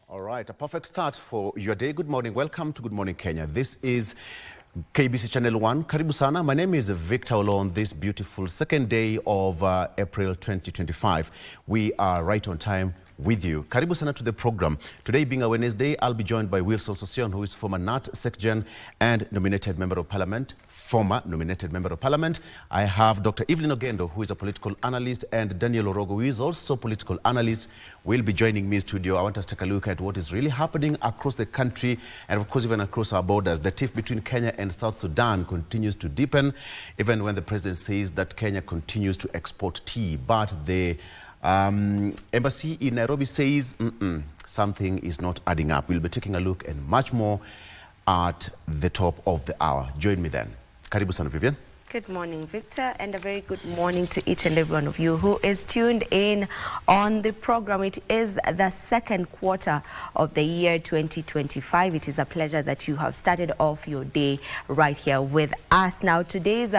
All right, a perfect start for your day. Good morning. Welcome to Good Morning Kenya. This is KBC Channel 1. Karibu sana. My name is Victor Olo on this beautiful second day of April 2025. We are right on time with you. Karibu sana to the program. Today being a Wednesday, I'll be joined by Wilson Sosion, who is former NAT SecGen and nominated Member of Parliament. Former nominated Member of Parliament. I have Dr. Evelyn Ogendo, who is a political analyst, and Daniel Orogo, who is also a political analyst, will be joining me in studio. I want us to take a look at what is really happening across the country and, of course, even across our borders. The tiff between Kenya and South Sudan continues to deepen, even when the president says that Kenya continues to export tea. But the embassy in Nairobi says something is not adding up. We'll be taking a look and much more at the top of the hour. Join me then. Karibu sana, Vivian. Good morning, Victor, and a very good morning to each and every one of you who is tuned in on the program. It is the second quarter of the year 2025. It is a pleasure that you have started off your day right here with us. Now, today's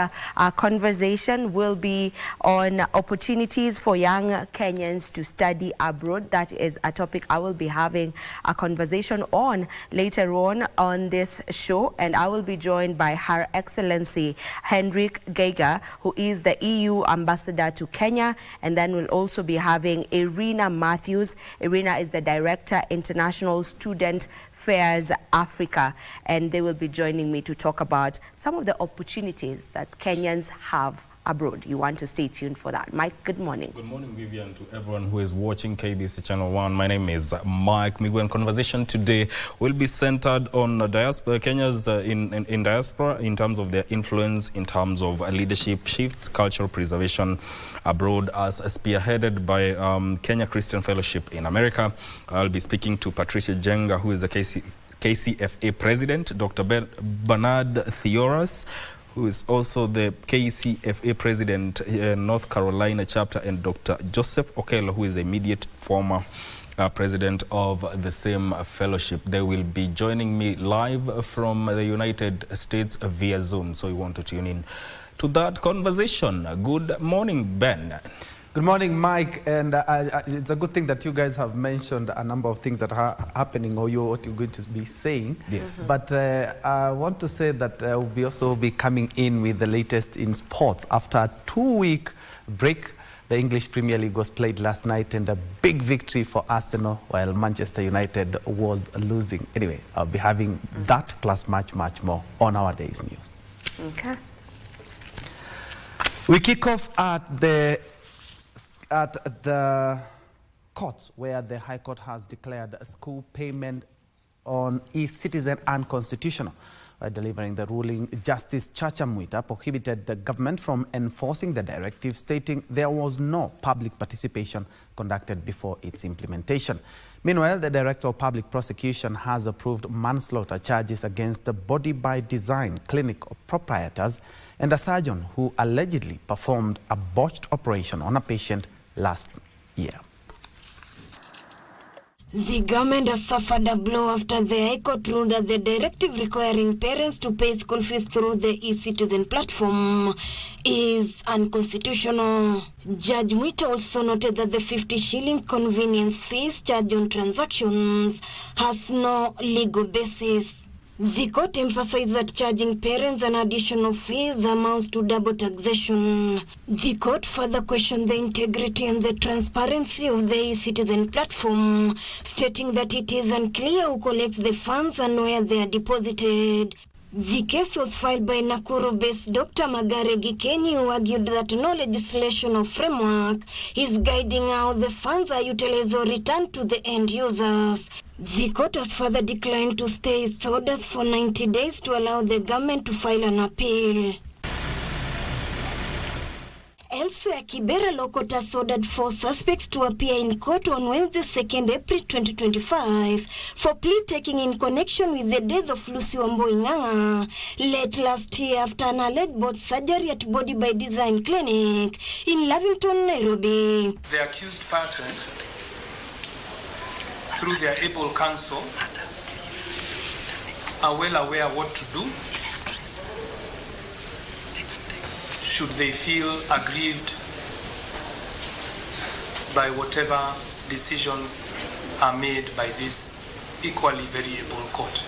conversation will be on opportunities for young Kenyans to study abroad. That is a topic I will be having a conversation on later on this show, and I will be joined by Her Excellency Henry Geiger, who is the EU ambassador to Kenya, and then we'll also be having Irina Matthews. Irina is the Director, International Student Fairs Africa, and they will be joining me to talk about some of the opportunities that Kenyans have abroad. You want to stay tuned for that. Mike, good morning. Good morning, Vivian, to everyone who is watching KBC Channel 1. My name is Mike Migwen. Conversation today will be centered on diaspora, Kenya's in diaspora, in terms of their influence, in terms of leadership shifts, cultural preservation abroad, as spearheaded by Kenya Christian Fellowship in America. I'll be speaking to Patricia Jenga, who is the KCFA president, Dr. Bernard Theoras, who is also the KCFA president North Carolina chapter, and Dr. Joseph Okello, who is the immediate former president of the same fellowship. They will be joining me live from the United States via Zoom, so you want to tune in to that conversation. Good morning, Ben. Good morning, Mike, and it's a good thing that you guys have mentioned a number of things that are happening, or what you're going to be saying. Yes. But I want to say that we'll also be coming in with the latest in sports. After a 2-week break, the English Premier League was played last night, and a big victory for Arsenal, while Manchester United was losing. Anyway, I'll be having that plus much more on our day's news. Okay. We kick off at the courts, where the High Court has declared school payment on e-citizen unconstitutional. By delivering the ruling, Justice Chacha Mwita prohibited the government from enforcing the directive, stating there was no public participation conducted before its implementation. Meanwhile, the Director of Public Prosecution has approved manslaughter charges against the Body by Design clinic proprietors and a surgeon who allegedly performed a botched operation on a patient last year. The government has suffered a blow after the High Court ruled that the directive requiring parents to pay school fees through the e-citizen platform is unconstitutional. Judge Mwita also noted that the 50-shilling convenience fees charged on transactions has no legal basis. The court emphasized that charging parents an additional fees amounts to double taxation. The court further questioned the integrity and the transparency of the e-citizen platform, stating that it is unclear who collects the funds and where they are deposited. The case was filed by Nakuru-based Dr. Magare Gikenyi, who argued that no legislation or framework is guiding how the funds are utilized or returned to the end users. The court has further declined to stay its orders for 90 days to allow the government to file an appeal. Elsewhere, Kibera Law Court has ordered 4 suspects to appear in court on Wednesday, 2nd April 2025 for plea taking in connection with the death of Lucy Wambui Ng'ang'a late last year after an alleged botched surgery at Body by Design Clinic in Lavington, Nairobi. The accused persons, through their able counsel, are well aware what to do should they feel aggrieved by whatever decisions are made by this equally variable court.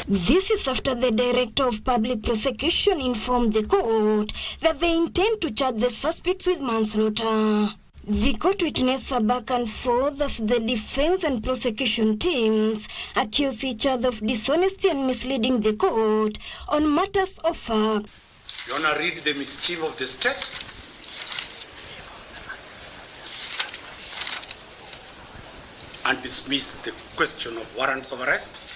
This is after the Director of Public Prosecution informed the court that they intend to charge the suspects with manslaughter. The court witnessed a back and forth as the defense and prosecution teams accuse each other of dishonesty and misleading the court on matters of fact. You want to read the mischief of the state? And dismiss the question of warrants of arrest?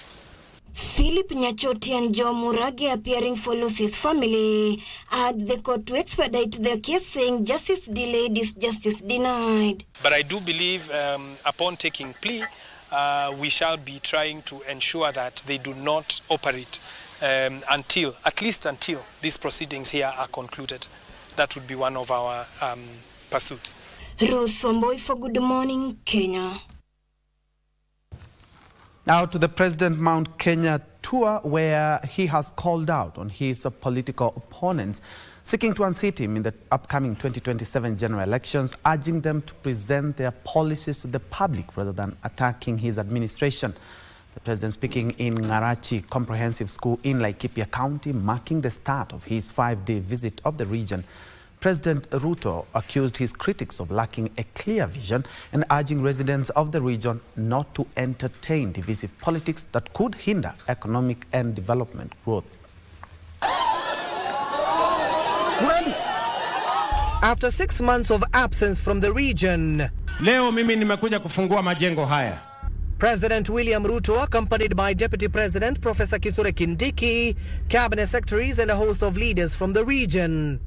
Philip Nyachoti and Joe Murage, appearing for Lucy's family, urged the court to expedite their case, saying justice delayed is justice denied. But I do believe upon taking plea, we shall be trying to ensure that they do not operate at least until these proceedings here are concluded. That would be one of our pursuits. Ruth Wamboi for Good Morning, Kenya. Now to the President Mount Kenya tour, where he has called out on his political opponents seeking to unseat him in the upcoming 2027 general elections, urging them to present their policies to the public rather than attacking his administration. The President speaking in Ngarachi Comprehensive School in Laikipia County, marking the start of his 5-day visit of the region. President Ruto accused his critics of lacking a clear vision and urging residents of the region not to entertain divisive politics that could hinder economic and development growth. After 6 months of absence from the region, leo mimi nimekuja kufungua majengo haya. President William Ruto, accompanied by Deputy President Professor Kithure Kindiki, cabinet secretaries and a host of leaders from the region,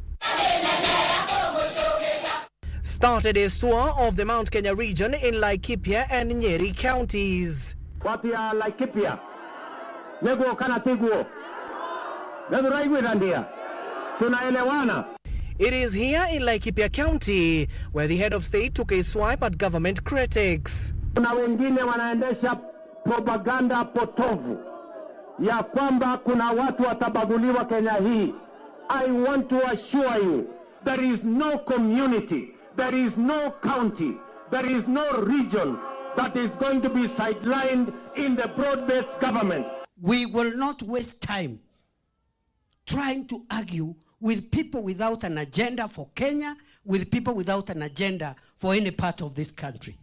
started his tour of the Mount Kenya region in Laikipia and Nyeri counties. Watu ya Laikipia, nego kana tiguo, nego raiwe randia, tunaelewana. It is here in Laikipia County where the head of state took a swipe at government critics. Kuna wengine wanaendesha propaganda potovu ya kwamba kuna watu watabaguliwa Kenya hii. I want to assure you, there is no community, there is no county, there is no region that is going to be sidelined in the broad-based government. We will not waste time trying to argue with people without an agenda for Kenya, with people without an agenda for any part of this country.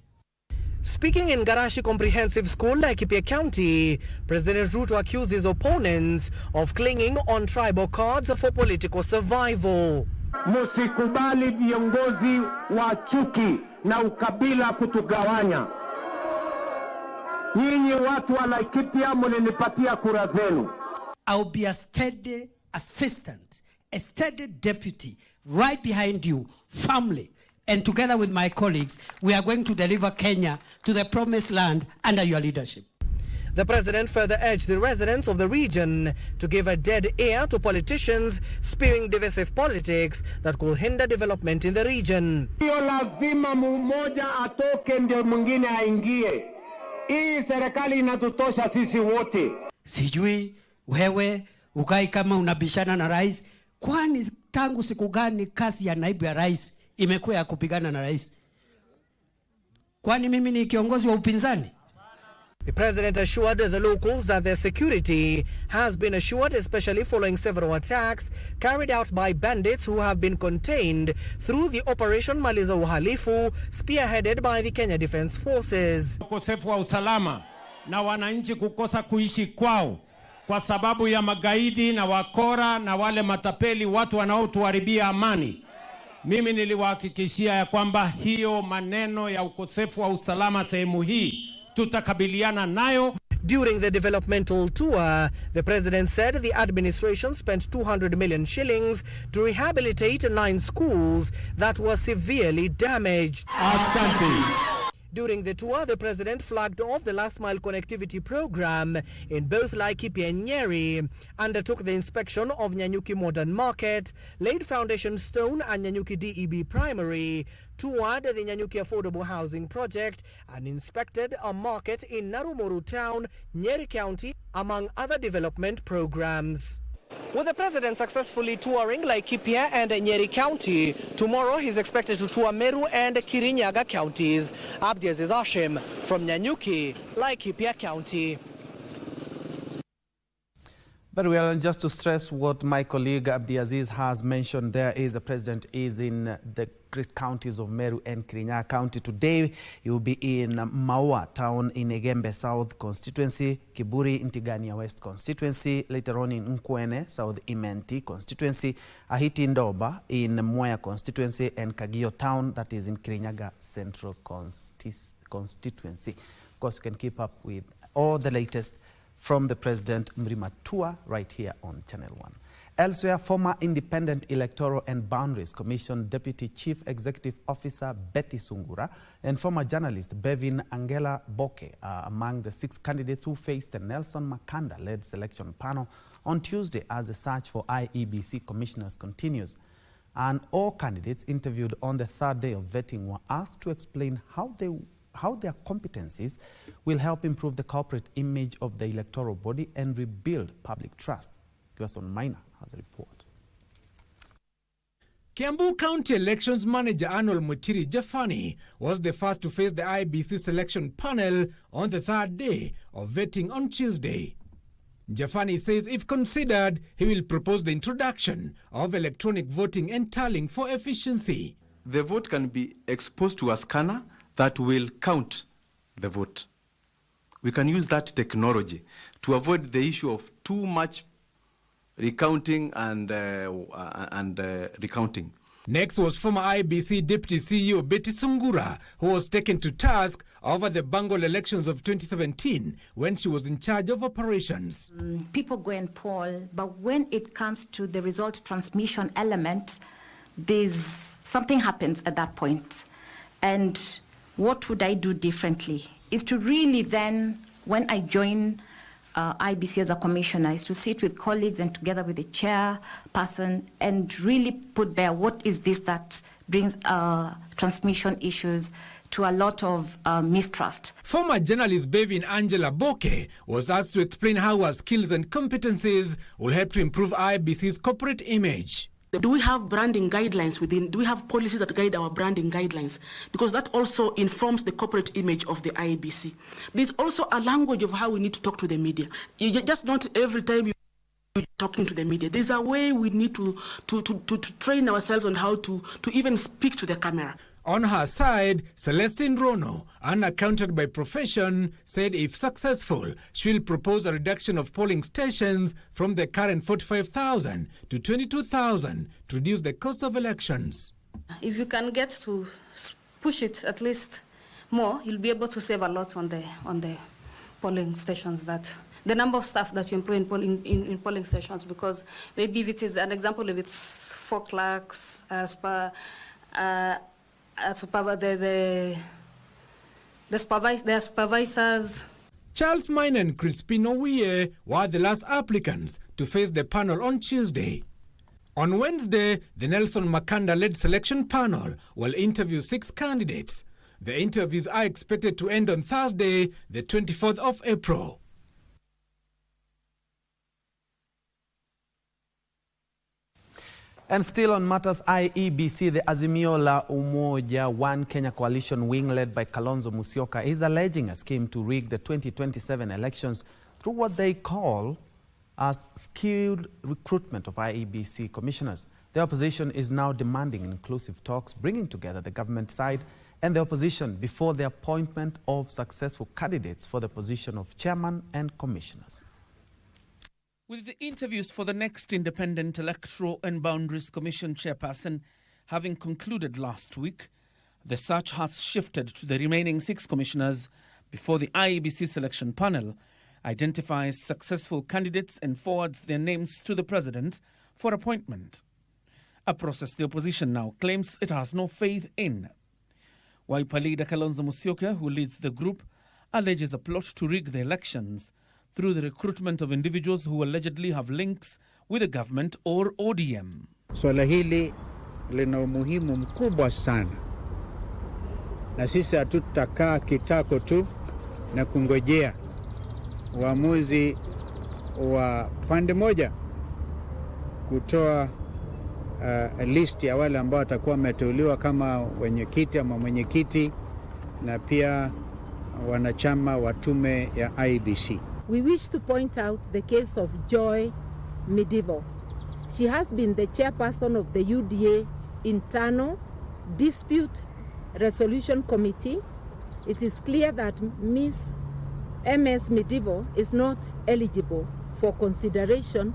Speaking in Ngarachi Comprehensive School, Laikipia County, President Ruto accused his opponents of clinging on tribal cards for political survival. Musikubali viongozi wa chuki na ukabila kutugawanya. Nyinyi watu wa Laikipia mulinipatia kura zenu. I'll be a steady assistant, a steady deputy right behind you, family. And together with my colleagues, we are going to deliver Kenya to the promised land under your leadership. The president further urged the residents of the region to give a dead ear to politicians spewing divisive politics that could hinder development in the region. Sio lazima mmoja atoke ndio mwingine aingie. Hii serikali inatutosha sisi wote. Sijui wewe ukai kama unabishana na rais, kwani tangu siku gani kazi ya naibu ya rais imekuwa ya kupigana na rais? Kwani mimi ni kiongozi wa upinzani? The president assured the locals that their security has been assured, especially following several attacks carried out by bandits who have been contained through the Operation Maliza Uhalifu, spearheaded by the Kenya Defence Forces. Ukosefu wa usalama na wananchi kukosa kuishi kwao kwa sababu ya magaidi na wakora na wale matapeli, watu wanaotuharibia amani. Mimi niliwahakikishia ya kwamba hiyo maneno ya ukosefu wa usalama sehemu hii tutakabiliana nayo. During the developmental tour, the president said the administration spent 200 million shillings to rehabilitate 9 schools that were severely damaged. During the tour, the president flagged off the last mile connectivity program in both Laikipia and Nyeri, undertook the inspection of Nyanyuki Modern Market, laid foundation stone at Nyanyuki DEB Primary, toured the Nyanyuki Affordable Housing Project, and inspected a market in Narumoru Town, Nyeri County, among other development programs. With the president successfully touring Laikipia and Nyeri County, tomorrow he's expected to tour Meru and Kirinyaga counties. Abdiaziz Hashim from Nyanyuki, Laikipia County. Very well, and just to stress what my colleague Abdiaziz has mentioned, there is the president is in the great counties of Meru and Kirinyaga County. Today, he will be in Maua town in Egembe South constituency, Kiburi in Tigania West constituency, later on in Nkwene South Imenti constituency, Ahiti Ndoba in Mwea constituency, and Kagio town, that is in Kirinyaga Central constituency. Of course, you can keep up with all the latest from the President Mrima Tour right here on Channel 1. Elsewhere, former Independent Electoral and Boundaries Commission Deputy Chief Executive Officer Betty Sungura and former journalist Bevin Angela Boke are among the 6 candidates who faced the Nelson Makanda-led selection panel on Tuesday as the search for IEBC commissioners continues. And all candidates interviewed on the 3rd day of vetting were asked to explain how their competencies will help improve the corporate image of the electoral body and rebuild public trust. Gerson Minor has a report. Kiambu County Elections Manager Arnold Mutiri Jafani was the first to face the IEBC selection panel on the 3rd day of vetting on Tuesday. Jafani says if considered, he will propose the introduction of electronic voting and tallying for efficiency. The vote can be exposed to a scanner that will count the vote. We can use that technology to avoid the issue of too much recounting and recounting. Next was former IEBC Deputy CEO Betty Sungura, who was taken to task over the Bengal elections of 2017 when she was in charge of operations. People go and poll, but when it comes to the result transmission element, something happens at that point. And what would I do differently is to really then, when I join IEBC as a commissioner, is to sit with colleagues and together with the chairperson and really put bare what is this that brings transmission issues to a lot of mistrust. Former journalist Bevin Angela Boke was asked to explain how her skills and competencies will help to improve IEBC's corporate image. Do we have branding guidelines do we have policies that guide our branding guidelines? Because that also informs the corporate image of the IEBC. There's also a language of how we need to talk to the media. You just not every time you're talking to the media. There's a way we need to train ourselves on how to even speak to the camera. On her side, Celestine Rono, unaccounted by profession, said if successful, she'll propose a reduction of polling stations from the current 45,000 to 22,000 to reduce the cost of elections. If you can get to push it at least more, you'll be able to save a lot on the polling stations, that the number of staff that you employ in polling stations, because maybe if it is an example, if it's 4 clerks as per the supervisors. Charles Mine and Crispin Owie were the last applicants to face the panel on Tuesday. On Wednesday, the Nelson Makanda-led selection panel will interview 6 candidates. The interviews are expected to end on Thursday, the 24th of April. And still on matters IEBC, the Azimio la Umoja One Kenya coalition wing led by Kalonzo Musyoka is alleging a scheme to rig the 2027 elections through what they call as skewed recruitment of IEBC commissioners. The opposition is now demanding inclusive talks, bringing together the government side and the opposition before the appointment of successful candidates for the position of chairman and commissioners. With the interviews for the next Independent Electoral and Boundaries Commission chairperson having concluded last week, the search has shifted to the remaining 6 commissioners before the IEBC selection panel identifies successful candidates and forwards their names to the president for appointment. A process the opposition now claims it has no faith in. Wiper leader Kalonzo Musyoka, who leads the group, alleges a plot to rig the elections through the recruitment of individuals who allegedly have links with the government or ODM. Swala hili lina umuhimu mkubwa sana, na sisi hatutakaa kitako tu na kungojea uamuzi wa pande moja kutoa list ya wale ambao watakuwa wameteuliwa kama wenyekiti ama mwenyekiti na pia wanachama wa tume ya IEBC. we wish to point out the case of Joy Medieval. She has been the chairperson of the UDA Internal Dispute Resolution Committee. It is clear that Ms. MS Medieval is not eligible for consideration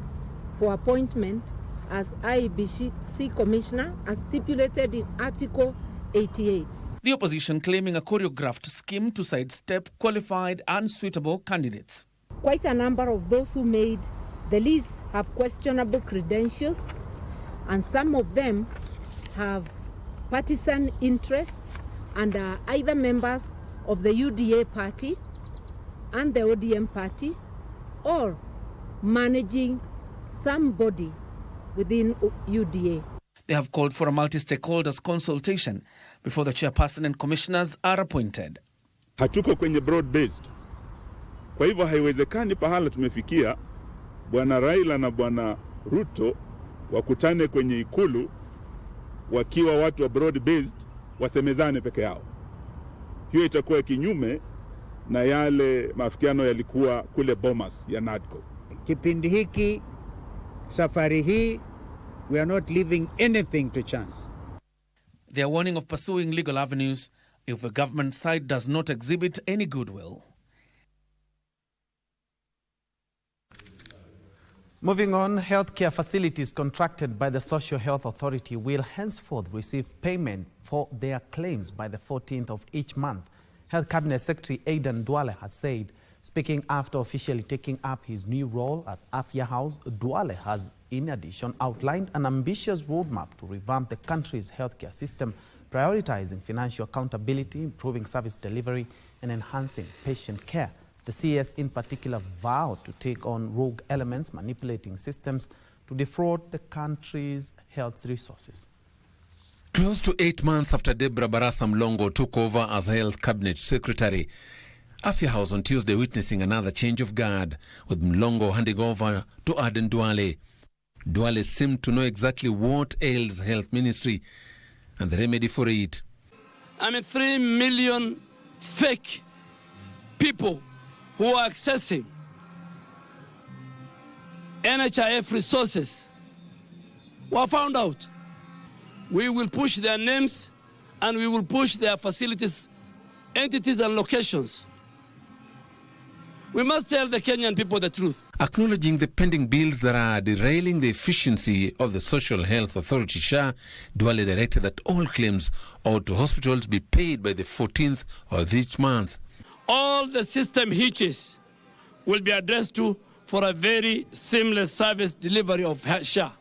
for appointment as IEBC Commissioner as stipulated in Article 88. The opposition claiming a choreographed scheme to sidestep qualified and suitable candidates. Quite a number of those who made the list have questionable credentials, and some of them have partisan interests and are either members of the UDA party and the ODM party, or managing somebody within UDA. They have called for a multi-stakeholders consultation before the chairperson and commissioners are appointed. Hatuko kwenye broad based. Kwa hivyo haiwezekani pahala tumefikia Bwana Raila na Bwana Ruto wakutane kwenye ikulu wakiwa watu wa broad based wasemezane peke yao. Hiyo itakuwa kinyume na yale maafikiano yalikuwa kule Bomas ya NADCO. Kipindi hiki, safari hii, we are not leaving anything to chance. They are warning of pursuing legal avenues if the government side does not exhibit any goodwill. Moving on, healthcare facilities contracted by the Social Health Authority will henceforth receive payment for their claims by the 14th of each month. Health Cabinet Secretary Aidan Duale has said, speaking after officially taking up his new role at Afya House, Duale has in addition outlined an ambitious roadmap to revamp the country's healthcare system, prioritizing financial accountability, improving service delivery, and enhancing patient care. The CS in particular vowed to take on rogue elements manipulating systems to defraud the country's health resources. Close to 8 months after Deborah Barasa Mlongo took over as Health Cabinet Secretary, Afya House on Tuesday witnessing another change of guard, with Mlongo handing over to Aden Duale. Duale seemed to know exactly what ails Health Ministry and the remedy for it. 3 million fake people who are accessing NHIF resources were found out. We will push their names and we will push their facilities, entities and locations. We must tell the Kenyan people the truth. Acknowledging the pending bills that are derailing the efficiency of the Social Health Authority, SHA, Duale directed that all claims owed to hospitals be paid by the 14th of each month. All the system hitches will be addressed to for a very seamless service delivery of SHA.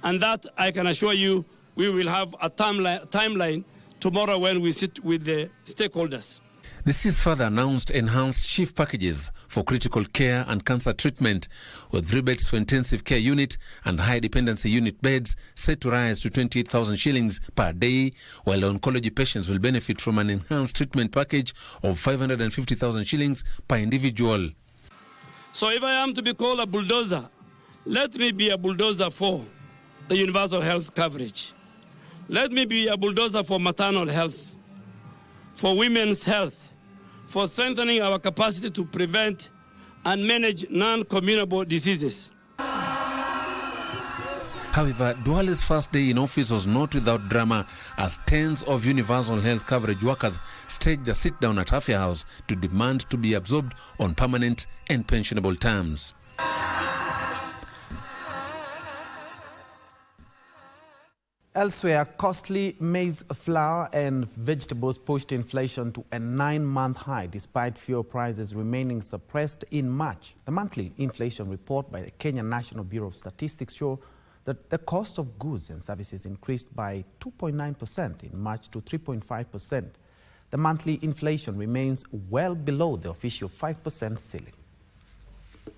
And that, I can assure you, we will have a timeline tomorrow when we sit with the stakeholders. This is further announced enhanced shift packages for critical care and cancer treatment, with rebates for intensive care unit and high dependency unit beds set to rise to 28,000 shillings per day, while oncology patients will benefit from an enhanced treatment package of 550,000 shillings per individual. So if I am to be called a bulldozer, let me be a bulldozer for the universal health coverage. Let me be a bulldozer for maternal health, for women's health, for strengthening our capacity to prevent and manage non-communicable diseases. However, Duale's first day in office was not without drama, as tens of universal health coverage workers staged a sit-down at Afya House to demand to be absorbed on permanent and pensionable terms. Elsewhere, costly maize flour and vegetables pushed inflation to a 9-month high despite fuel prices remaining suppressed in March. The monthly inflation report by the Kenya National Bureau of Statistics show that the cost of goods and services increased by 2.9% in March to 3.5%. The monthly inflation remains well below the official 5% ceiling.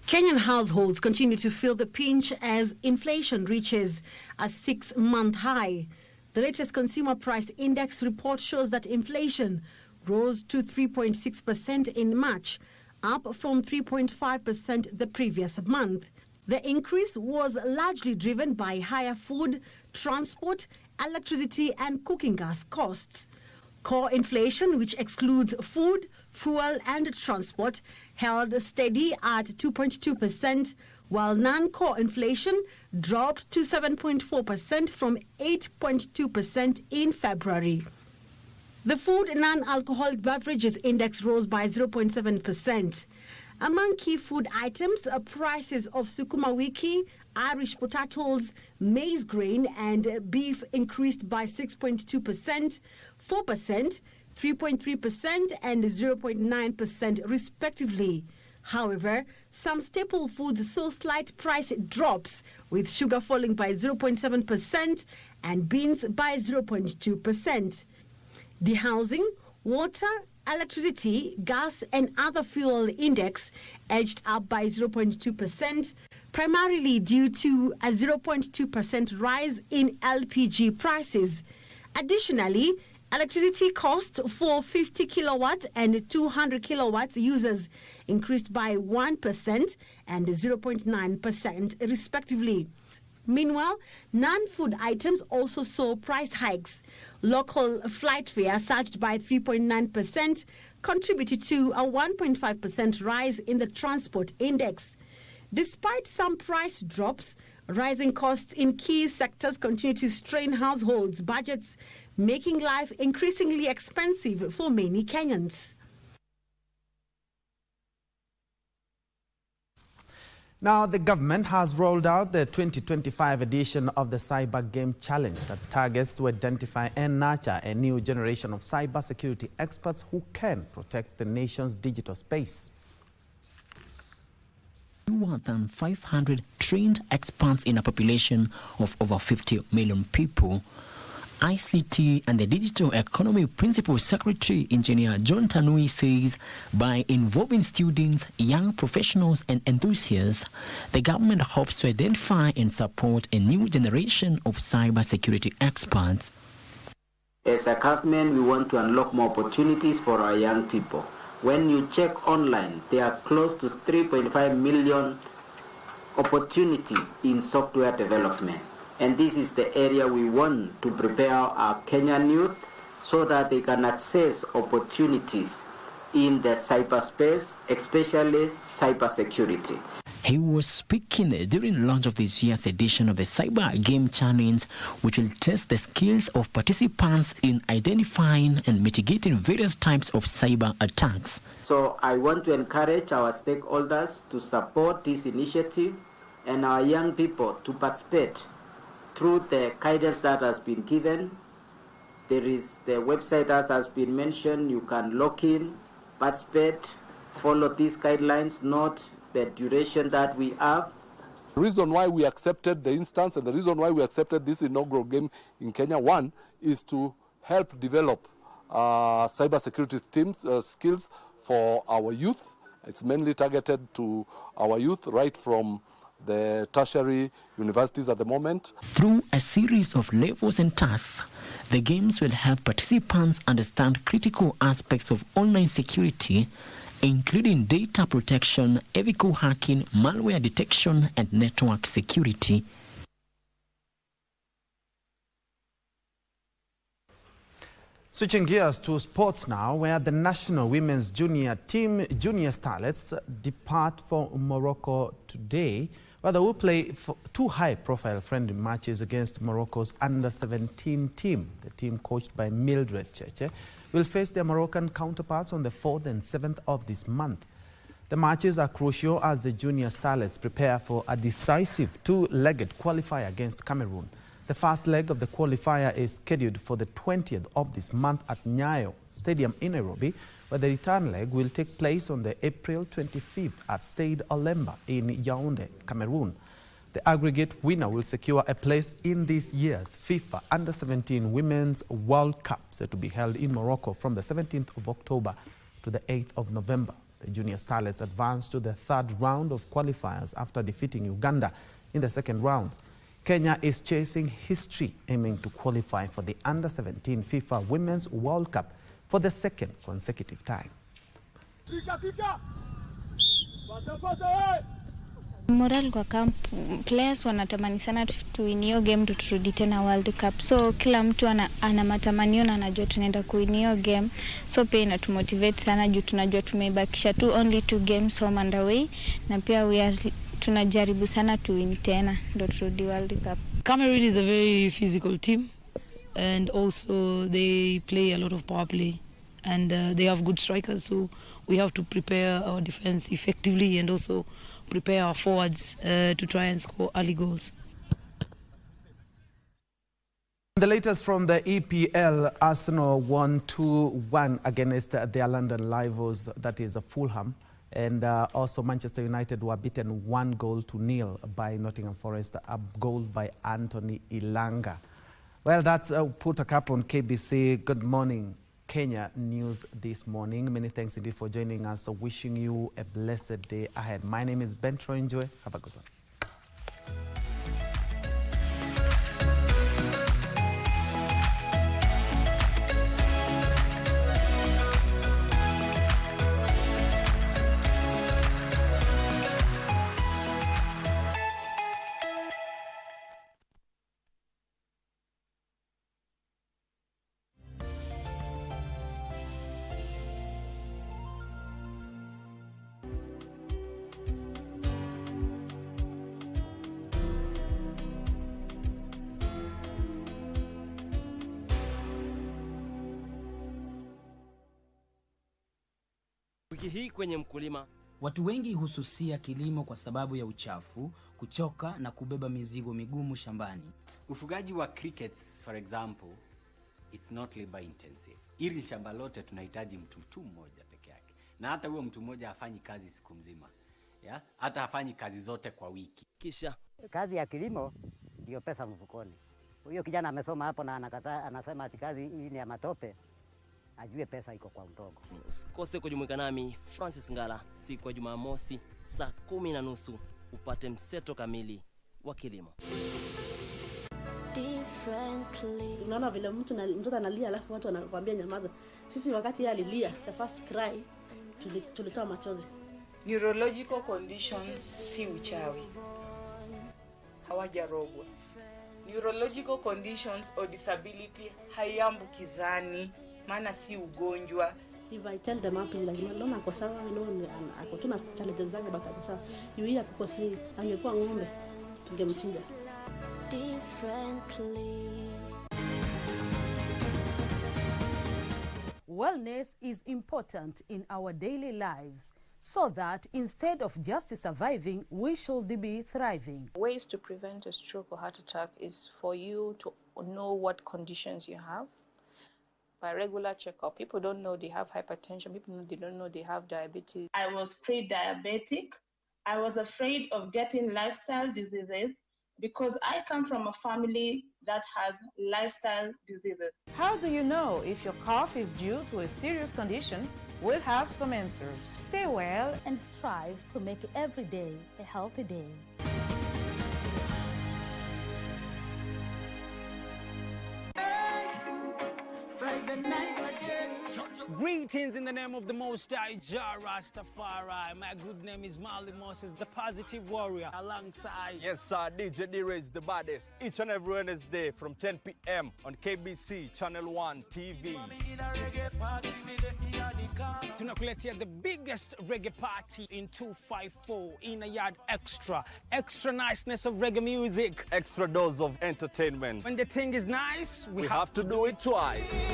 Kenyan households continue to feel the pinch as inflation reaches a 6-month high. The latest Consumer Price Index report shows that inflation rose to 3.6% in March, up from 3.5% the previous month. The increase was largely driven by higher food, transport, electricity and cooking gas costs. Core inflation, which excludes food, fuel and transport held steady at 2.2%, while non-core inflation dropped to 7.4% from 8.2% in February. The food and non-alcoholic beverages index rose by 0.7%. Among key food items, prices of sukuma wiki, Irish potatoes, maize grain and beef increased by 6.2%, 4%, 3.3% and 0.9% respectively. However, some staple foods saw slight price drops, with sugar falling by 0.7% and beans by 0.2%. The housing, water, electricity, gas and other fuel index edged up by 0.2%, primarily due to a 0.2% rise in LPG prices. Additionally, electricity cost for 50 kilowatt and 200 kilowatts users increased by 1% and 0.9% respectively. Meanwhile, non-food items also saw price hikes. Local flight fare surged by 3.9%, contributed to a 1.5% rise in the transport index. Despite some price drops, rising costs in key sectors continue to strain households' budgets, making life increasingly expensive for many Kenyans. Now, the government has rolled out the 2025 edition of the Cyber Game Challenge that targets to identify and nurture a new generation of cybersecurity experts who can protect the nation's digital space. More than 500 trained experts in a population of over 50 million people. ICT and the Digital Economy Principal Secretary Engineer John Tanui says by involving students, young professionals and enthusiasts, the government hopes to identify and support a new generation of cybersecurity experts. As a government, we want to unlock more opportunities for our young people. When you check online, there are close to 3.5 million opportunities in software development. And this is the area we want to prepare our Kenyan youth so that they can access opportunities in the cyberspace, especially cybersecurity. He was speaking during launch of this year's edition of the Cyber Game Challenge, which will test the skills of participants in identifying and mitigating various types of cyber attacks. So I want to encourage our stakeholders to support this initiative and our young people to participate through the guidance that has been given. There is the website that has been mentioned. You can log in, participate, follow these guidelines, note the duration that we have. The reason why we accepted the instance and the reason why we accepted this inaugural game in Kenya, one, is to help develop cybersecurity teams, skills for our youth. It's mainly targeted to our youth right from the tertiary universities at the moment. Through a series of levels and tasks, the games will help participants understand critical aspects of online security, including data protection, ethical hacking, malware detection, and network security. Switching gears to sports now, where the national women's junior team, Junior Starlets, depart for Morocco today, where they will play two high-profile friendly matches against Morocco's under-17 team. The team, coached by Mildred Cheche, will face their Moroccan counterparts on the 4th and 7th of this month. The matches are crucial as the Junior Starlets prepare for a decisive two-legged qualifier against Cameroon. The first leg of the qualifier is scheduled for the 20th of this month at Nyayo Stadium in Nairobi, where the return leg will take place on the April 25th at Stade Olemba in Yaoundé, Cameroon. The aggregate winner will secure a place in this year's FIFA Under-17 Women's World Cup, set to be held in Morocco from the 17th of October to the 8th of November. The Junior Starlets advanced to the third round of qualifiers after defeating Uganda in the second round. Kenya is chasing history, aiming to qualify for the Under-17 FIFA Women's World Cup for the second consecutive time. Moral kwa camp, players wanatamani sana tuinio game turudi tena World Cup. So kila mtu ana matamanio na anajua tunaenda kuinio game. So pia inatumotivate sana juu tunajua tumebakisha only 2 games home and away, na pia tunajaribu sana tuwin tena ndo turudi World Cup. Cameroon is a very physical team, and also they play a lot of power play, and they have good strikers, so we have to prepare our defense effectively and also prepare our forwards to try and score early goals. The latest from the EPL, Arsenal won 2-1 against their London rivals, that is Fulham. And also Manchester United were beaten 1-0 by Nottingham Forest, a goal by Anthony Ilanga. Well, that's put a cap on KBC. Good morning, Kenya News this morning. Many thanks indeed for joining us. So wishing you a blessed day ahead. My name is Ben Troinjoy. Have a good one. Wiki hii kwenye mkulima, watu wengi hususia kilimo kwa sababu ya uchafu, kuchoka na kubeba mizigo migumu shambani. Ufugaji wa crickets for example, it's not labor intensive. Ili shamba lote tunahitaji mtu mmoja peke yake. Na hata huyo mtu mmoja hafanyi kazi siku mzima. Ya? Hata hafanyi kazi zote kwa wiki. Kisha kazi ya kilimo ndio pesa mfukoni. Huyo kijana amesoma hapo na anakataa, anasema ati kazi hii ni ya matope. Ajue pesa iko kwa mdogo. Usikose kujumuika nami Francis Ngala siku ya Jumamosi saa 10:30 upate mseto kamili wa kilimo. Unaona vile mtoto analia alafu watu wanakuambia nyamaza. Sisi wakati yeye alilia, the first cry, tulitoa machozi. Neurological conditions si uchawi. Hawajarogwa. Neurological conditions or disability haiambukizani. Maana si ugonjwa. If I tell them up like mama ako sawa, ako tuna challenges zake but ako sawa. Yeye ako sawa, angekuwa ng'ombe tungemchinja. Wellness is important in our daily lives, so that instead of just surviving, we should be thriving. Ways to prevent a stroke or heart attack is for you to know what conditions you have. By regular checkup, people don't know they have hypertension, they don't know they have diabetes. I was pre-diabetic. I was afraid of getting lifestyle diseases because I come from a family that has lifestyle diseases. How do you know if your cough is due to a serious condition? We'll have some answers. Stay well and strive to make every day a healthy day. Greetings in the name of the Most High, Jah Rastafari. My good name is Marley Moses, the positive warrior, alongside... Yes, sir, DJ D-Rage, the baddest. Each and every Wednesday from 10 p.m. on KBC Channel 1 TV. Tunakuletea the biggest reggae party in 254 in a yard extra. Extra niceness of reggae music. Extra dose of entertainment. When the thing is nice, we have to do it twice.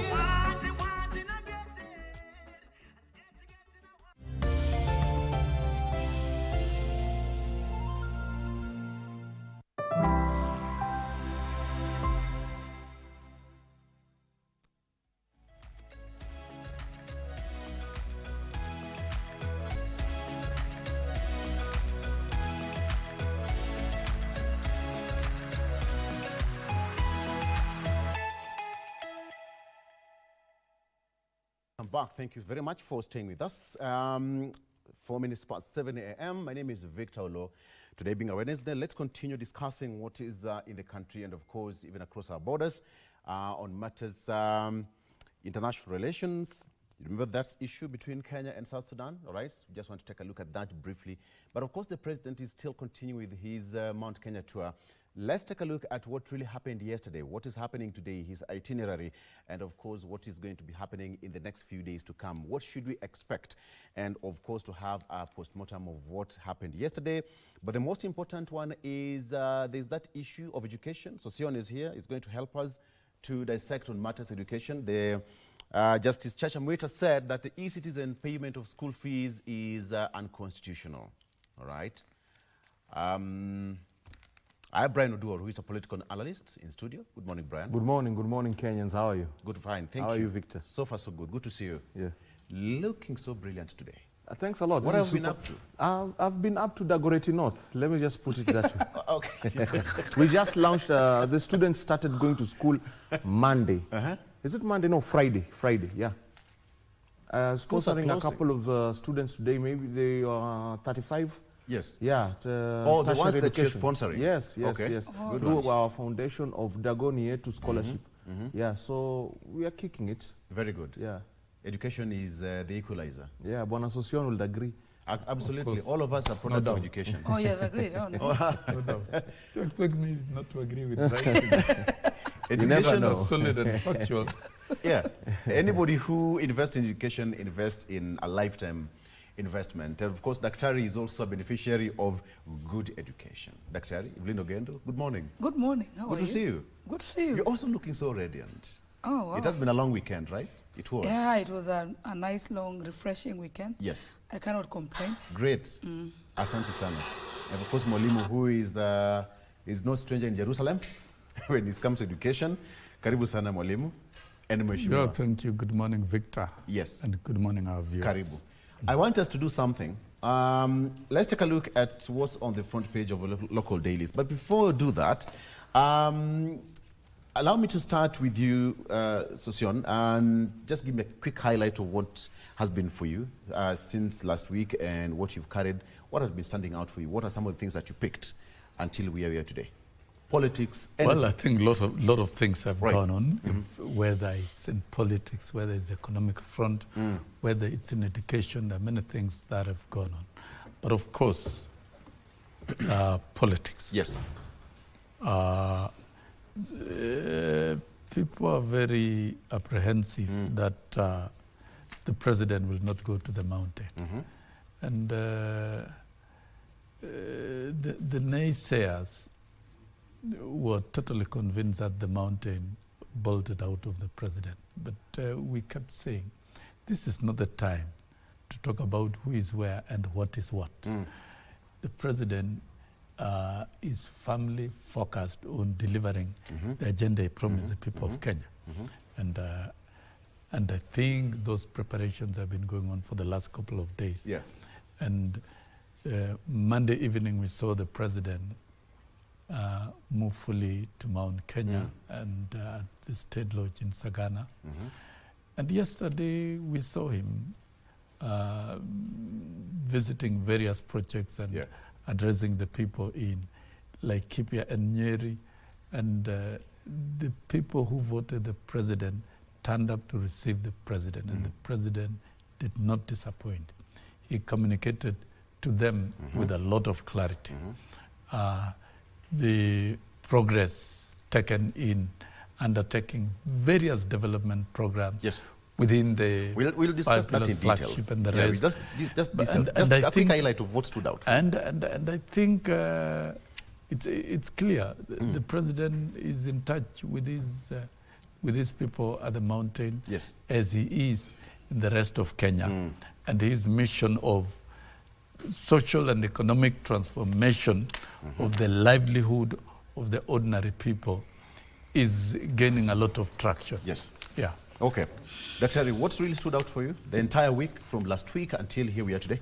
I'm back. Thank you very much for staying with us. 4 minutes past 7 a.m. My name is Victor Olo. Today being a Wednesday, let's continue discussing what is in the country and, of course, even across our borders on matters international relations, You remember that issue between Kenya and South Sudan? All right, we just want to take a look at that briefly. But of course, the president is still continuing with his Mount Kenya tour. Let's take a look at what really happened yesterday, what is happening today, his itinerary, and of course, what is going to be happening in the next few days to come. What should we expect? And of course, to have a postmortem of what happened yesterday. But the most important one is there's that issue of education. So Sion is here, is going to help us to dissect on matters education. Justice Chacha Mwita said that the e-citizen payment of school fees is unconstitutional. All right. I have Brian Oduor, who is a political analyst in studio. Good morning, Brian. Good morning, Kenyans. How are you? Good, fine, thank you. How are you, Victor? So far, so good. Good to see you. Yeah. Looking so brilliant today. Thanks a lot. What have you been up to? I've been up to Dagoretti North. Let me just put it that way. Okay. We just launched, the students started going to school Monday. Is it Monday? No, Friday. Friday, yeah. Sponsoring a couple of students today, maybe they are 35. Yes. Yeah. Oh, the ones that you're sponsoring? Yes, yes, okay. yes. Good Through ones. our foundation of Dagonie to scholarship. Yeah, so we are kicking it. Very good. Yeah. Education is the equalizer. Yeah, Bwana Sosion will agree. Absolutely. All of us are products of education. Oh, yes, agreed. Oh, nice. No doubt. You expect me not to agree with right? Education is solid and factual. Yeah. Anybody who invests in education invests in a lifetime investment. And of course, Daktari is also a beneficiary of good education. Daktari, Evelyn Ogendo, good morning. Good morning. How are you? Good to see you. Good to see you. You're also looking so radiant. Oh, wow. It has been a long weekend, right? It was. Yeah, it was a nice, long, refreshing weekend. Yes. I cannot complain. Great. Asante sana. And of course, Mwalimu, who is no stranger in Jerusalem when it comes to education. Karibu sana, Mwalimu. And Mheshimiwa. Yeah, thank you. Good morning, Victor. Yes. And good morning, our viewers. Karibu. I want us to do something. Let's take a look at what's on the front page of local dailies. But before we do that, allow me to start with you, Sosion, and just give me a quick highlight of what has been for you since last week and what you've carried. What has been standing out for you? What are some of the things that you picked until we are here today? Politics. Well, I think a lot of things have gone on, whether it's in politics, whether it's the economic front, whether it's in education. There are many things that have gone on. But of course, politics. Yes. People are very apprehensive that the president will not go to the mountain. And the naysayers were totally convinced that the mountain bolted out of the president. But we kept saying, this is not the time to talk about who is where and what is what. The president is firmly focused on delivering the agenda he promised the people of Kenya. And I think those preparations have been going on for the last couple of days. Yeah. And Monday evening, we saw the president move fully to Mount Kenya and the state lodge in Sagana. And yesterday we saw him visiting various projects and addressing the people in Laikipia and Nyeri. And the people who voted the president turned up to receive the president, and the president did not disappoint. He communicated to them with a lot of clarity. The progress taken in undertaking various development programs within the we'll discuss that in details. And the rest. Just details. Just a quick highlight of what stood out. And I think it's clear the president is in touch with his people at the mountain, as he is in the rest of Kenya, and his mission of social and economic transformation of the livelihood of the ordinary people is gaining a lot of traction. Yes. Yeah. Okay. Dr. What's really stood out for you the entire week from last week until here we are today?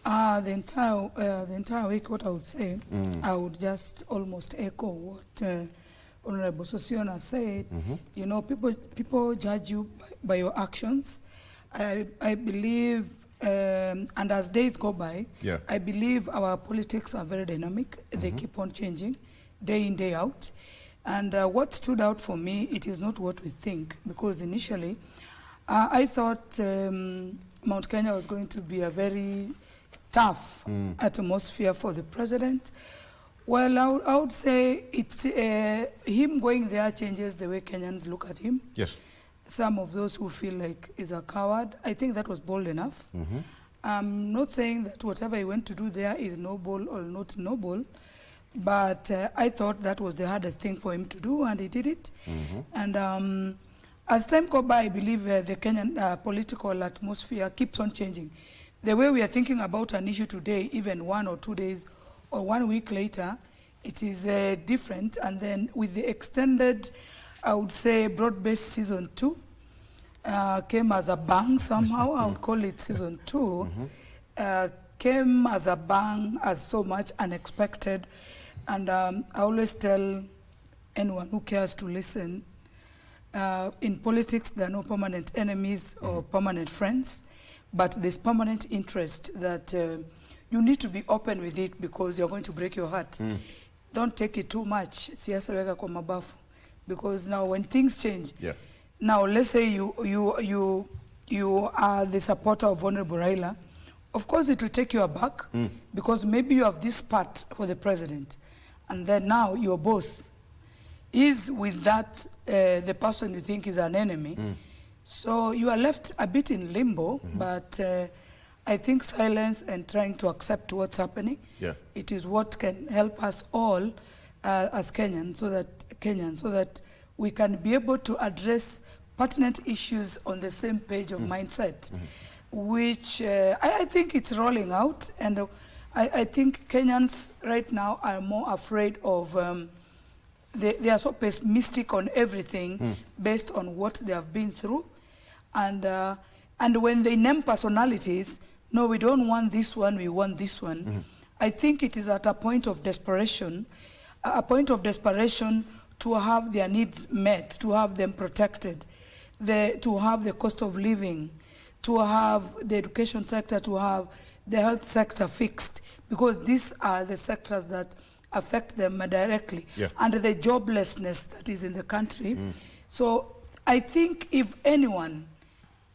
The entire week, what I would say, I would just almost echo what Honorable Sosiona said. You know, people judge you by your actions. I believe, and as days go by, I believe our politics are very dynamic. They keep on changing day in, day out. And what stood out for me, it is not what we think, because initially I thought Mount Kenya was going to be a very tough atmosphere for the president. Well, I would say it's him going there changes the way Kenyans look at him. Yes. Some of those who feel like he's a coward, I think that was bold enough. I'm not saying that whatever he went to do there is noble or not noble, but I thought that was the hardest thing for him to do, and he did it. And as time goes by, I believe the Kenyan political atmosphere keeps on changing. The way we are thinking about an issue today, even 1 or 2 days or 1 week later, it is different. And then with the extended, I would say, broad-based season 2, came as a bang somehow. I would call it season 2. Came as a bang, as so much unexpected. And I always tell anyone who cares to listen, in politics, there are no permanent enemies or permanent friends, but there's permanent interest that you need to be open with it because you're going to break your heart. Don't take it too much. Siasa weka kwa mabafu. Because now when things change, now let's say you are the supporter of Honorable Raila, of course it will take you aback because maybe you have this part for the president, and then now your boss is with that the person you think is an enemy. So you are left a bit in limbo, but I think silence and trying to accept what's happening, it is what can help us all as Kenyans, so that we can be able to address pertinent issues on the same page of mindset, which I think it's rolling out. And I think Kenyans right now are more afraid of, they are so pessimistic on everything based on what they have been through. And when they name personalities, no, we don't want this one, we want this one. I think it is at a point of desperation, to have their needs met, to have them protected, to have the cost of living, to have the education sector, to have the health sector fixed, because these are the sectors that affect them directly, and the joblessness that is in the country. So I think if anyone,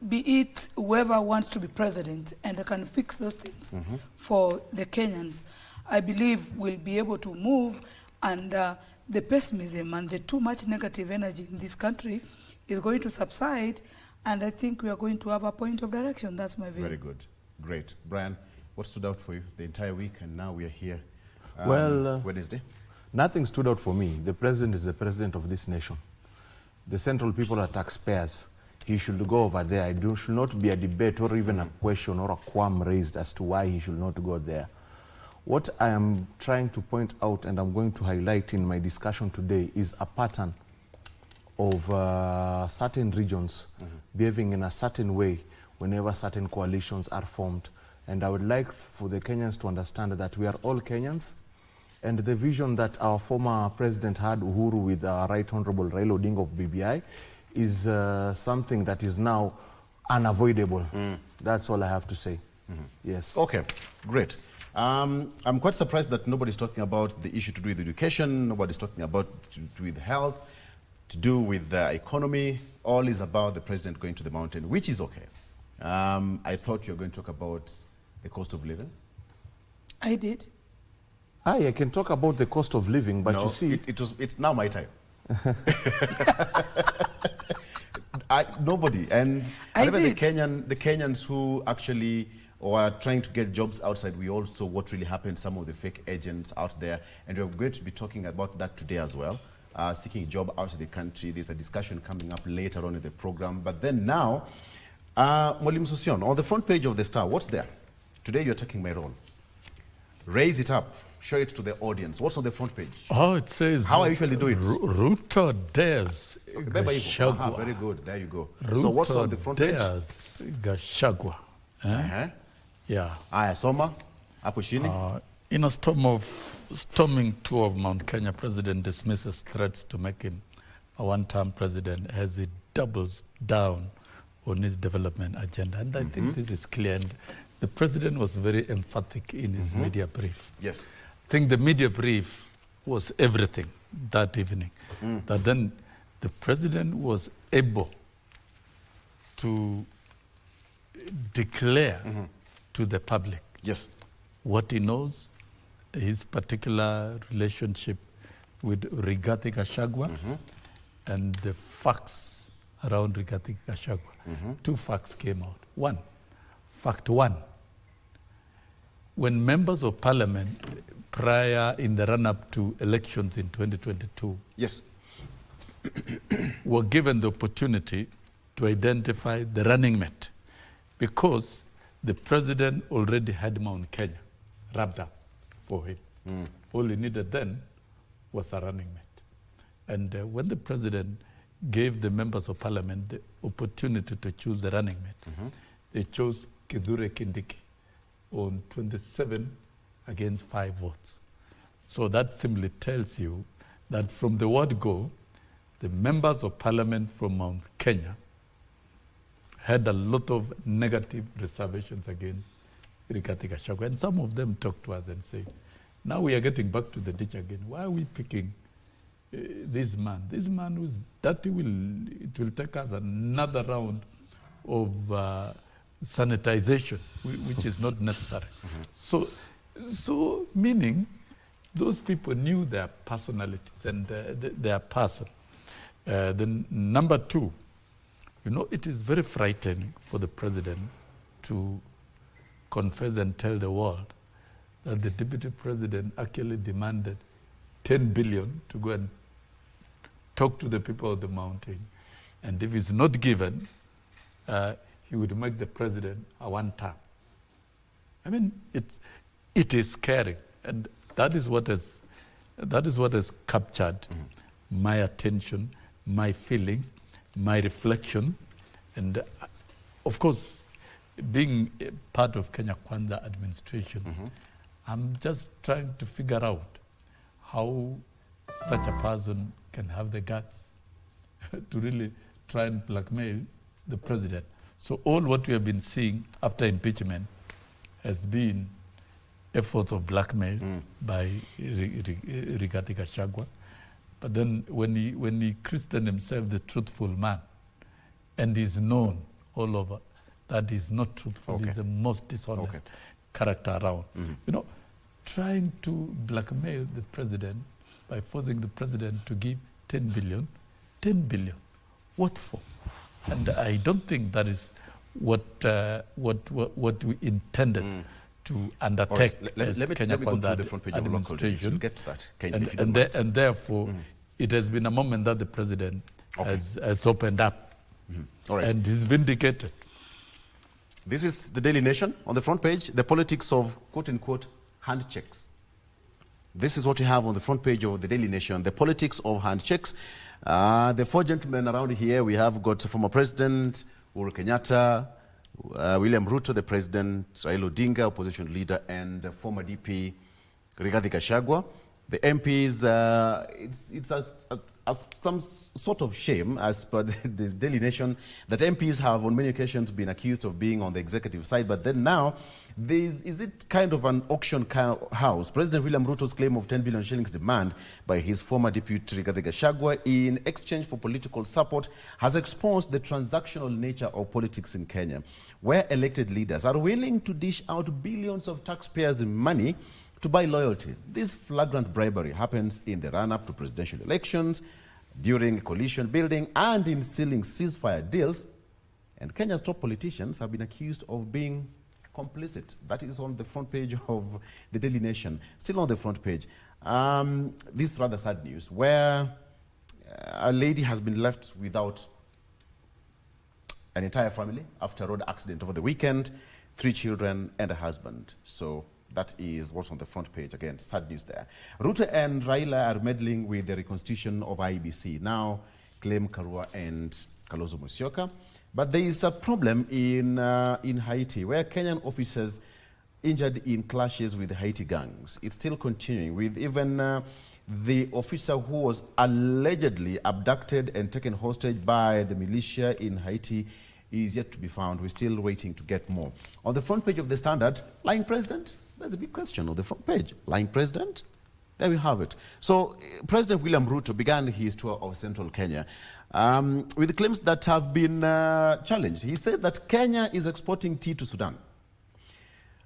be it whoever wants to be president and can fix those things for the Kenyans, I believe we'll be able to move, and the pessimism and the too much negative energy in this country is going to subside, and I think we are going to have a point of direction. That's my view. Very good. Great. Brian, what stood out for you the entire week, and now we are here Wednesday? Nothing stood out for me. The president is the president of this nation. The central people are taxpayers. He should go over there. There should not be a debate or even a question or a qualm raised as to why he should not go there. What I am trying to point out, and I'm going to highlight in my discussion today, is a pattern of certain regions behaving in a certain way whenever certain coalitions are formed. And I would like for the Kenyans to understand that we are all Kenyans, and the vision that our former president had, Uhuru, with Right Honorable Raila Odinga of BBI, is something that is now unavoidable. That's all I have to say. Yes. Okay, great. I'm quite surprised that nobody's talking about the issue to do with education, nobody's talking about to do with health, to do with the economy. All is about the president going to the mountain, which is okay. I thought you were going to talk about the cost of living. I did. I can talk about the cost of living, but no, you see... It's now my time. Nobody. And even the Kenyans who actually are trying to get jobs outside, we also what really happened, some of the fake agents out there, and we're going to be talking about that today as well, seeking a job outside the country. There's a discussion coming up later on in the program. But then now, Mwalimu Susion, on the front page of the Star, what's there? Today you're taking my role. Raise it up. Show it to the audience. What's on the front page? Oh, it says... How I usually do it. Ruto Devs Gachagua. Very good. There you go. So what's on the front page? Devs Gachagua. Yeah. Soma. Hapo chini. In a storming tour of Mount Kenya, President dismisses threats to make him a one-term president as he doubles down on his development agenda. And I think this is clear. And the president was very emphatic in his media brief. Yes. I think the media brief was everything that evening. That then the president was able to declare to the public what he knows, his particular relationship with Rigathi Gachagua, and the facts around Rigathi Gachagua. Two facts came out. One, fact one, when members of parliament prior in the run-up to elections in 2022 were given the opportunity to identify the running mate, because the president already had Mount Kenya wrapped up for him. All he needed then was a running mate. And when the president gave the members of parliament the opportunity to choose the running mate, they chose Kithure Kindiki on 27 against 5 votes. So that simply tells you that from the word go, the members of parliament from Mount Kenya had a lot of negative reservations against Rigathi Gachagua. And some of them talked to us and said, now we are getting back to the ditch again. Why are we picking this man? This man who's dirty, it will take us another round of sanitization, which is not necessary. So meaning those people knew their personalities and their person. Then number two, you know, it is very frightening for the president to confess and tell the world that the deputy president actually demanded 10 billion to go and talk to the people of the mountain. And if it's not given, he would make the president a one-term. I mean, it is scary. And that is what has captured my attention, my feelings, my reflection. And of course, being part of Kenya Kwanza administration, I'm just trying to figure out how such a person can have the guts to really try and blackmail the president. So all what we have been seeing after impeachment has been efforts of blackmail by Rigathi Gachagua. But then when he christened himself the truthful man, and is known all over that he's not truthful, he's the most dishonest character around. You know, trying to blackmail the president by forcing the president to give 10 billion. 10 billion. What for? And I don't think that is what we intended to undertake as Kenya Kwanza administration. Get to that. And therefore, it has been a moment that the president has opened up and is vindicated. This is the Daily Nation on the front page, the politics of quote-unquote handshakes. This is what you have on the front page of the Daily Nation, the politics of handshakes. The 4 gentlemen around here, we have got former President Uhuru Kenyatta, William Ruto, the President, Raila Odinga, opposition leader, and former DP Rigathi Gachagua. The MPs, it's some sort of shame, as per this Daily Nation, that MPs have on many occasions been accused of being on the executive side, but then now, is it kind of an auction house? President William Ruto's claim of 10 billion shillings demand by his former deputy Rigathi Gachagua in exchange for political support has exposed the transactional nature of politics in Kenya, where elected leaders are willing to dish out billions of taxpayers' money to buy loyalty. This flagrant bribery happens in the run-up to presidential elections, during coalition building, and in sealing ceasefire deals. And Kenya's top politicians have been accused of being complicit. That is on the front page of the Daily Nation. Still on the front page, this is rather sad news, where a lady has been left without an entire family after a road accident over the weekend, 3 children and a husband. So that is what's on the front page. Again, sad news there. Ruto and Raila are meddling with the reconstitution of IEBC. Now claim Karua and Kalonzo Musyoka. But there is a problem in Haiti, where Kenyan officers injured in clashes with Haiti gangs. It's still continuing, with even the officer who was allegedly abducted and taken hostage by the militia in Haiti is yet to be found. We're still waiting to get more. On the front page of the Standard, lying president? There's a big question on the front page. Lying president? There we have it. So President William Ruto began his tour of central Kenya with claims that have been challenged. He said that Kenya is exporting tea to Sudan,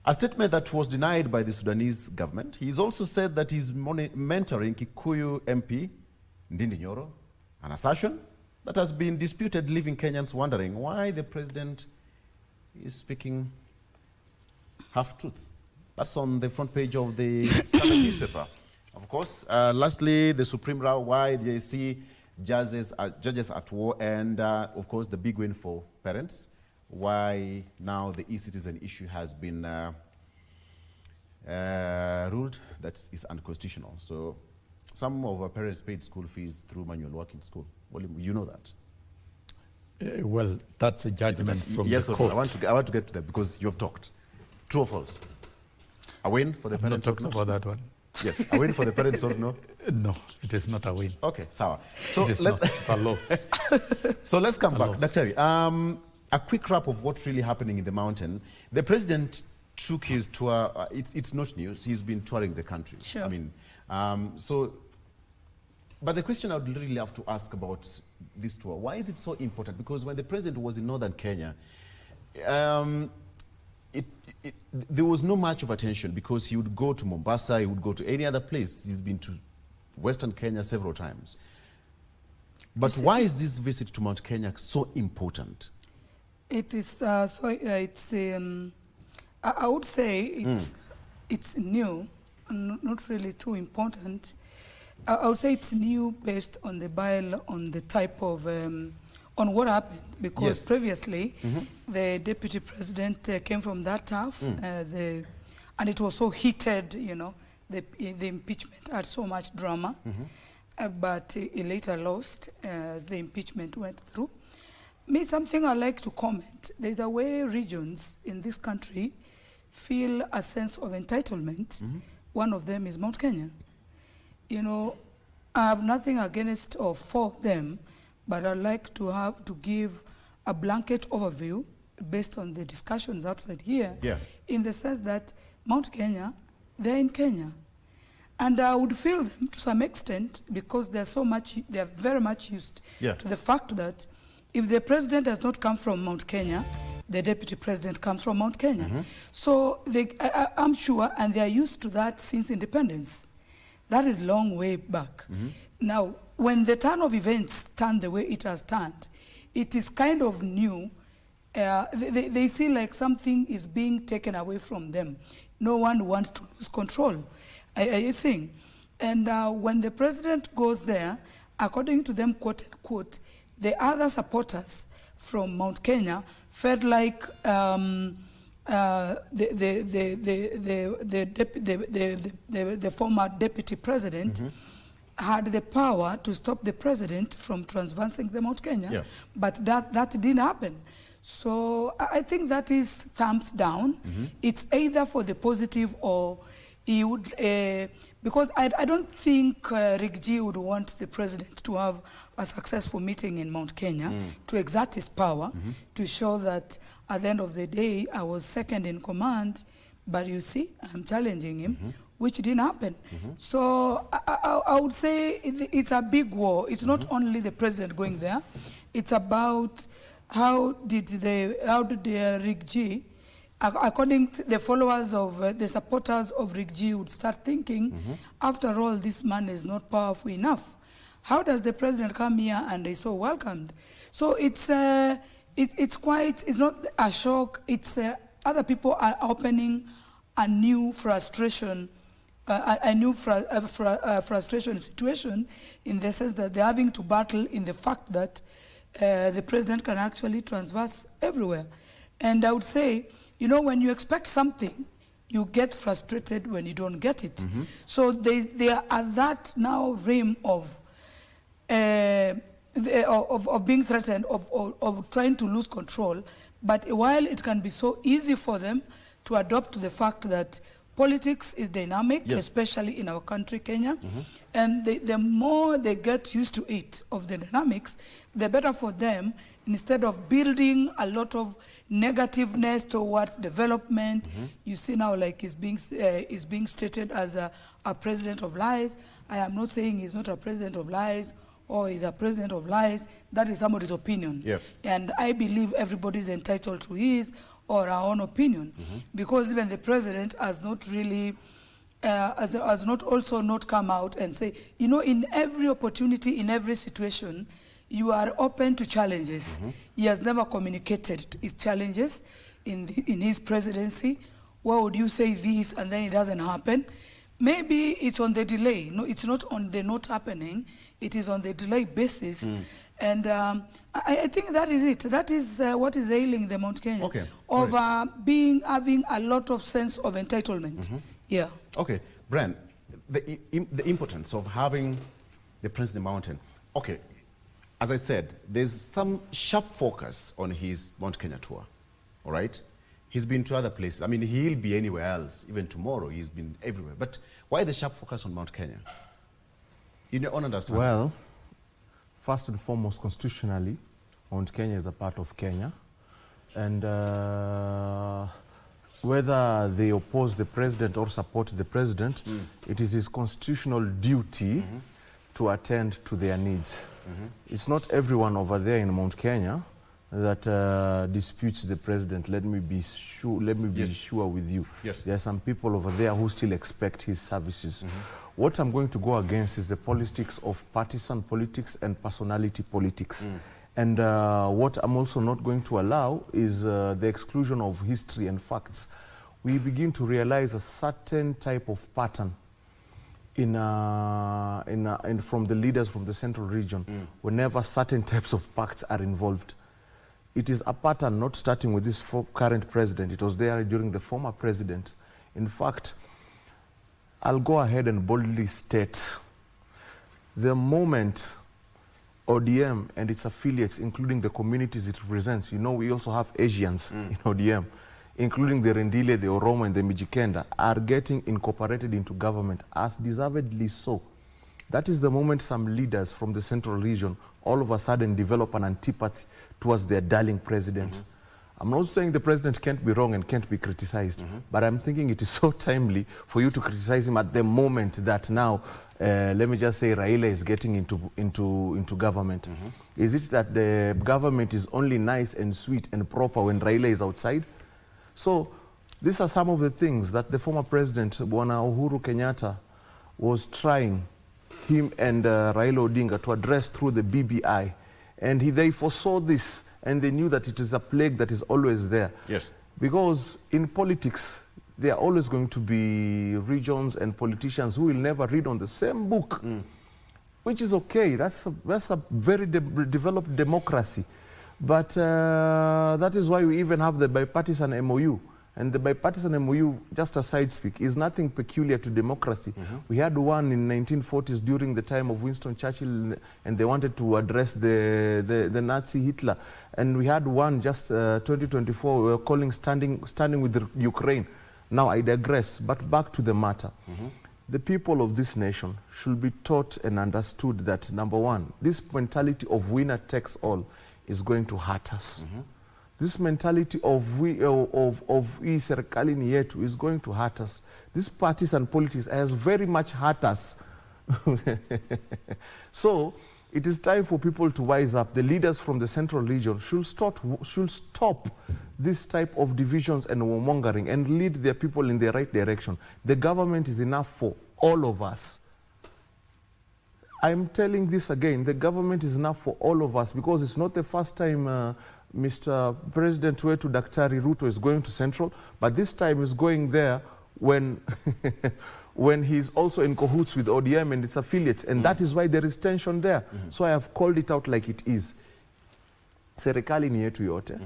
a statement that was denied by the Sudanese government. He's also said that he's mentoring Kikuyu MP Ndindi Nyoro, an assertion that has been disputed, leaving Kenyans wondering why the president is speaking half-truths. That's on the front page of the Standard newspaper. Of course, lastly, the Supreme Row, why the JSC judges at war, and of course, the big win for parents, why now the e-citizen issue has been ruled that is unconstitutional. So some of our parents paid school fees through manual work in school. Well, you know that. Well, that's a judgment from yes, the court. I want to get to that because you have talked. True or false? A win for the parents? I'm not talking about that one. Yes, a win for the parents or no? No, it is not a win. Okay, sour. So it is not. It's a loss. So let's come back. Dr. A quick wrap of what's really happening in the mountain. The president took his tour. It's not news. He's been touring the country. Sure. I mean, but the question I would really have to ask about this tour, why is it so important? Because when the president was in northern Kenya, there was no much of attention because he would go to Mombasa, he would go to any other place. He's been to Western Kenya several times. But why is this visit to Mount Kenya so important? It is, I would say it's new, not really too important. I would say it's new based on the type of, on what happened, because previously the deputy president came from that turf, and it was so heated, you know, the impeachment had so much drama, but he later lost. The impeachment went through. Me, something I like to comment, there's a way regions in this country feel a sense of entitlement. One of them is Mount Kenya. You know, I have nothing against or for them, but I'd like to give a blanket overview based on the discussions outside here, in the sense that Mount Kenya, they're in Kenya. And I would feel them to some extent because they're very much used to the fact that if the president does not come from Mount Kenya, the deputy president comes from Mount Kenya. So I'm sure, and they're used to that since independence. That is long way back. Now, when the turn of events turned the way it has turned, it is kind of new. They see like something is being taken away from them. No one wants to lose control. Are you seeing? And when the president goes there, according to them, quote unquote, the other supporters from Mount Kenya felt like the former deputy president had the power to stop the president from transversing the Mount Kenya, but that didn't happen. So I think that is thumbs down. It's either for the positive or he would, because I don't think Rick G would want the president to have a successful meeting in Mount Kenya to exert his power, to show that at the end of the day, I was second in command, but you see, I'm challenging him, which didn't happen. So I would say it's a big war. It's not only the president going there. It's about how did Rick G, according to the followers of the supporters of Rick G would start thinking, after all, this man is not powerful enough. How does the president come here and is so welcomed? So it's not a shock. It's other people are opening a new frustration, frustration situation, in the sense that they're having to battle in the fact that the president can actually transverse everywhere. And I would say, you know, when you expect something, you get frustrated when you don't get it. So they are at that now realm of being threatened, of trying to lose control. But while it can be so easy for them to adopt to the fact that politics is dynamic, especially in our country, Kenya, and the more they get used to it, of the dynamics, the better for them. Instead of building a lot of negativeness towards development, you see now like is being stated as a president of lies. I am not saying he's not a president of lies or he's a president of lies, that is somebody's opinion. Yep. And I believe everybody's entitled to his or our own opinion, because even the president has not really, has not also not come out and say, you know, in every opportunity, in every situation, you are open to challenges. He has never communicated his challenges in his presidency. Why would you say this and then it doesn't happen? Maybe it's on the delay. No, it's not on the not happening. It is on the delay basis. And I think that is it. That is what is ailing the Mount Kenya. Okay. Of having a lot of sense of entitlement. Yeah. Okay, Brian, the importance of having the Prince of the Mountain. Okay, as I said, there's some sharp focus on his Mount Kenya tour, all right? He's been to other places. I mean, he'll be anywhere else. Even tomorrow, he's been everywhere. But why the sharp focus on Mount Kenya? In your own understanding. Well, first and foremost, constitutionally, Mount Kenya is a part of Kenya. And whether they oppose the president or support the president, it is his constitutional duty to attend to their needs. It's not everyone over there in Mount Kenya that disputes the president. Let me be sure with you. Yes. There are some people over there who still expect his services. What I'm going to go against is the politics of partisan politics and personality politics. And what I'm also not going to allow is the exclusion of history and facts. We begin to realize a certain type of pattern from the leaders from the central region whenever certain types of facts are involved. It is a pattern not starting with this current president. It was there during the former president. In fact, I'll go ahead and boldly state the moment ODM and its affiliates, including the communities it represents, you know, we also have Asians in ODM, including the Rendile, the Oromo, and the Mijikenda, are getting incorporated into government, as deservedly so. That is the moment some leaders from the central region all of a sudden develop an antipathy towards their darling president. I'm not saying the president can't be wrong and can't be criticized, but I'm thinking it is so timely for you to criticize him at the moment that now, let me just say, Raila is getting into government. Is it that the government is only nice and sweet and proper when Raila is outside? So these are some of the things that the former president, Bwana Uhuru Kenyatta, was trying, him and Raila Odinga, to address through the BBI. And they foresaw this, and they knew that it is a plague that is always there. Yes. Because in politics, there are always going to be regions and politicians who will never read on the same book, which is okay. That's a very developed democracy. But that is why we even have the bipartisan MOU. And the bipartisan MOU, just a side speak, is nothing peculiar to democracy. We had one in 1940s during the time of Winston Churchill, and they wanted to address the Nazi Hitler. And we had one just 2024, we were calling standing with the Ukraine. Now I digress, but back to the matter. The people of this nation should be taught and understood that, number one, this mentality of winner takes all is going to hurt us. This mentality of serikali ni yetu is going to hurt us. This partisan politics has very much hurt us. So it is time for people to wise up. The leaders from the central region should stop this type of divisions and warmongering and lead their people in the right direction. The government is enough for all of us. I'm telling this again, the government is enough for all of us, because it's not the first time Mr. President wetu Daktari Ruto is going to Central, but this time he's going there when when he's also in cahoots with ODM and its affiliates, and that is why there is tension there. So I have called it out like it is. Serikali ni yetu yote.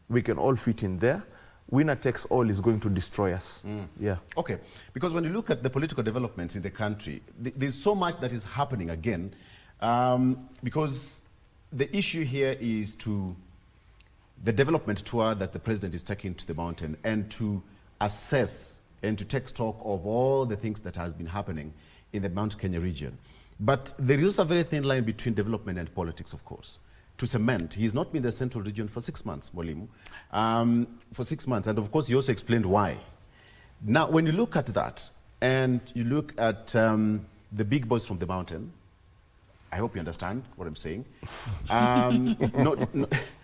We can all fit in there. Winner takes all is going to destroy us. Yeah. Okay, because when you look at the political developments in the country, there's so much that is happening again, because the issue here is to the development tour that the president is taking to the mountain, and to assess and to take stock of all the things that has been happening in the Mount Kenya region. But there is a very thin line between development and politics, of course. To cement, he's not been in the central region for 6 months, Mwalimu, for 6 months, and of course he also explained why. Now, when you look at that, and you look at the big boys from the mountain, I hope you understand what I'm saying.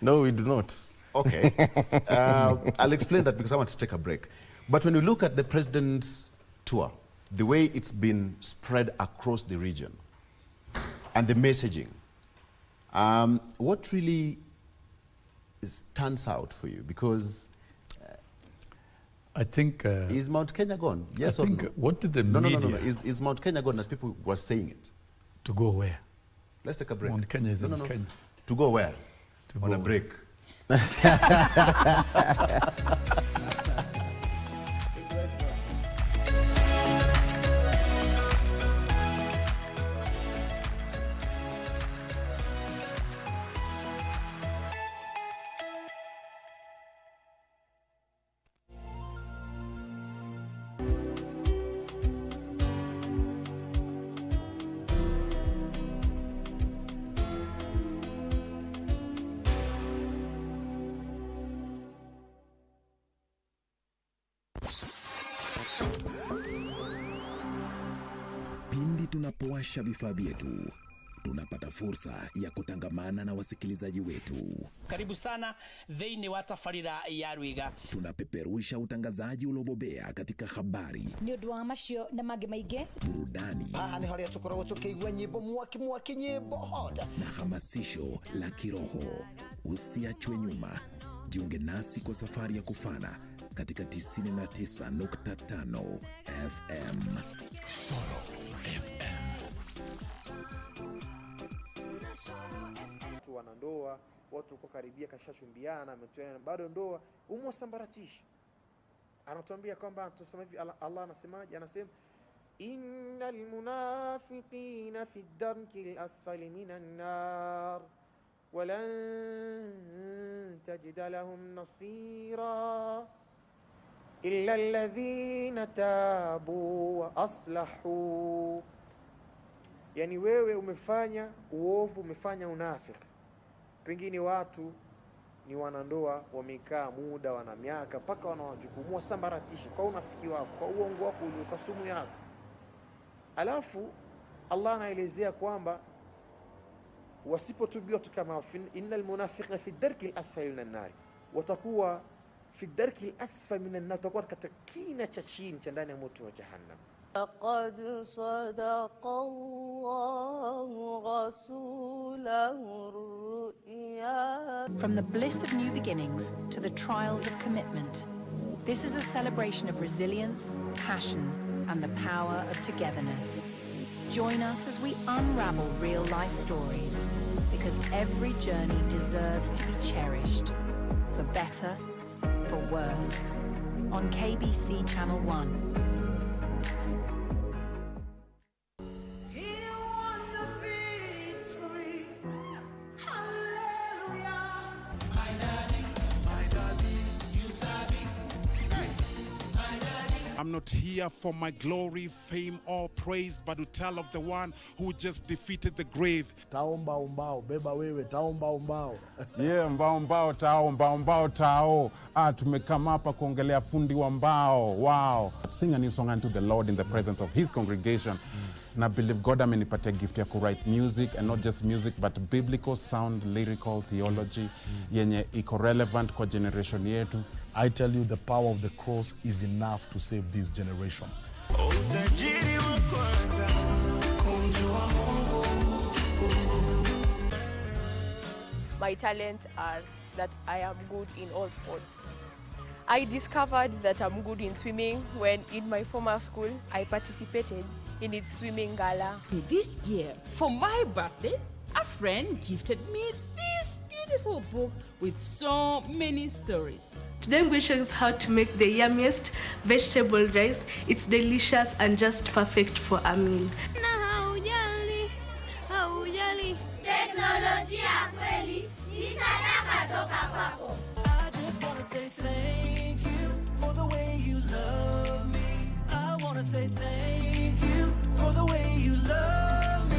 No, we do not. Okay. I'll explain that because I want to take a break. But when you look at the president's tour, the way it's been spread across the region and the messaging, what really stands out for you? Because I think... is Mount Kenya gone? Yes I or think no? What did the media... No. Is Mount Kenya gone as people were saying it? To go where? Let's take a break. Mount Kenya is in Kenya. To go where? To On go a break. Pindi tunapowasha vifaa vyetu, tunapata fursa ya kutangamana na wasikilizaji wetu. Karibu sana thĩinĩ wa tabarĩra ya Rwiga. Tunapeperusha utangazaji uliobobea katika habari, nĩ ũndũ wa macio na mangĩ maingĩ, burudani, haha nĩ harĩa tũkoragwo tũkĩigua nyĩmbo mwaki nyĩmbo hot na hamasisho la kiroho. Usiachwe nyuma, jiunge nasi kwa safari ya kufana katika 99.5 FM. Solo FM. Wanandoa, watu uko karibia kashachumbiana, ametuana bado ndoa, umwasambaratisha. Anatuambia kwamba tuseme hivi, Allah anasemaje? Anasema innal munafiqina fi ad-darkil asfali minan nar walan tajida lahum nasira illa alladhina tabu wa aslahu. Yani wewe umefanya uovu, umefanya unafiki, pengine watu ni wanandoa wamekaa muda, wana miaka, mpaka wanawajukumua sambaratisha kwa unafiki wako, kwa uongo wako ulioka sumu yako. Alafu Allah anaelezea kwamba wasipotubia tu kama innal munafiqina fi darkil asfali minan nar, watakuwa fi darkil asfali minan nar, watakuwa katika kina cha chini cha ndani ya moto wa jahannam. لقد صدق الله رسوله الرؤيا. From the bliss of new beginnings to the trials of commitment, this is a celebration of resilience, passion, and the power of togetherness. Join us as we unravel real-life stories, because every journey deserves to be cherished, for better, for worse, on KBC Channel 1. I'm not here for my glory, fame, or praise, but to tell of the one who just defeated the grave. Taomba umbao, beba wewe, taomba umbao. Yeah, mbao tao. Tumekama hapa kuongelea fundi wa mbao. Wow. Sing a new song unto the Lord in the presence of his congregation. And I believe God amenipatia gift ya ku write music, and not just music, but biblical sound, lyrical theology, yenye iko relevant kwa generation yetu. I tell you, the power of the cross is enough to save this generation. My talents are that I am good in all sports. I discovered that I'm good in swimming when in my former school I participated in its swimming gala. This year, for my birthday, a friend gifted me this beautiful book with so many stories. Today I'm going to show you how to make the yummiest vegetable rice. It's delicious and just perfect for a meal. Teknolojia kweli ni sadaka toka kwako. I just want to say thank you for the way you love me. I want to say thank you for the way you love me.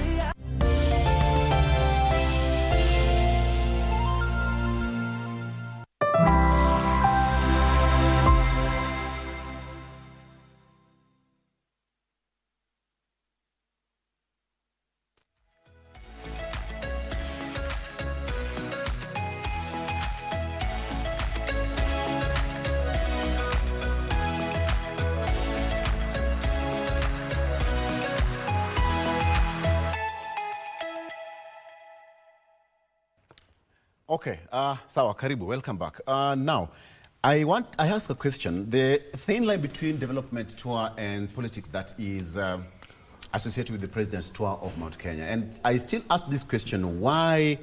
Okay, sawa, karibu, welcome back. Now, I ask a question. The thin line between development tour and politics that is associated with the president's tour of Mount Kenya. And I still ask this question, why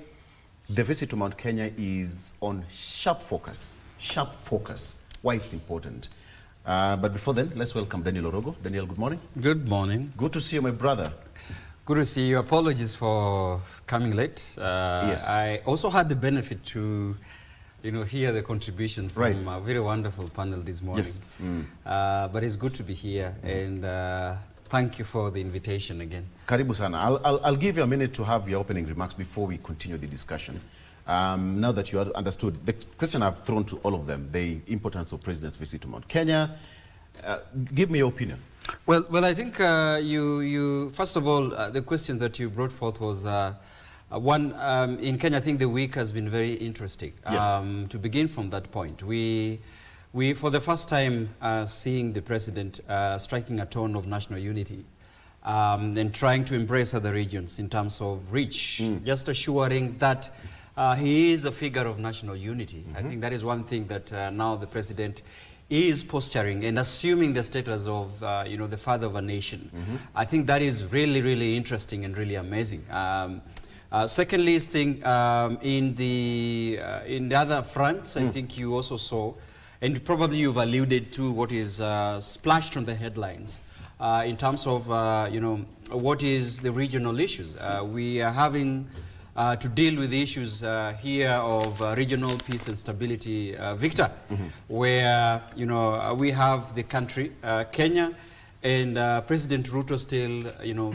the visit to Mount Kenya is on sharp focus, why it's important. But before then, let's welcome Daniel Orogo. Daniel, good morning. Good morning. Good to see you, my brother. Good to see you. Apologies for coming late. Yes. I also had the benefit to, hear the contribution from a very wonderful panel this morning. Yes. But it's good to be here, and thank you for the invitation again. Karibu sana. I'll give you a minute to have your opening remarks before we continue the discussion. Now that you have understood, the question I've thrown to all of them, the importance of President's visit to Mount Kenya, give me your opinion. Well, I think you first of all, the question that you brought forth was one, in Kenya, I think the week has been very interesting. Yes. To begin from that point, we for the first time seeing the president striking a tone of national unity and trying to embrace other regions in terms of reach, just assuring that he is a figure of national unity. I think that is one thing that now the president is posturing and assuming the status of the father of a nation. I think that is really, really interesting and really amazing. Secondly, in the other fronts, I think you also saw, and probably you've alluded to what is splashed on the headlines in terms of what is the regional issues. We are having to deal with the issues here of regional peace and stability, Victor, where we have the country, Kenya, and President Ruto still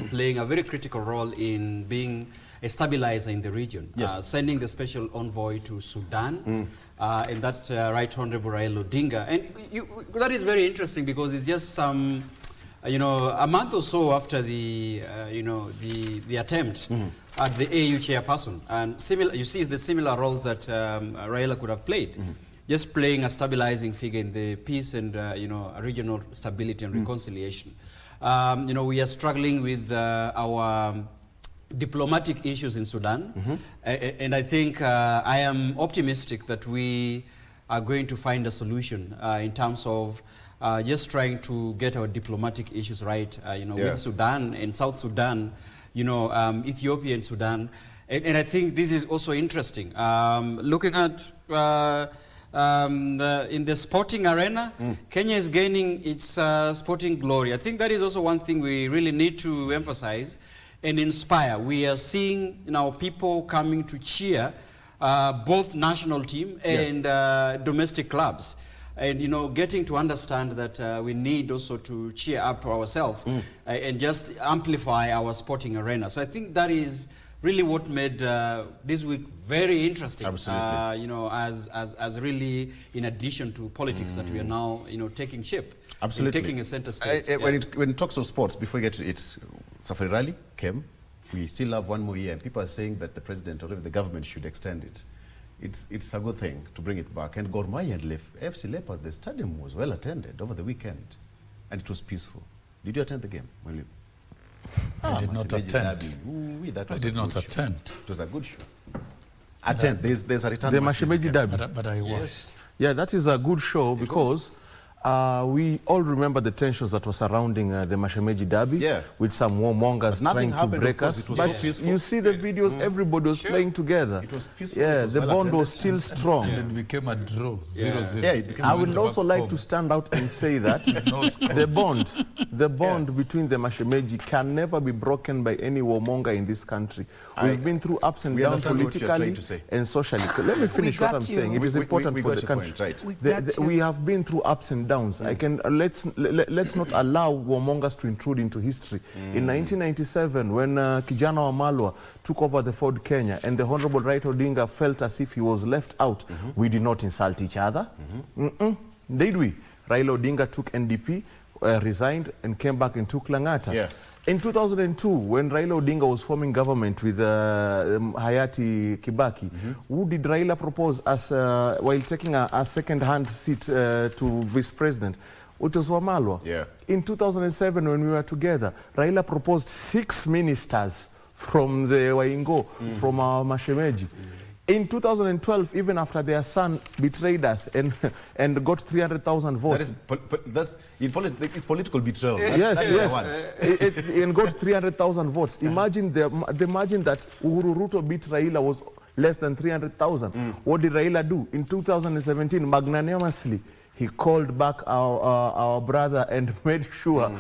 playing a very critical role in being a stabilizer in the region, sending the special envoy to Sudan, and that's Right Honorable Raila Odinga. And that is very interesting because it's just some, a month or so after the attempt at the AU chairperson, and you see the similar roles that Raila could have played, just playing a stabilizing figure in the peace and regional stability and reconciliation. We are struggling with our diplomatic issues in Sudan, and I think I am optimistic that we are going to find a solution in terms of just trying to get our diplomatic issues right, with Sudan and South Sudan, Ethiopia and Sudan. And I think this is also interesting. Looking at in the sporting arena, Kenya is gaining its sporting glory. I think that is also one thing we really need to emphasize and inspire. We are seeing people coming to cheer both national team and domestic clubs. And getting to understand that we need also to cheer up ourselves and just amplify our sporting arena. So I think that is really what made this week very interesting. Absolutely. As really in addition to politics that we are now taking shape. Absolutely. Taking a center stage. When it talks of sports, before we get to it, Safari Rally came. We still have one more year, and people are saying that the president or even the government should extend it. It's a good thing to bring it back. And Gor Mahia and FC Leopards, the stadium was well attended over the weekend, and it was peaceful. Did you attend the game? I did not attend. I did not attend. It was a good show. Attend. There's a return. The Mashemeji Derby. But I was. Yeah, that is a good show because we all remember the tensions that were surrounding the Mashemeji Derby with some warmongers trying to break us. But you see the videos, everybody was playing together. It was peaceful. Yeah, the bond was still strong. And it became a draw, 0-0. Yeah, it became I would also like to stand out and say that the bond between the Mashemeji can never be broken by any warmonger in this country. We've been through ups and downs politically and socially. Let me finish what I'm saying. It is important for the country. We have been through ups and downs. Let's not allow warmongers to intrude into history. In 1997, when Kijana Wamalwa took over the Ford Kenya and the Honorable Right Odinga felt as if he was left out, we did not insult each other. Did we? Raila Odinga took NDP, resigned and came back and took Langata. In 2002, when Raila Odinga was forming government with Hayati Kibaki, who did Raila propose as while taking a second-hand seat to vice president? It was Wamalwa. In 2007, when we were together, Raila proposed 6 ministers from the Waingo, from our Mashemeji. In 2012, even after their son betrayed us and got 300,000 votes. It's political betrayal. Yes. And got 300,000 votes. Imagine imagine that Uhuru Ruto beat Raila was less than 300,000. What did Raila do? In 2017, magnanimously, he called back our brother and made sure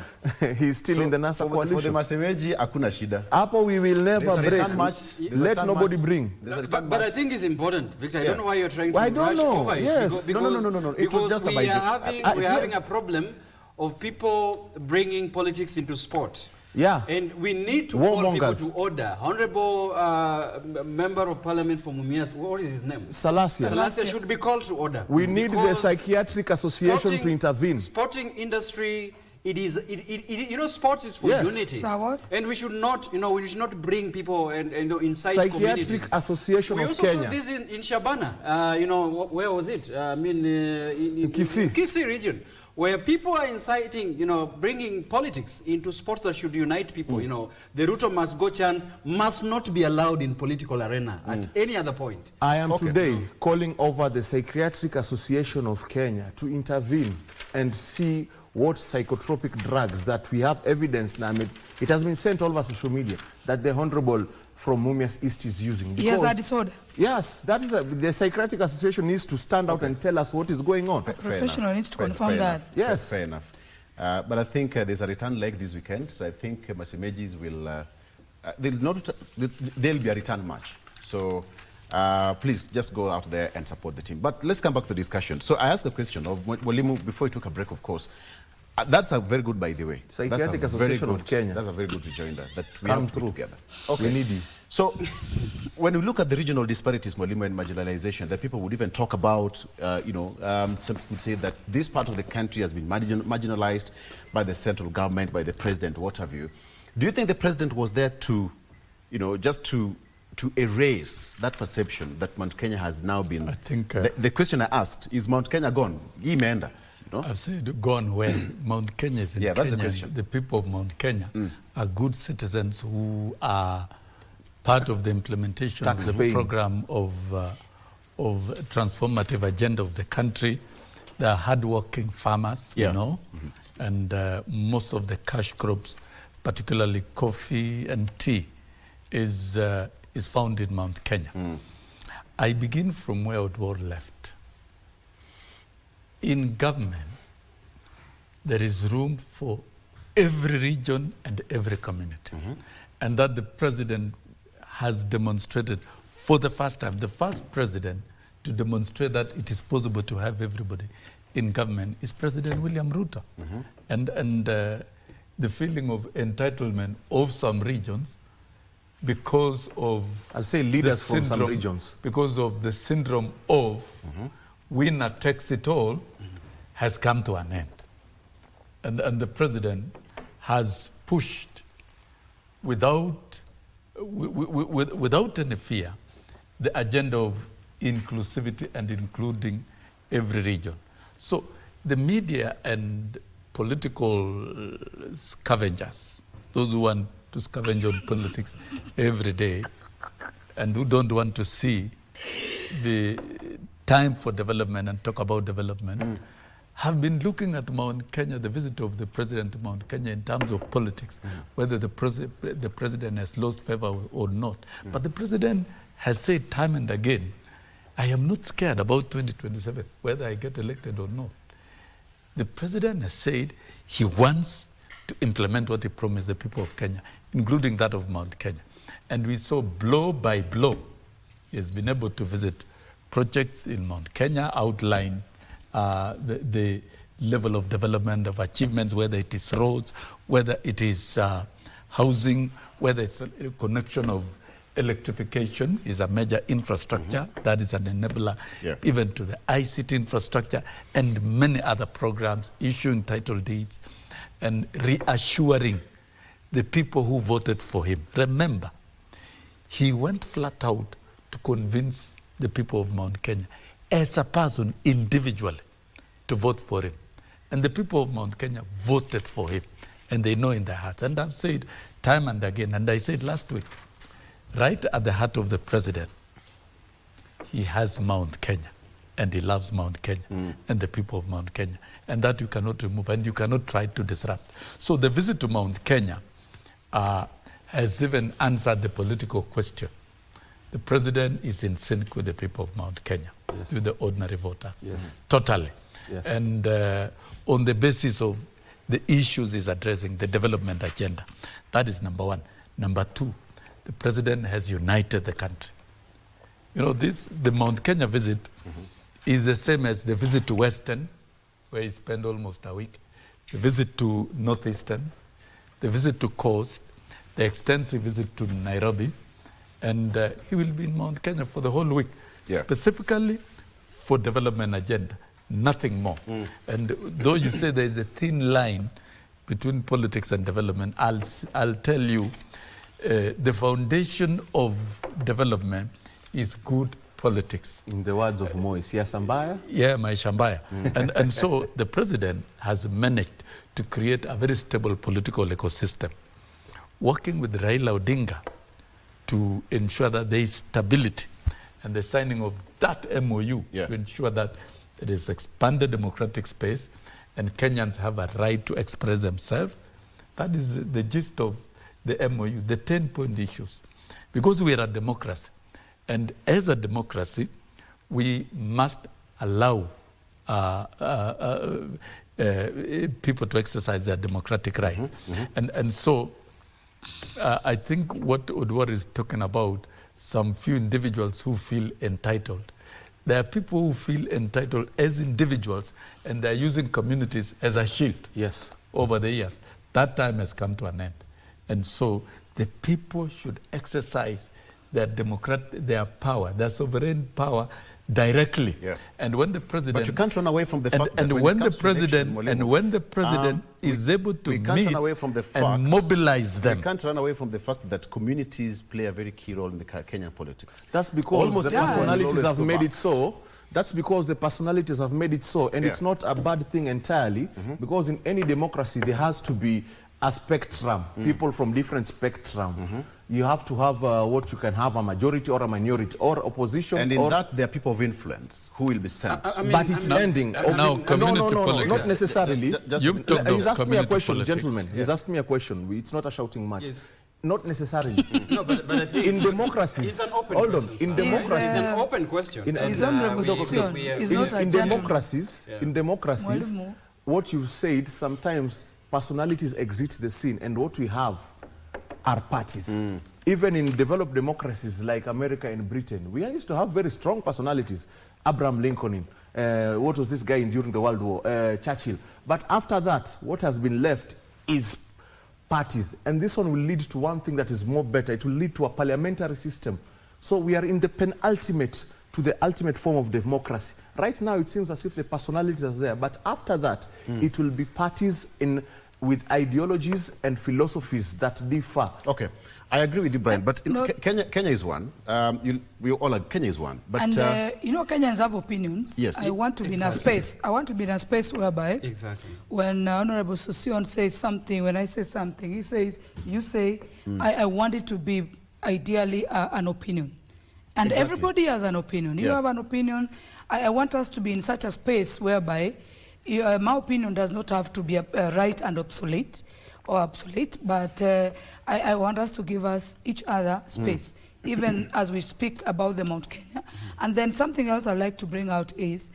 he's still in the NASA coalition. For the Masemeji, hakuna shida. Apo we will never break. Let nobody bring. But I think it's important, Victor. I don't know why you're trying to rush over it. Yes. Because, no. It was just we're having a problem of people bringing politics into sport. Yeah. And we need to call people to order. Honorable Member of Parliament for Mumias, what is his name? Salasia should be called to order. We need the Psychiatric Association to intervene. Sporting industry, sports is for unity. And we should not, we should not bring people and incite communities. Psychiatric Association of Kenya. We also saw this in Shabana. Where was it? In Kisii region, where people are inciting, bringing politics into sports that should unite people. The Ruto must go chance must not be allowed in political arena at any other point. I am today calling over the Psychiatric Association of Kenya to intervene and see what psychotropic drugs that we have evidence now. It has been sent all over social media that the Honorable from Mumias East is using. He has a disorder. Yes, that is the Psychiatric Association needs to stand out and tell us what is going on. Professional needs to confirm that. Yes. Fair enough. But I think there's a return leg this weekend, so I think Masemejis will, they'll be a return match. So please just go out there and support the team. But let's come back to the discussion. So I asked a question of Walimu before we took a break, of course. That's a very good, by the way. Psychiatric Association of Kenya. That's a very good rejoinder that we Come have to through. put together. Okay. We need you. So when we look at the regional disparities, Mwalimu, and marginalization, that people would even talk about, some people would say that this part of the country has been marginalized by the central government, by the president, what have you. Do you think the president was there to, just to erase that perception that Mount Kenya has now been? I think the question I asked is, Mount Kenya gone? Imeenda. I've said gone when Mount Kenya is in Kenya. That's the question. The people of Mount Kenya are good citizens who are part of the implementation of the program of transformative agenda of the country. They are hardworking farmers, and most of the cash crops, particularly coffee and tea, is found in Mount Kenya. I begin from where Odwar left. In government, there is room for every region and every community. And that the president has demonstrated for the first time, the first president to demonstrate that it is possible to have everybody in government is President William Ruto. And the feeling of entitlement of some regions because of... I'll say leaders from some regions. Because of the syndrome of winner takes it all has come to an end. And the president has pushed without any fear the agenda of inclusivity and including every region. So the media and political scavengers, those who want to scavenge on politics every day and who don't want to see the time for development and talk about development, have been looking at Mount Kenya, the visit of the president to Mount Kenya in terms of politics, whether the president has lost favor or not. But the president has said time and again, I am not scared about 2027, whether I get elected or not. The president has said he wants to implement what he promised the people of Kenya, including that of Mount Kenya. And we saw blow by blow, he has been able to visit projects in Mount Kenya, outline the level of development of achievements, whether it is roads, whether it is housing, whether it's a connection of electrification is a major infrastructure, that is an enabler, even to the ICT infrastructure and many other programs, issuing title deeds and reassuring the people who voted for him. Remember, he went flat out to convince the people of Mount Kenya as a person individually to vote for him. And the people of Mount Kenya voted for him, and they know in their hearts. And I've said time and again, and I said last week, right at the heart of the president he has Mount Kenya, and he loves Mount Kenya and the people of Mount Kenya, and that you cannot remove and you cannot try to disrupt. So the visit to Mount Kenya has even answered the political question. The president is in sync with the people of Mount Kenya, with the ordinary voters, totally. Yes. And on the basis of the issues he's addressing, the development agenda. That is number one. Number two, the president has united the country. You know, the Mount Kenya visit is the same as the visit to Western, where he spent almost a week, the visit to Northeastern, the visit to Coast, the extensive visit to Nairobi, and he will be in Mount Kenya for the whole week, specifically for development agenda, nothing more. And though you say there is a thin line between politics and development, I'll tell you, the foundation of development is good politics. In the words of Moise, Shambaya? Yeah, my Shambaya. And so the president has managed to create a very stable political ecosystem, working with Raila Odinga to ensure that there is stability, and the signing of that MOU to ensure that there is expanded democratic space and Kenyans have a right to express themselves. That is the gist of the MOU, the 10-point issues. Because we are a democracy, and as a democracy, we must allow people to exercise their democratic rights. And so I think what Odwar is talking about, some few individuals who feel entitled. There are people who feel entitled as individuals, and they're using communities as a shield over the years. That time has come to an end. And so the people should exercise their power, their sovereign power directly. And when the president, but you can't run away from the fact that when the president is able to meet and mobilize them. We can't run away from the fact that communities play a very key role in the Kenyan politics. That's because the personalities have made it so. That's because the personalities have made it so, and it's not a bad thing entirely, because in any democracy there has to be a spectrum, people from different spectrum. You have to have what you can have, a majority or a minority or opposition. And in that, there are people of influence who will be sent. But it's ending. Now, community politics. Not necessarily. You've talked He's of asked me a community question, politics. gentlemen. He's asked me a question. It's not a shouting match. Not necessarily. No, but I think in democracies, it's an open hold on. question, In sir. democracies, It's an open question. In democracies, what you said, sometimes personalities exit the scene, and what we have are parties. Even in developed democracies like America and Britain, we used to have very strong personalities. Abraham Lincoln, what was this guy during the World War? Churchill. But after that, what has been left is parties. And this one will lead to one thing that is more better. It will lead to a parliamentary system. So we are in the penultimate to the ultimate form of democracy. Right now, it seems as if the personalities are there. But after that, it will be parties with ideologies and philosophies that differ. Okay, I agree with you, Brian. But Kenya is one. We all agree Kenya is one. But and you know, Kenyans have opinions. Yes. I want to be in a space. I want to be in a space whereby when Honorable Sosion says something, when I say something, he says, you say, I want it to be ideally an opinion. And everybody has an opinion. You have an opinion. I want us to be in such a space whereby my opinion does not have to be right and obsolete, but I want us to give us each other space, even as we speak about the Mount Kenya. And then something else I'd like to bring out is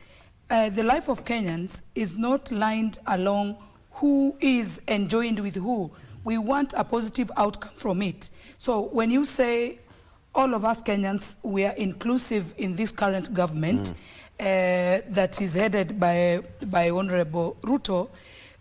the life of Kenyans is not lined along who is enjoined with who. We want a positive outcome from it. So when you say all of us Kenyans, we are inclusive in this current government, that is headed by Honorable Ruto,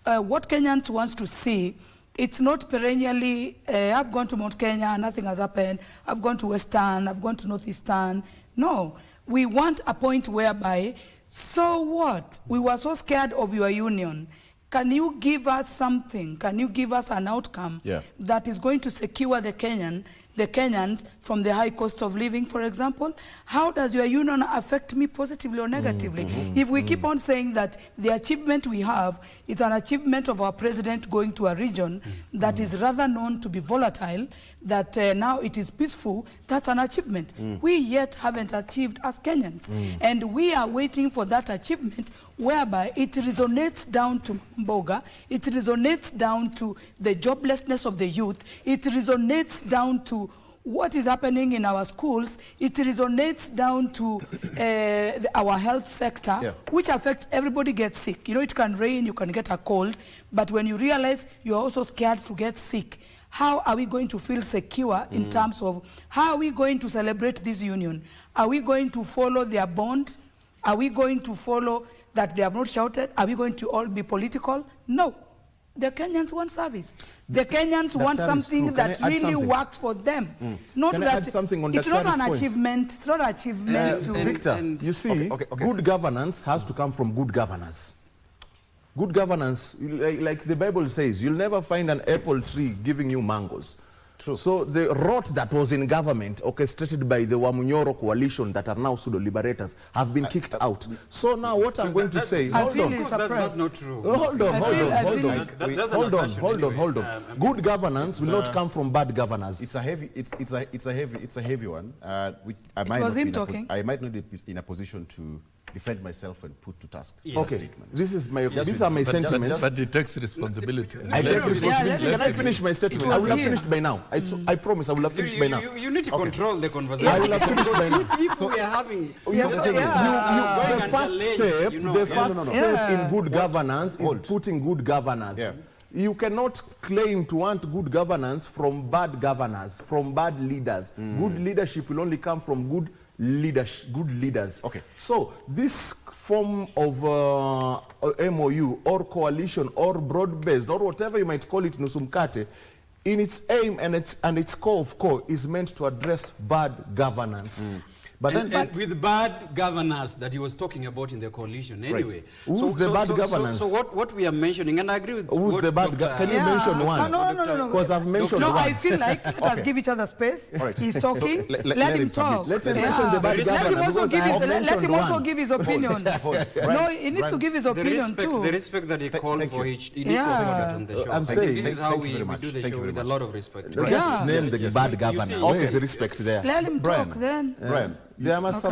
what Kenyans wants to see, it's not perennially, I've gone to Mount Kenya, nothing has happened, I've gone to Western, I've gone to Northeastern. No, we want a point whereby, so what? We were so scared of your union. Can you give us something? Can you give us an outcome that is going to secure the Kenyan the Kenyans from the high cost of living, for example? How does your union affect me positively or negatively? If we keep on saying that the achievement we have is an achievement of our president going to a region that is rather known to be volatile, that now it is peaceful, that's an achievement. We yet haven't achieved as Kenyans. And we are waiting for that achievement whereby it resonates down to Mboga, it resonates down to the joblessness of the youth, it resonates down to what is happening in our schools, it resonates down to our health sector, which affects everybody gets sick. You know, it can rain, you can get a cold, but when you realize you're also scared to get sick, how are we going to feel secure in terms of how are we going to celebrate this union? Are we going to follow their bond? Are we going to follow that they have not shouted? Are we going to all be political? No. The Kenyans want service. The Kenyans want something that really works for them. Not Can I that add something on it's not an point? achievement. It's not an achievement to Victor, you see, good governance has to come from good governors. Good governance, like the Bible says, you'll never find an apple tree giving you mangoes. True. So the rot that was in government, orchestrated by the Wamunyoro coalition that are now pseudo-liberators, have been kicked out. So now what I'm going to say, hold on. That's not true. Hold on. Good governance will not come from bad governors. It's a heavy one. I might not be in a position to defend myself and put to task. Yes. Okay, these are my sentiments. But it takes responsibility. I take responsibility. Can I finish my statement? I will have finished by now. I promise I will have finished by now. You need to control the conversation. I will have finished by now. If we are having... The first step in good governance is putting good governance. You cannot claim to want good governance from bad governors, from bad leaders. Good leadership will only come from good leaders. Okay. So this form of MOU or coalition or broad-based or whatever you might call it, Nusumkate, in its aim and its core of core is meant to address bad governance. But with bad governance that he was talking about in the coalition anyway. Right. Who's the bad governance? So what we are mentioning, and I agree with who's the bad Can you mention one? No. Because I've mentioned one. I feel like let us give each other space. Right. He's talking. So let him talk. Let him mention the bad governance. Let him also give his opinion. No, he needs to give his opinion too. The respect that he called for each on the show. I'm saying this is how we do the show with a lot of respect. Let's name the bad governor. Where is the respect there? Let him talk then. Brian, there must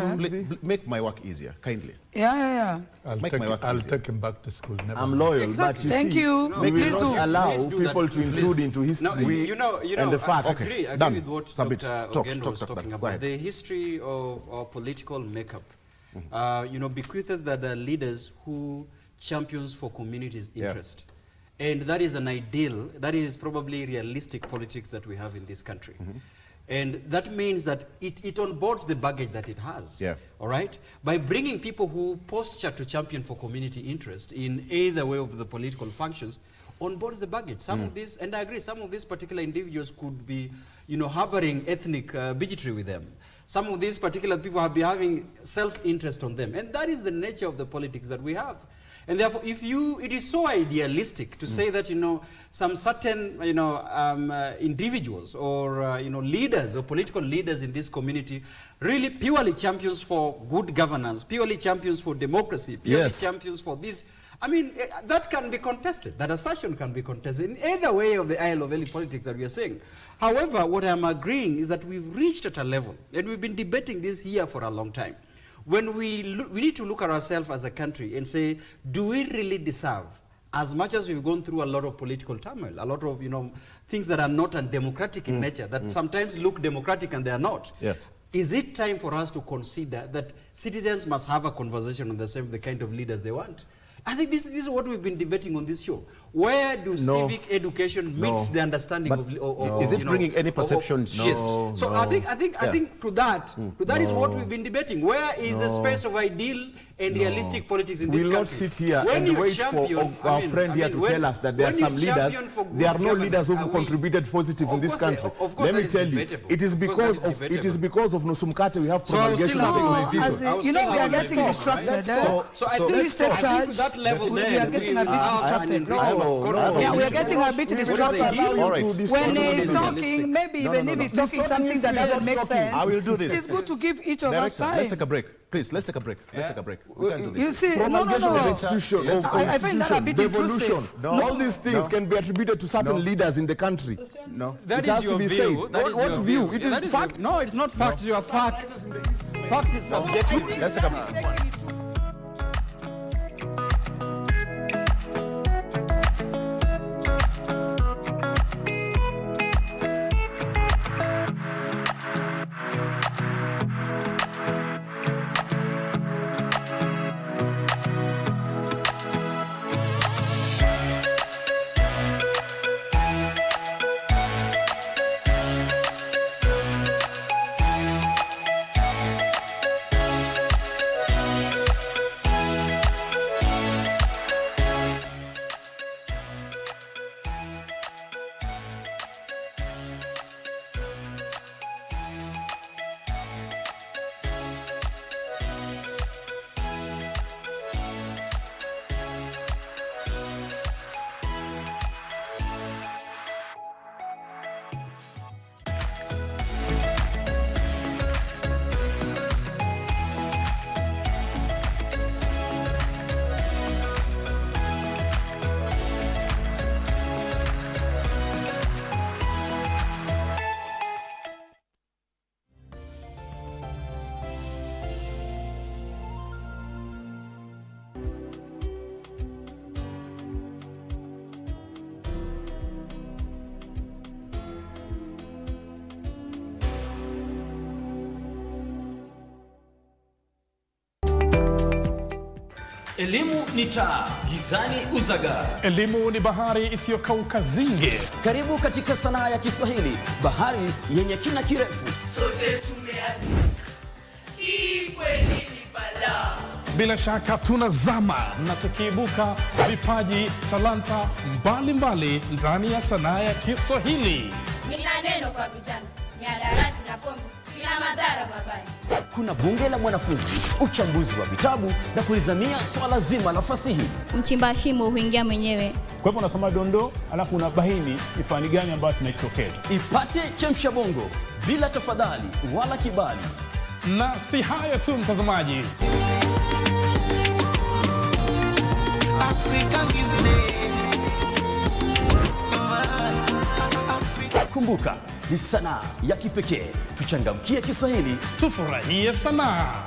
make my work easier, kindly. Yeah. I'll take him back to school. I'm loyal, exactly. But Thank you. We will not allow people to intrude into history. And the facts. I agree with what Dr. Ogendo was talking about. The history of our political makeup, bequeaths that are leaders who champions for communities' interest. And that is an ideal, that is probably realistic politics that we have in this country. And that means that it onboards the baggage that it has, all right? By bringing people who posture to champion for community interest in either way of the political functions, onboards the baggage. Some of these, and I agree, some of these particular individuals could be, harboring ethnic bigotry with them. Some of these particular people have been having self-interest on them. And that is the nature of the politics that we have. And therefore, it is so idealistic to say that, some certain, individuals or, leaders or political leaders in this community really purely champions for good governance, purely champions for democracy, purely champions for this. I mean, that can be contested. That assertion can be contested in either way of the aisle of any politics that we are saying. However, what I'm agreeing is that we've reached at a level, and we've been debating this here for a long time, when we need to look at ourselves as a country and say, do we really deserve, as much as we've gone through a lot of political turmoil, a lot of things that are not undemocratic in nature, that sometimes look democratic and they are not. Is it time for us to consider that citizens must have a conversation on the kind of leaders they want? I think this is what we've been debating on this show. Where do civic education meets the understanding of is it bringing any perceptions? Yes. So I think to that is what we've been debating. Where is the space of ideal and realistic politics in this country? We'll not sit here and wait for our friend here to tell us that there are some leaders. There are no leaders who contributed positive in this country. Let me tell you, it is because of Nusumkate we have promulgation of the constitution. We are getting distracted. So I think we are getting a bit distracted. Yeah, we are getting a bit distracted. When he's talking, maybe even if he's talking something that doesn't make sense, I will do this. It's good to give each of us time. Let's take a break. Please, let's take a break. Let's take a break. We can do this. You see, no. I find that a bit intrusive. All these things can be attributed to certain leaders in the country. No. That is your view. What view? It is fact. No, it's not fact. You are fact. Fact is subjective. Let's take a break. Elimu ni taa, gizani uzaga. Elimu ni bahari isiyokauka zinge. Karibu katika sanaa ya Kiswahili, bahari yenye kina kirefu. Sote tumeandika, hii kweli ni balaa. Bila shaka tunazama na tukiibuka vipaji, talanta mbalimbali ndani ya sanaa ya Kiswahili. Nina neno kwa vijana, mihadarati na pombe, ina madhara mabaya. Kuna bunge la mwanafunzi, uchambuzi wa vitabu na kulizamia swala zima la fasihi. Mchimba shimo huingia mwenyewe. Kwa hivyo unasoma dondoo, alafu unabaini ni fani gani ambayo tunaitokeza. Ipate chemsha bongo bila tafadhali wala kibali. Na si hayo tu mtazamaji. Kumbuka, ni sanaa ya kipekee. Tuchangamkie Kiswahili, tufurahie sanaa.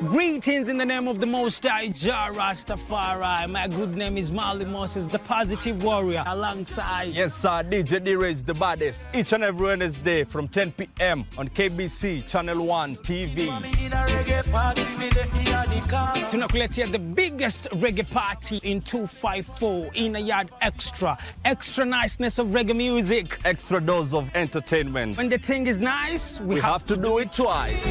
Greetings in the name of the Most High, Jah Rastafari. My good name is Marley Moses, the positive warrior, alongside... Yes, sir, DJ D-Rage, the baddest. Each and every Wednesday from 10 p.m. on KBC Channel 1 TV. Tunakuletea the biggest reggae party in 254 in a yard extra. Extra niceness of reggae music. Extra dose of entertainment. When the thing is nice, we have to do it twice.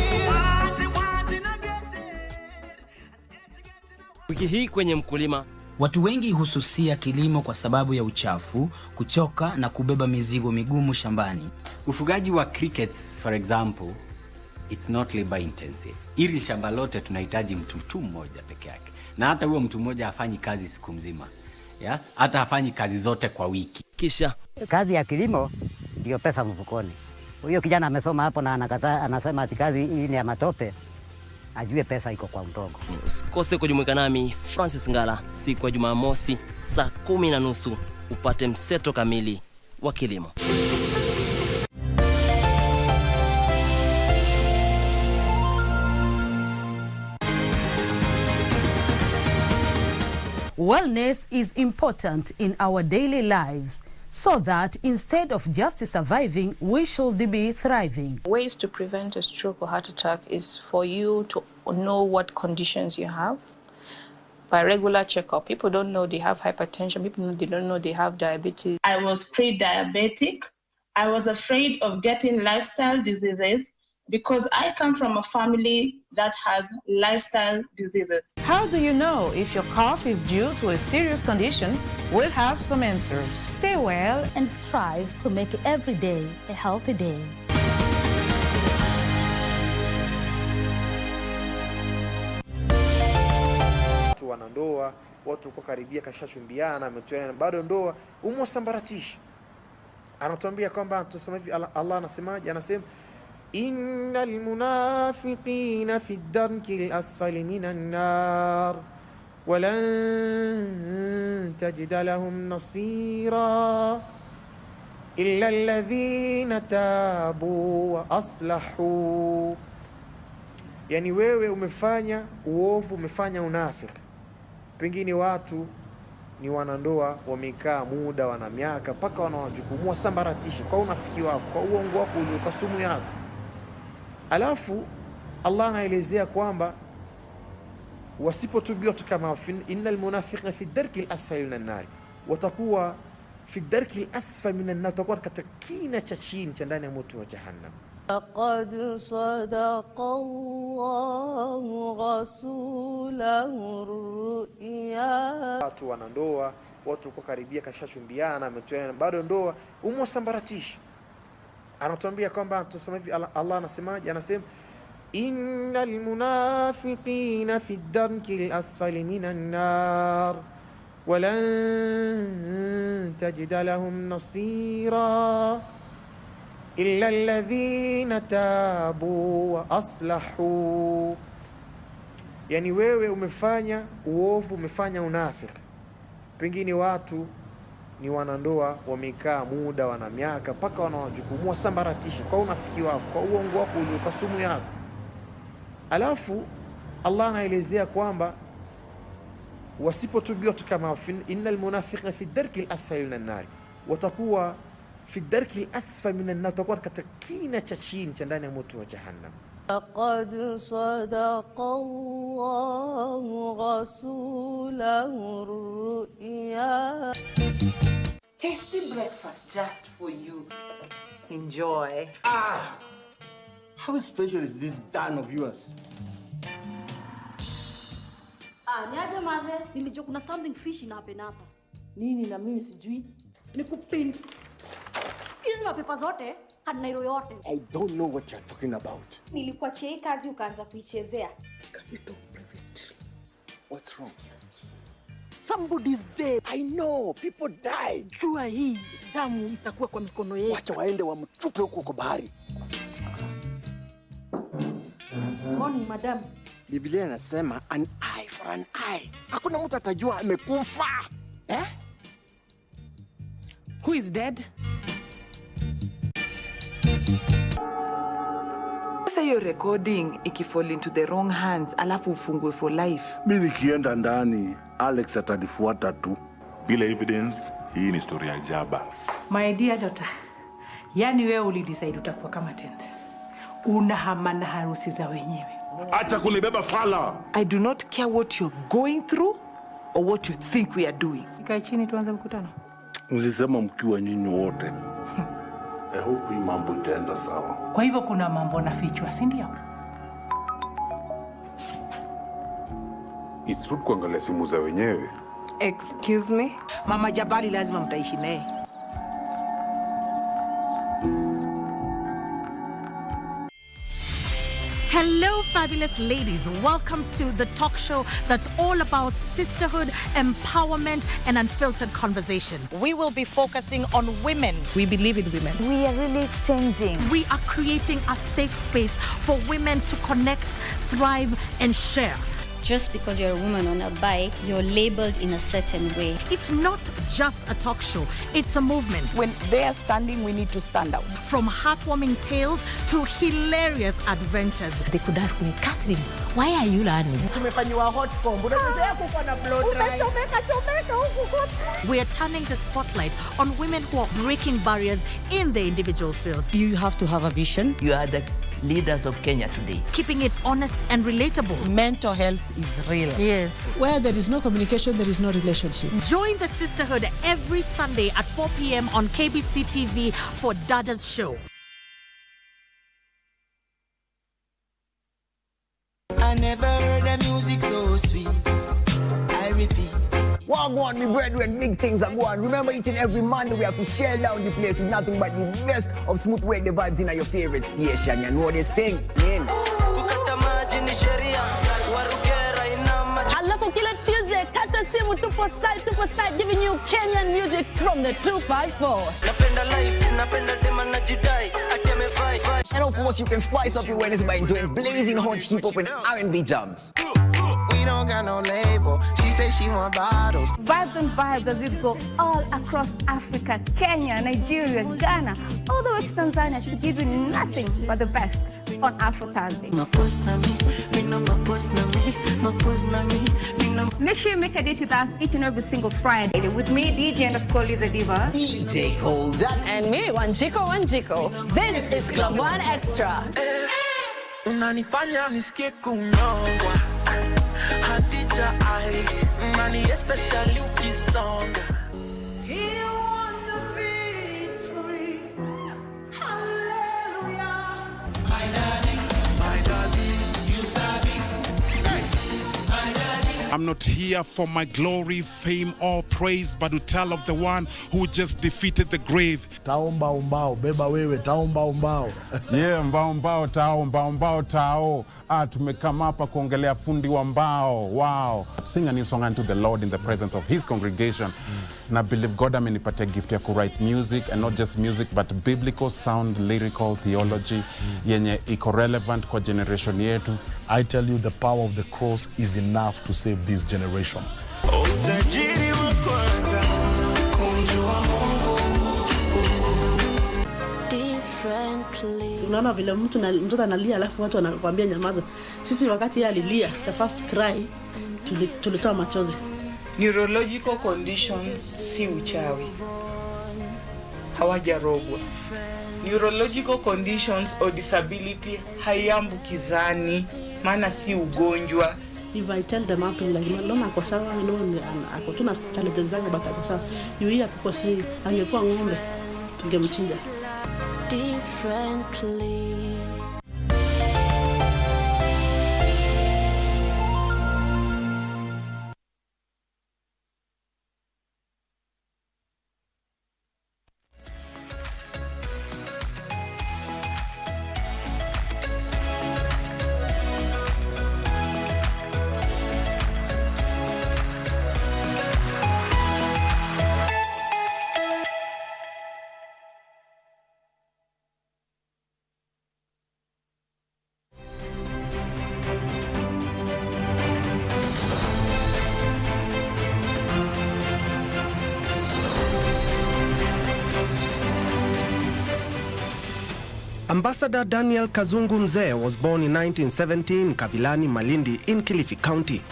Wiki hii kwenye mkulima, watu wengi hususia kilimo kwa sababu ya uchafu, kuchoka na kubeba mizigo migumu shambani. Ufugaji wa crickets for example, it's not labor intensive. Ili shamba lote tunahitaji mtu mmoja peke yake. Na hata huyo mtu mmoja hafanyi kazi siku mzima. Yeah? Hata hafanyi kazi zote kwa wiki. Kisha kazi ya kilimo ndio pesa mfukoni. Huyo kijana amesoma hapo na anakataa, anasema ati kazi hii ni ya matope. Ajue pesa iko kwa mdogo. Usikose kujumuika nami Francis Ngala siku ya Jumamosi saa 10:30 upate mseto kamili wa kilimo. Wellness is important in our daily lives, so that instead of just surviving, we should be thriving. Ways to prevent a stroke or heart attack is for you to know what conditions you have by regular checkup. People don't know they have hypertension. People they don't know they have diabetes. I was pre-diabetic. I was afraid of getting lifestyle diseases because I come from a family that has lifestyle diseases. How do you know if your cough is due to a serious condition? We'll have some answers. Stay well and strive to make every day a healthy day. wanandoa, watu kwa karibia kashachumbiana, ametoana, bado ndoa umwasambaratisha. Anatuambia kwamba tuseme hivi, Allah anasemaje? Anasema innal munafiqina fi ad-darki al-asfali minan nar walan tajida lahum nasira illa alladhina tabu wa aslahu. Yani wewe umefanya uovu, umefanya unafiki, pengine watu ni wanandoa wamekaa muda, wana miaka, mpaka wanawajukumua sambaratisha kwa unafiki wako, kwa uongo wako ulioka sumu yako. Alafu Allah anaelezea kwamba wasipotubia kama innal munafiqina fi darki al-asfali minan nar, watakuwa fi darki al-asfali minan nar, watakuwa katika kina cha chini cha ndani ya moto wa jahannam. لقد صدق الله رسوله الرؤيا. Watu wanandoa, watu kwa karibia kashachumbiana, ametoana, bado ndoa umwasambaratisha. Anatuambia kwamba tuseme hivi, Allah anasemaje? Anasema innal munafiqina fi ad-darki al-asfali minan nar walan tajida lahum nasira illa alladhina tabu wa aslahu. Yani wewe umefanya uovu, umefanya unafiki, pengine watu ni wanandoa wamekaa muda, wana miaka, mpaka wanawajukumua sambaratisha kwa unafiki wako, kwa uongo wako ulioka sumu yako. Alafu Allah anaelezea kwamba wasipotubia kama innal munafiqina fi darki al-asfali minan nar, watakuwa fi darki al-asfali minan nar, watakuwa katika kina cha chini cha ndani ya moto wa jahannam. لقد صدق الله رسوله الرؤيا. Tasty breakfast just for you. Enjoy. How special is this Dan of yours? Niaje madhe, nilijua kuna something fishy na hapa. Nini na mimi sijui? Nikupin. Hizi mapepa zote, kanairo yote. I don't know what you're talking about. Nilikuwa chei kazi ukaanza kuichezea. Can we talk privately? What's wrong? Somebody's dead. I know, people die. Jua hii damu itakuwa kwa mikono yetu. Wacha waende wamtupe huko kwa bahari. Morning, madam. Biblia inasema an eye for an eye. Hakuna mtu atajua amekufa. Who is dead? Sasa hiyo recording ikifall into the wrong hands, alafu ufungwe for life. Mimi nikienda ndani, Alex atanifuata tu. Bila evidence, hii ni story ya jaba. My dear daughter, yani wewe ulidecide utakuwa kama tent. Unahama na harusi za wenyewe. Acha kunibeba fala. I do not care what you're going through or what you think we are doing. Ikae chini tuanze mkutano. Nilisema mkiwa nyinyi wote. I hope hii mambo itaenda sawa. Kwa hivyo kuna mambo nafichwa, si ndio? It's rude kuangalia simu za wenyewe. Excuse me? Mama Jabali lazima mtaishi naye. Hello, fabulous ladies. Welcome to the talk show that's all about sisterhood, empowerment, and unfiltered conversation. We will be focusing on women. We believe in women. We are really changing. We are creating a safe space for women to connect, thrive, and share. Just because you're a woman on a bike, you're labeled in a certain way. It's not just a talk show, it's a movement. When they are standing, we need to stand out. From heartwarming tales to hilarious adventures. They could ask me, Catherine, why are you learning? Tumefanyiwa hot comb. Unaweza kuwa na blow dry. Umechomeka huku kote. We are turning the spotlight on women who are breaking barriers in their individual fields. You have to have a vision. You are the leaders of Kenya today. Keeping it honest and relatable. Mental health is real. Yes. Where there is no communication, there is no relationship. Join the sisterhood every Sunday at 4 p.m. on KBC TV for Dada's Show. I never heard the music so sweet. I repeat. Wagwan, me brethren, big things are going. Remember, each and every Monday we have to shell down the place with nothing but the best of smooth reggae vibes in your favorite station. You know these things, man. Alafu kila Tuesday simu, tupo side, giving you Kenyan music from the 254. And of course, you can spice up your Wednesday by enjoying blazing hot hip-hop and R&B jams. We don't got no label. She said she want bottles. Vibes and vibes as we go all across Africa, Kenya, Nigeria, Ghana, all the way to Tanzania to give you nothing but the best on Afro Thursday. Make sure you make a date with us each and every single Friday with me, DJ_Liza Diva, DJ Cold, and me, Wanjiko. This is Club One Extra. Unanifanya nisikie kunyongwa. Hatija ai, mani especially ukisonga. He won the victory. Hallelujah. My daddy, you sabi. My daddy. I'm not here for my glory, fame, or praise, but to tell of the one who just defeated the grave. Taomba umbao, beba wewe, taomba umbao. Yeah, mbao tao. Tumekama hapa kuongelea fundi wa mbao. Wow. Sing a new song unto the Lord in the presence of his congregation. And I believe God amenipatia gift ya ku write music, and not just music, but biblical sound, lyrical theology, yenye iko relevant kwa generation yetu. I tell you, the power of the cross is enough to save this generation. Unaona vile mtoto analia alafu watu wanakuambia nyamaza. Sisi wakati yeye alilia, the first cry, tulitoa machozi. Neurological conditions si uchawi. Hawajarogwa. Neurological conditions or disability haiambukizani, maana si ugonjwa. If I tell them up like mama ako sawa, ako tuna challenges zangu but ako sawa. You hear people say angekuwa ng'ombe tungemchinja. Differently. Ambassador Daniel Kazungu Mzee was born in 1917 in Kavilani, Malindi in Kilifi County.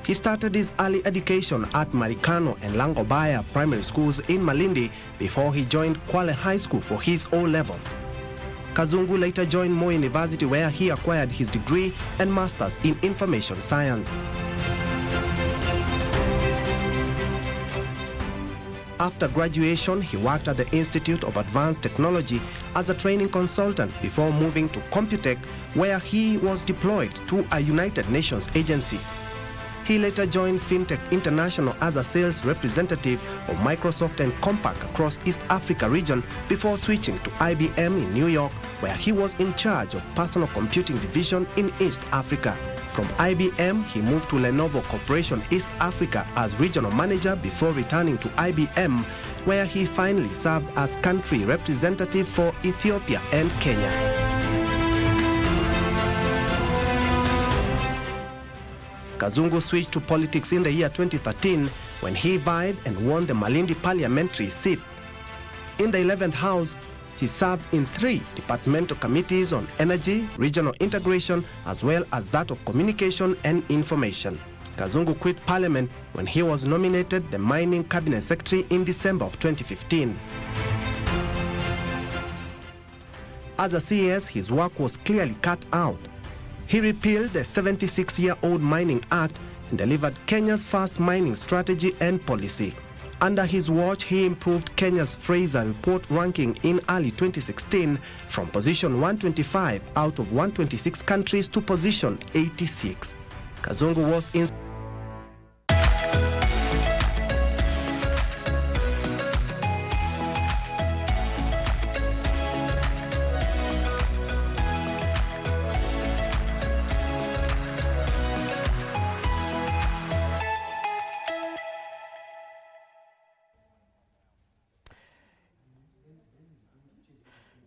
He started his early education at Marikano and Langobaya primary schools in Malindi before he joined Kwale High School for his O-levels. Kazungu later joined Moi University where he acquired his degree and master's in information science. After graduation, he worked at the Institute of Advanced Technology as a training consultant before moving to Computech, where he was deployed to a United Nations agency. He later joined FinTech International as a sales representative of Microsoft and Compaq across East Africa region before switching to IBM in New York, where he was in charge of personal computing division in East Africa. From IBM, he moved to Lenovo Corporation East Africa as regional manager before returning to IBM, where he finally served as country representative for Ethiopia and Kenya. Kazungu switched to politics in the year 2013 when he vied and won the Malindi parliamentary seat. In the 11th House, he served in 3 departmental committees on energy, regional integration, as well as that of communication and information. Kazungu quit parliament when he was nominated the mining cabinet secretary in December of 2015. As a CS, his work was clearly cut out. He repealed the 76-year-old Mining Act and delivered Kenya's first mining strategy and policy. Under his watch, he improved Kenya's Fraser Report ranking in early 2016 from position 125 out of 126 countries to position 86. Kazungu was in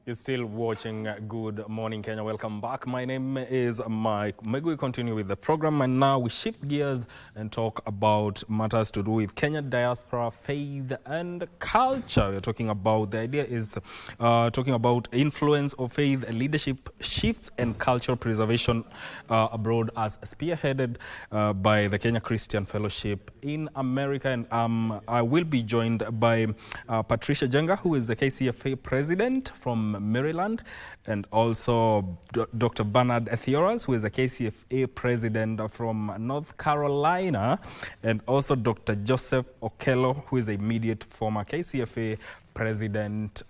You're still watching Good Morning Kenya. Welcome back. My name is Mike. Maybe we continue with the program, and now we shift gears and talk about matters to do with Kenya diaspora, faith and culture. We're talking about, the idea is talking about influence of faith, leadership shifts and cultural preservation abroad, as spearheaded by the Kenya Christian Fellowship in America. And I will be joined by Patricia Jenga, who is the KCFA president from Maryland, and also Dr. Bernard Theoras, who is a KCFA president from North Carolina, and also Dr. Joseph Okello, who is a immediate former KCFA president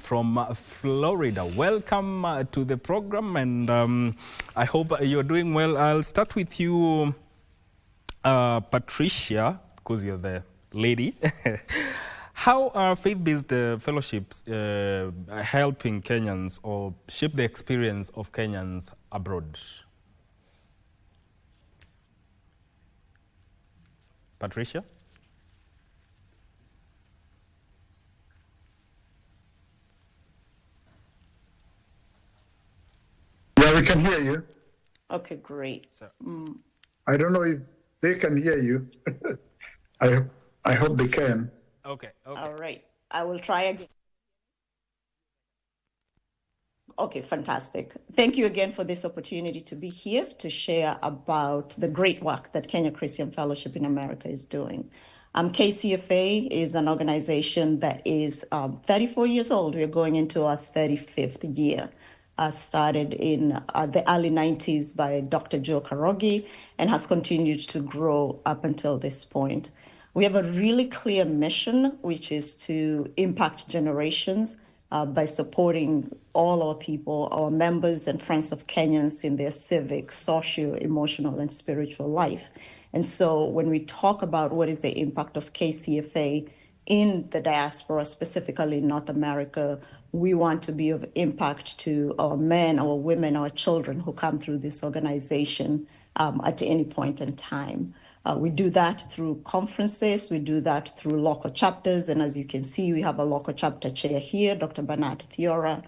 from Florida. Welcome to the program, and I hope you're doing well. I'll start with you, Patricia, because you're the lady. How are faith-based fellowships helping Kenyans or shape the experience of Kenyans abroad? Patricia? Yeah, we can hear you. Okay, great. I don't know if they can hear you. I hope they can. Okay. All right. I will try again. Okay, fantastic. Thank you again for this opportunity to be here to share about the great work that Kenya Christian Fellowship in America is doing. KCFA is an organization that is 34 years old. We're going into our 35th year. Started in the early 90s by Dr. Joe Karogi and has continued to grow up until this point. We have a really clear mission, which is to impact generations by supporting all our people, our members and friends of Kenyans in their civic, socio, emotional, and spiritual life. And so when we talk about what is the impact of KCFA in the diaspora, specifically in North America, we want to be of impact to our men, our women, our children who come through this organization at any point in time. We do that through conferences, we do that through local chapters, and as you can see, we have a local chapter chair here, Dr. Bernard Theora.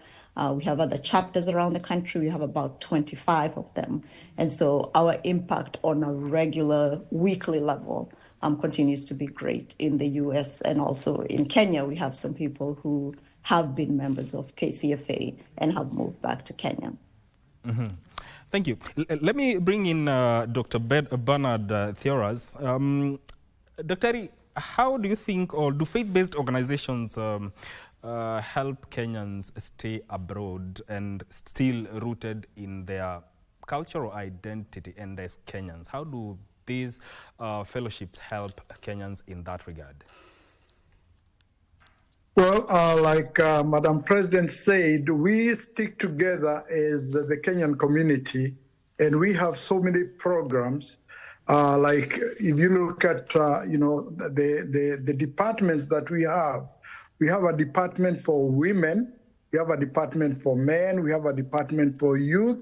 We have other chapters around the country, we have about 25 of them. And so our impact on a regular weekly level continues to be great in the US, and also in Kenya, we have some people who have been members of KCFA and have moved back to Kenya. Mm-hmm. Thank you. Let me bring in Dr. Bernard Theoras. Dr. How do you think, or do faith-based organizations help Kenyans stay abroad and still rooted in their cultural identity and as Kenyans? How do these fellowships help Kenyans in that regard? Well, like Madam President said, we stick together as the Kenyan community, and we have so many programs. Like if you look at the departments that we have a department for women, we have a department for men, we have a department for youth,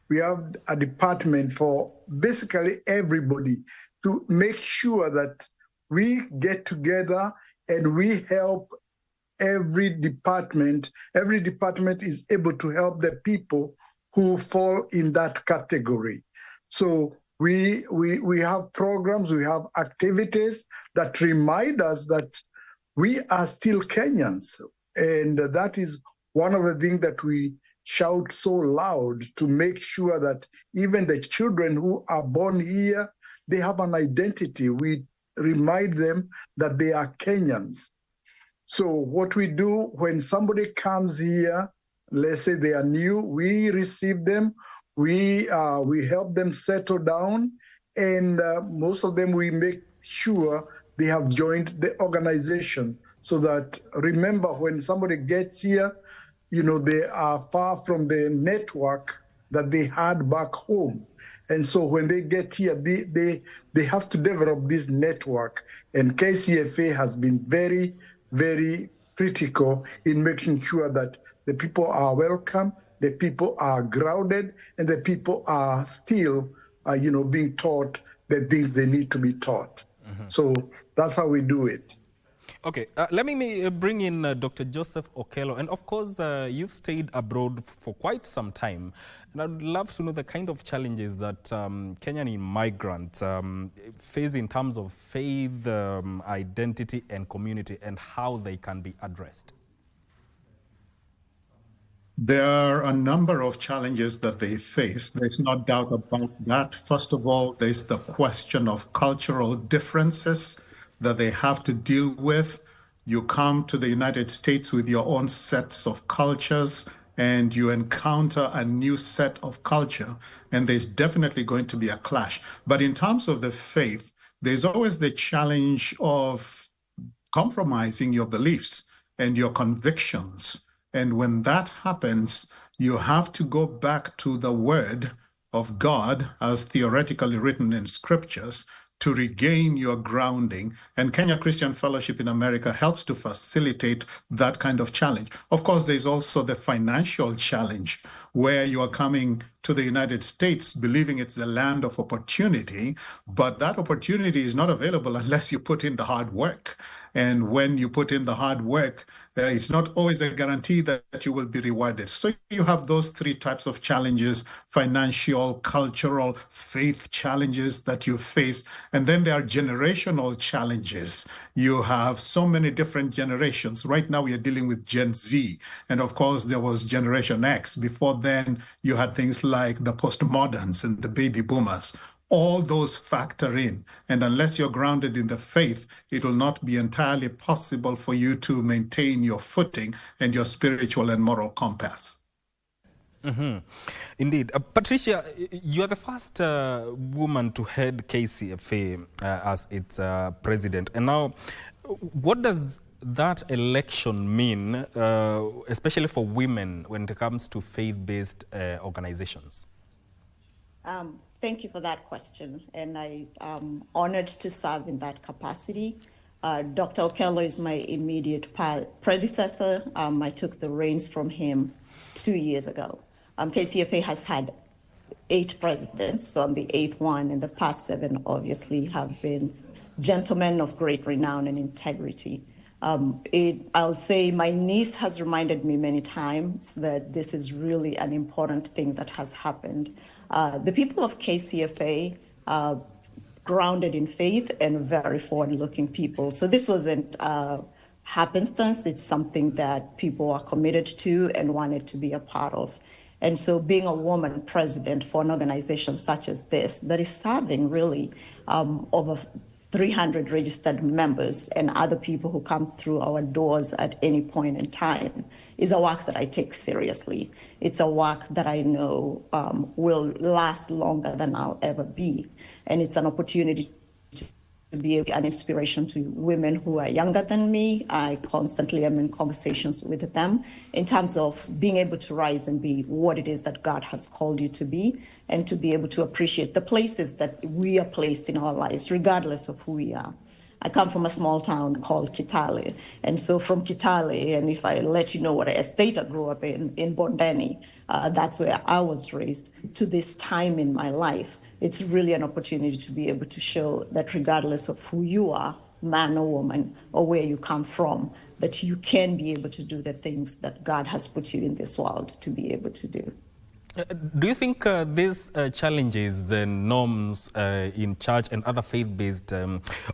we have a department for basically everybody to make sure that we get together and we help every department is able to help the people who fall in that category. So we have programs, we have activities that remind us that we are still Kenyans. And that is one of the things that we shout so loud, to make sure that even the children who are born here, they have an identity. We remind them that they are Kenyans. So what we do when somebody comes here, let's say they are new, we receive them, we help them settle down, and most of them we make sure they have joined the organization, so that, remember, when somebody gets here, they are far from the network that they had back home. And so when they get here, they have to develop this network. And KCFA has been very, very critical in making sure that the people are welcome, the people are grounded, and the people are still, being taught the things they need to be taught. Mm-hmm. So that's how we do it. Okay, let me bring in Dr. Joseph Okello. And of course, you've stayed abroad for quite some time. And I'd love to know the kind of challenges that Kenyan migrants face in terms of faith, identity, and community, and how they can be addressed. There are a number of challenges that they face. There's no doubt about that. First of all, there's the question of cultural differences that they have to deal with. You come to the United States with your own sets of cultures and you encounter a new set of culture, and there's definitely going to be a clash. But in terms of the faith, there's always the challenge of compromising your beliefs and your convictions. And when that happens, you have to go back to the word of God as theoretically written in scriptures to regain your grounding. And Kenya Christian Fellowship in America helps to facilitate that kind of challenge. Of course, there's also the financial challenge where you are coming to the United States believing it's the land of opportunity, but that opportunity is not available unless you put in the hard work. And when you put in the hard work, it's not always a guarantee that you will be rewarded. So you have those three types of challenges: financial, cultural, faith challenges that you face. And then there are generational challenges. You have so many different generations. Right now we are dealing with Gen Z. And of course, there was Generation X. Before then, you had things like the postmoderns and the baby boomers. All those factor in. And unless you're grounded in the faith, it will not be entirely possible for you to maintain your footing and your spiritual and moral compass. Mm-hmm. Indeed. Patricia, you are the first woman to head KCFA as its president. And now, what does that election mean, especially for women when it comes to faith-based organizations? Thank you for that question, and I'm honored to serve in that capacity. Dr. Okello is my immediate predecessor. I took the reins from him 2 years ago. KCFA has had 8 presidents, so I'm the 8th one, and the past 7 obviously have been gentlemen of great renown and integrity. I'll say my niece has reminded me many times that this is really an important thing that has happened. The people of KCFA are grounded in faith and very forward-looking people. So this wasn't happenstance. It's something that people are committed to and wanted to be a part of. And so being a woman president for an organization such as this, that is serving really over 300 registered members and other people who come through our doors at any point in time, is a work that I take seriously. It's a work that I know will last longer than I'll ever be. And it's an opportunity to be an inspiration to women who are younger than me. I constantly am in conversations with them in terms of being able to rise and be what it is that God has called you to be, and to be able to appreciate the places that we are placed in our lives, regardless of who we are. I come from a small town called Kitale. And so from Kitale, and if I let you know what estate I grew up in Bondeni, that's where I was raised, to this time in my life, it's really an opportunity to be able to show that regardless of who you are, man or woman, or where you come from, that you can be able to do the things that God has put you in this world to be able to do. Do you think these challenges the norms in church and other faith-based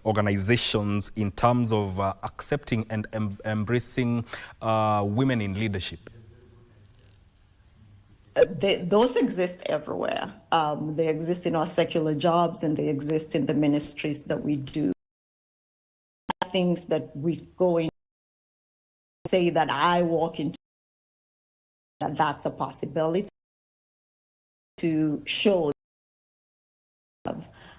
organizations in terms of accepting and embracing women in leadership? Those exist everywhere. They exist in our secular jobs, and they exist in the ministries that we do. Things that we go in, say that I walk into, that's a possibility. To show.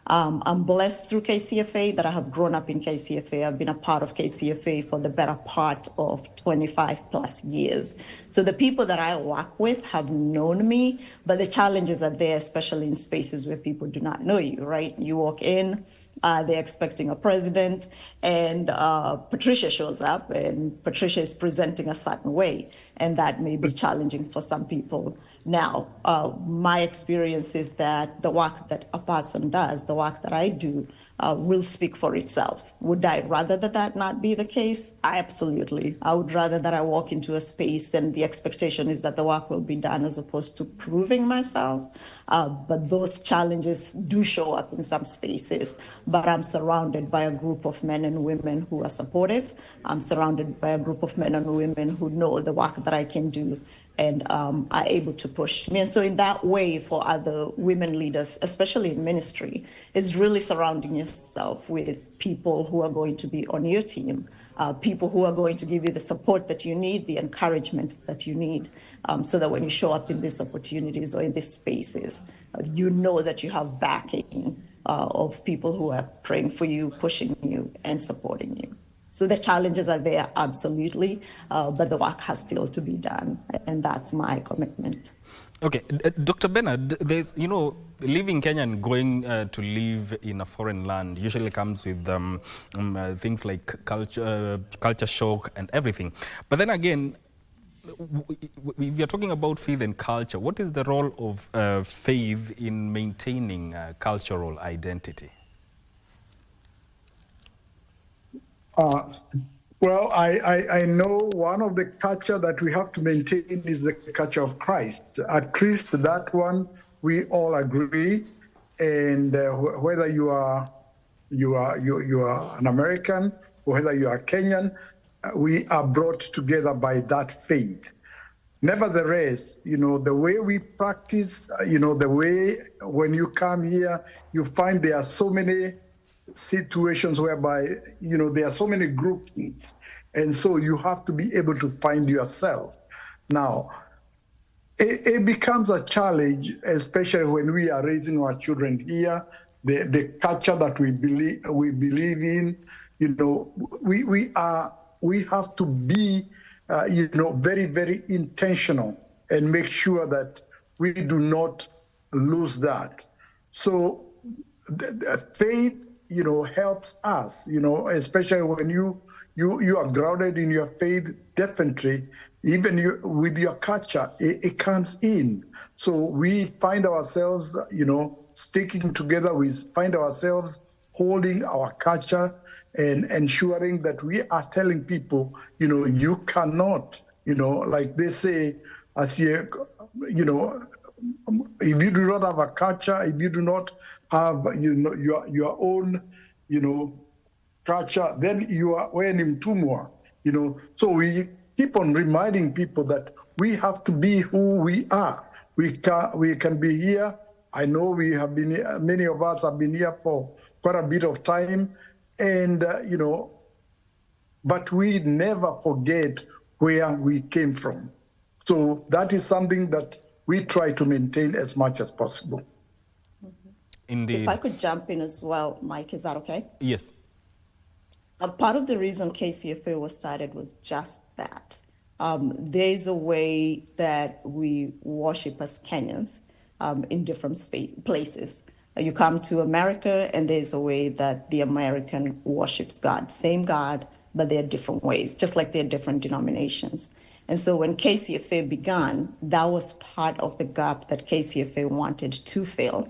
I'm blessed through KCFA that I have grown up in KCFA. I've been a part of KCFA for the better part of 25 plus years. So the people that I work with have known me, but the challenges are there, especially in spaces where people do not know you, right? You walk in, they're expecting a president, and Patricia shows up, and Patricia is presenting a certain way, and that may be challenging for some people. Now, my experience is that the work that a person does, the work that I do, will speak for itself. Would I rather that not be the case? Absolutely. I would rather that I walk into a space and the expectation is that the work will be done as opposed to proving myself. But those challenges do show up in some spaces. But I'm surrounded by a group of men and women who are supportive. I'm surrounded by a group of men and women who know the work that I can do and are able to push me. And so in that way, for other women leaders, especially in ministry, is really surrounding yourself with people who are going to be on your team, people who are going to give you the support that you need, the encouragement that you need, so that when you show up in these opportunities or in these spaces, you know that you have backing of people who are praying for you, pushing you, and supporting you. So the challenges are there, absolutely, but the work has still to be done, and that's my commitment. Okay, Dr. Bernard, there's, leaving Kenya and going to live in a foreign land usually comes with things like culture shock and everything. But then again, if you're talking about faith and culture, what is the role of faith in maintaining cultural identity? Well, I know one of the culture that we have to maintain is the culture of Christ. At least that one we all agree. And whether you are an American or whether you are Kenyan, we are brought together by that faith. Nevertheless, the way we practice, the way when you come here, you find there are so many situations whereby, there are so many groupings. And so you have to be able to find yourself. Now, it becomes a challenge, especially when we are raising our children here, the culture that we believe in, we have to be, very, very intentional and make sure that we do not lose that. So the faith, helps us, especially when you are grounded in your faith, definitely, even with your culture, it comes in. So we find ourselves, sticking together, we find ourselves holding our culture and ensuring that we are telling people, you cannot, like they say, if you do not have a culture, if you do not have, your own, culture, then you are wearing mtumwa, So we keep on reminding people that we have to be who we are. We can be here. I know we have been, many of us have been here for quite a bit of time, and but we never forget where we came from. So that is something that we try to maintain as much as possible. Indeed. If I could jump in as well, Mike, is that okay? Yes. Part of the reason KCFA was started was just that. There's a way that we worship as Kenyans in different places. You come to America and there's a way that the American worships God. Same God, but there are different ways, just like there are different denominations. And so when KCFA began, that was part of the gap that KCFA wanted to fill.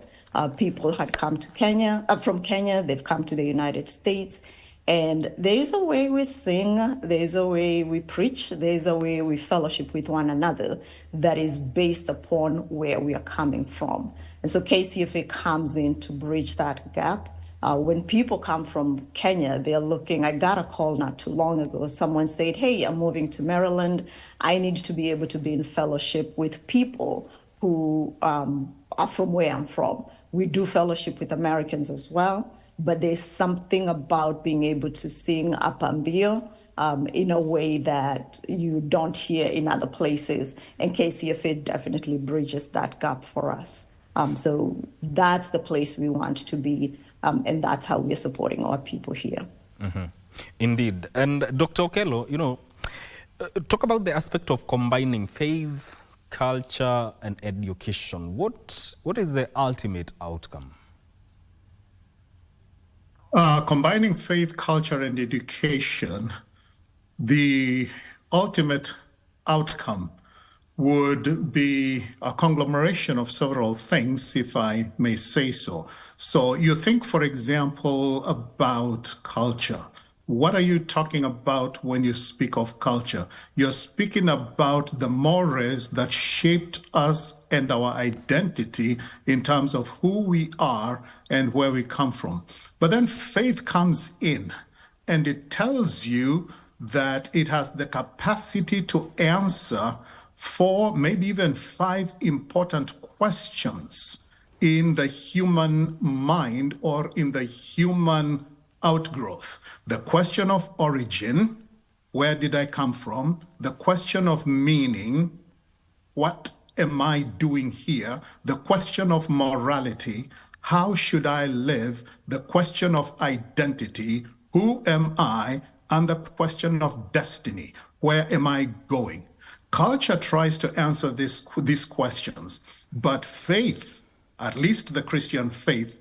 People had come to Kenya, from Kenya, they've come to the United States, and there's a way we sing, there's a way we preach, there's a way we fellowship with one another that is based upon where we are coming from. And so KCFA comes in to bridge that gap. When people come from Kenya, they're looking, I got a call not too long ago. Someone said, hey, I'm moving to Maryland. I need to be able to be in fellowship with people who are from where I'm from. We do fellowship with Americans as well, but there's something about being able to sing Apambio in a way that you don't hear in other places. And KCFA definitely bridges that gap for us. So that's the place we want to be. And that's how we're supporting our people here. Mm-hmm. Indeed. And Dr. Okello, talk about the aspect of combining faith, culture, and education. What is the ultimate outcome? Combining faith, culture, and education, the ultimate outcome would be a conglomeration of several things, if I may say so. So you think, for example, about culture. What are you talking about when you speak of culture? You're speaking about the mores that shaped us and our identity in terms of who we are and where we come from. But then faith comes in and it tells you that it has the capacity to answer 4, maybe even 5 important questions in the human mind or in the human outgrowth. The question of origin, where did I come from? The question of meaning, what am I doing here? The question of morality, how should I live? The question of identity, who am I? And the question of destiny, where am I going? Culture tries to answer these questions, but faith, at least the Christian faith,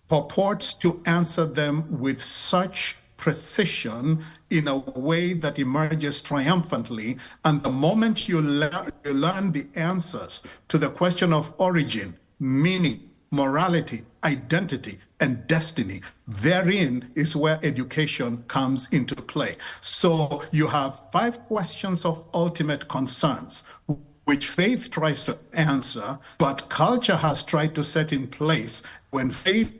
purports to answer them with such precision in a way that emerges triumphantly. And the moment you learn the answers to the question of origin, meaning, morality, identity, and destiny, therein is where education comes into play. So you have 5 questions of ultimate concerns, which faith tries to answer, but culture has tried to set in place. When faith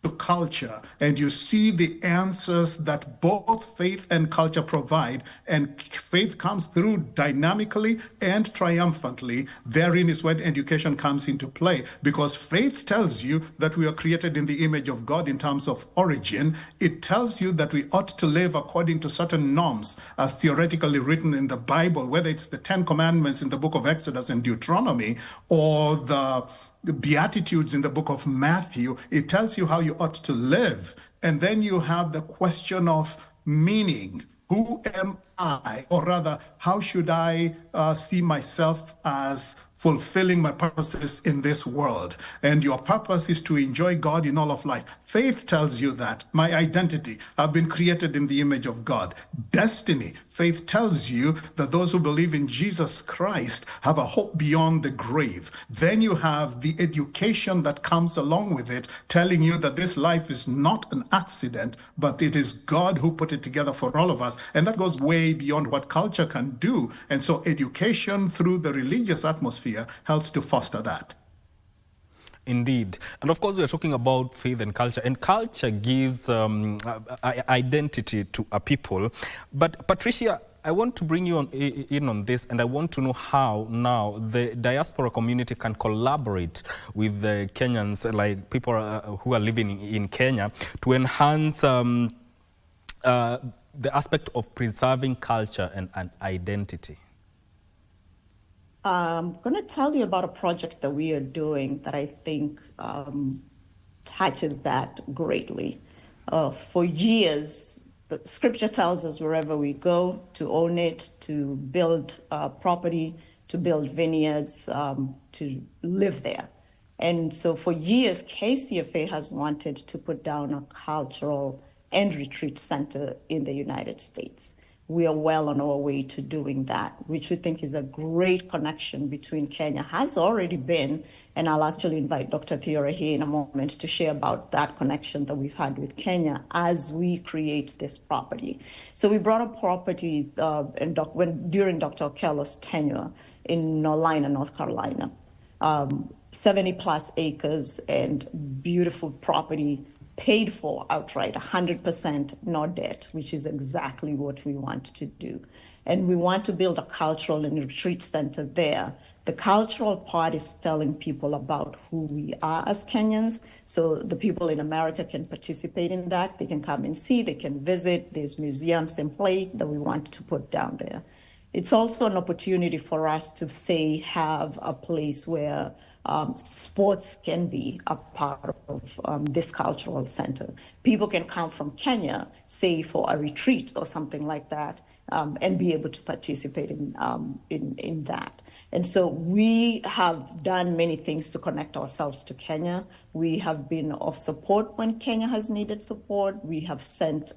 to culture, and you see the answers that both faith and culture provide, and faith comes through dynamically and triumphantly, therein is when education comes into play, because faith tells you that we are created in the image of God in terms of origin. It tells you that we ought to live according to certain norms as theoretically written in the Bible, whether it's the 10 Commandments in the book of Exodus and Deuteronomy, or the Beatitudes in the book of Matthew. It tells you how you ought to live. And then you have the question of meaning. Who am I? Or rather, how should I see myself as fulfilling my purposes in this world? And your purpose is to enjoy God in all of life. Faith tells you that. My identity, I've been created in the image of God. Destiny, faith tells you that those who believe in Jesus Christ have a hope beyond the grave. Then you have the education that comes along with it, telling you that this life is not an accident, but it is God who put it together for all of us. And that goes way beyond what culture can do. And so education through the religious atmosphere helps to foster that. Indeed. And of course, we are talking about faith and culture gives identity to a people. But Patricia, I want to bring you in on this, and I want to know how now the diaspora community can collaborate with the Kenyans, like people who are living in Kenya, to enhance the aspect of preserving culture and identity. I'm going to tell you about a project that we are doing that I think touches that greatly. For years, the scripture tells us wherever we go to own it, to build property, to build vineyards, to live there. And so for years, KCFA has wanted to put down a cultural and retreat center in the United States. We are well on our way to doing that, which we think is a great connection between Kenya, has already been, and I'll actually invite Dr. Theora here in a moment to share about that connection that we've had with Kenya as we create this property. So we brought a property during Dr. Okello's tenure in Norlina, North Carolina, 70 plus acres and beautiful property, paid for outright, 100% no debt, which is exactly what we want to do. And we want to build a cultural and retreat center there. The cultural part is telling people about who we are as Kenyans. So the people in America can participate in that. They can come and see, they can visit. There's museums and play that we want to put down there. It's also an opportunity for us to say, have a place where sports can be a part of this cultural center. People can come from Kenya, say for a retreat or something like that, and be able to participate in that. And so we have done many things to connect ourselves to Kenya. We have been of support when Kenya has needed support. We have sent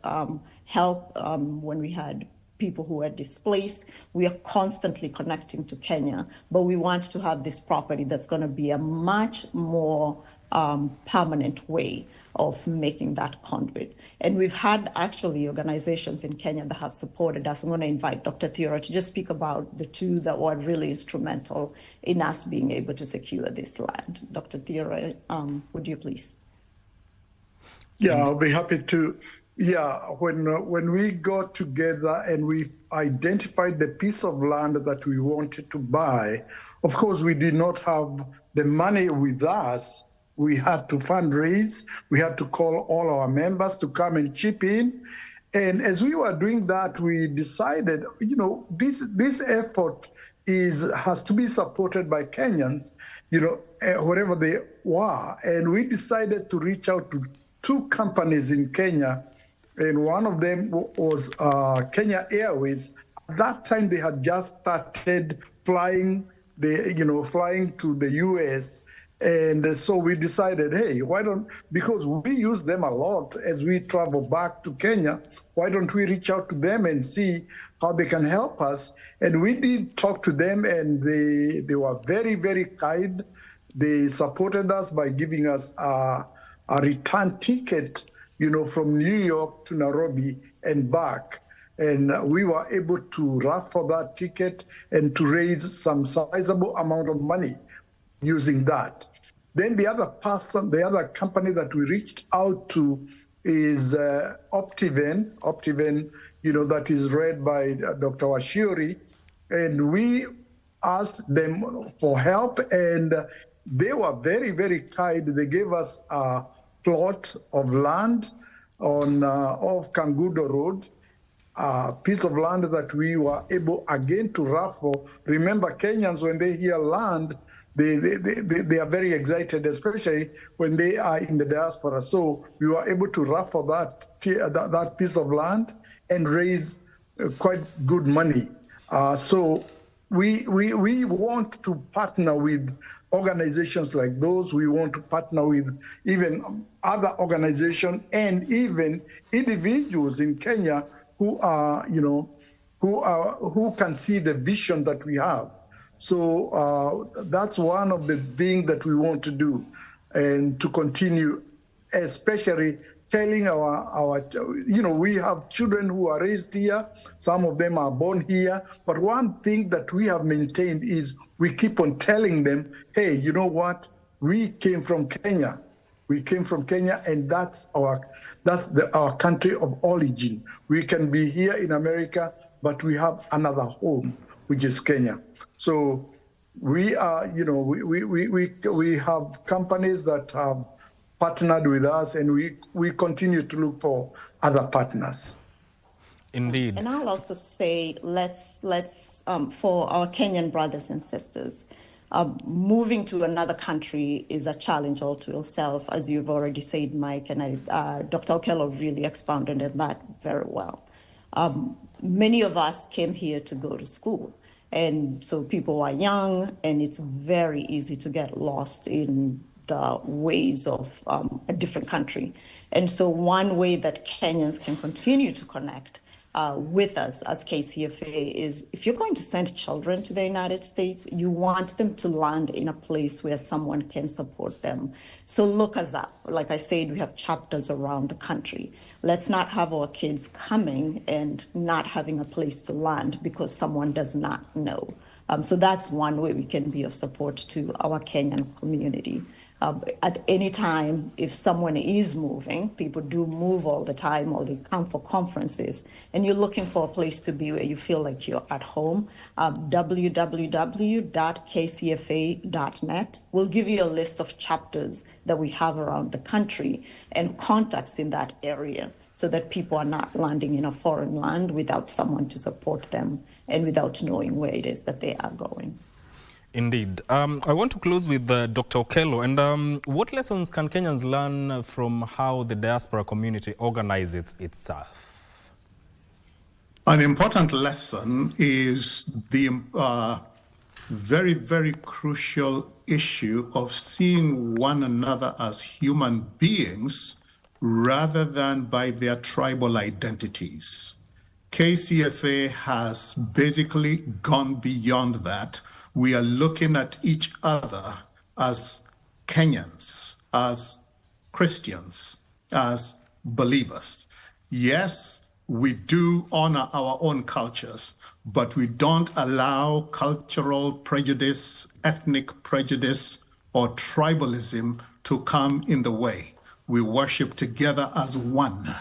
help when we had people who are displaced. We are constantly connecting to Kenya, but we want to have this property that's going to be a much more permanent way of making that conduit. And we've had actually organizations in Kenya that have supported us. I'm going to invite Dr. Theora to just speak about the two that were really instrumental in us being able to secure this land. Dr. Theora, would you please? Yeah, I'll be happy to. Yeah, when we got together and we identified the piece of land that we wanted to buy, of course, we did not have the money with us. We had to fundraise. We had to call all our members to come and chip in. And as we were doing that, we decided, you know, this effort has to be supported by Kenyans, you know, wherever they were. And we decided to reach out to two companies in Kenya, and one of them was Kenya Airways. At that time, they had just started flying to the US. And so we decided, hey, why don't, because we use them a lot as we travel back to Kenya, why don't we reach out to them and see how they can help us? And we did talk to them, and they were very, very kind. They supported us by giving us a return ticket, you know, from New York to Nairobi and back. And we were able to raffle that ticket and to raise some sizable amount of money using that. Then the other company that we reached out to is Optiven. Optiven, you know, that is led by Dr. Washiori. And we asked them for help, and they were very, very kind. They gave us a plot of land on off Kangudo Road, a piece of land that we were able again to raffle. Remember, Kenyans, when they hear land, they are very excited, especially when they are in the diaspora. So we were able to raffle that piece of land and raise quite good money. So we want to partner with organizations like those. We want to partner with even other organizations and even individuals in Kenya who are, you know, who can see the vision that we have. So that's one of the things that we want to do, and to continue, especially telling our, you know, we have children who are raised here. Some of them are born here. But one thing that we have maintained is we keep on telling them, hey, you know what? We came from Kenya. We came from Kenya, and that's our country of origin. We can be here in America, but we have another home, which is Kenya. So we are, you know, we have companies that have partnered with us, and we continue to look for other partners. Indeed. And I'll also say, let's for our Kenyan brothers and sisters, moving to another country is a challenge all to itself, as you've already said, Mike, and Dr. Okello really expounded on that very well. Many of us came here to go to school. And so people are young, and it's very easy to get lost in the ways of a different country. And so one way that Kenyans can continue to connect with us as KCFA is, if you're going to send children to the United States, you want them to land in a place where someone can support them. So look us up. Like I said, we have chapters around the country. Let's not have our kids coming and not having a place to land because someone does not know. So that's one way we can be of support to our Kenyan community. At any time, if someone is moving, people do move all the time, or they come for conferences, and you're looking for a place to be where you feel like you're at home, www.kcfa.net will give you a list of chapters that we have around the country and contacts in that area, so that people are not landing in a foreign land without someone to support them and without knowing where it is that they are going. Indeed. I want to close with Dr. Okello. And what lessons can Kenyans learn from how the diaspora community organizes itself? An important lesson is the very, very crucial issue of seeing one another as human beings rather than by their tribal identities. KCFA has basically gone beyond that. We are looking at each other as Kenyans, as Christians, as believers. Yes, we do honor our own cultures, but we don't allow cultural prejudice, ethnic prejudice, or tribalism to come in the way. We worship together as one.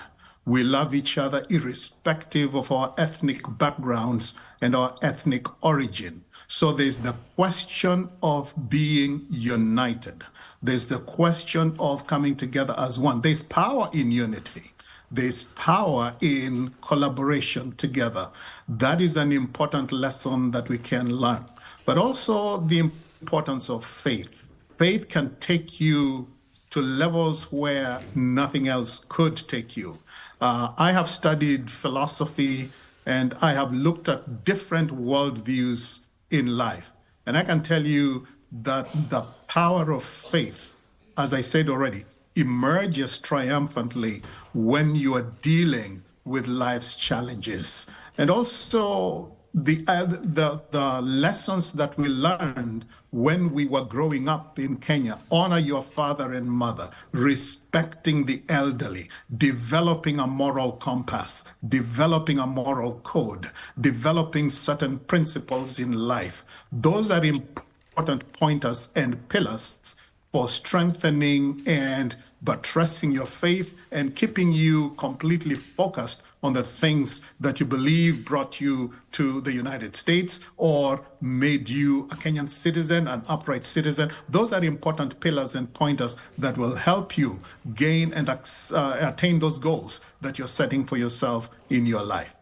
We love each other irrespective of our ethnic backgrounds and our ethnic origin. So there's the question of being united. There's the question of coming together as one. There's power in unity. There's power in collaboration together. That is an important lesson that we can learn. But also the importance of faith. Faith can take you to levels where nothing else could take you. I have studied philosophy and I have looked at different worldviews in life. And I can tell you that the power of faith, as I said already, emerges triumphantly when you are dealing with life's challenges. And also the lessons that we learned when we were growing up in Kenya: honor your father and mother, respecting the elderly, developing a moral compass, developing a moral code, developing certain principles in life. Those are important pointers and pillars for strengthening and buttressing your faith and keeping you completely focused on the things that you believe brought you to the United States or made you a Kenyan citizen, an upright citizen. Those are important pillars and pointers that will help you gain and attain those goals that you're setting for yourself in your life.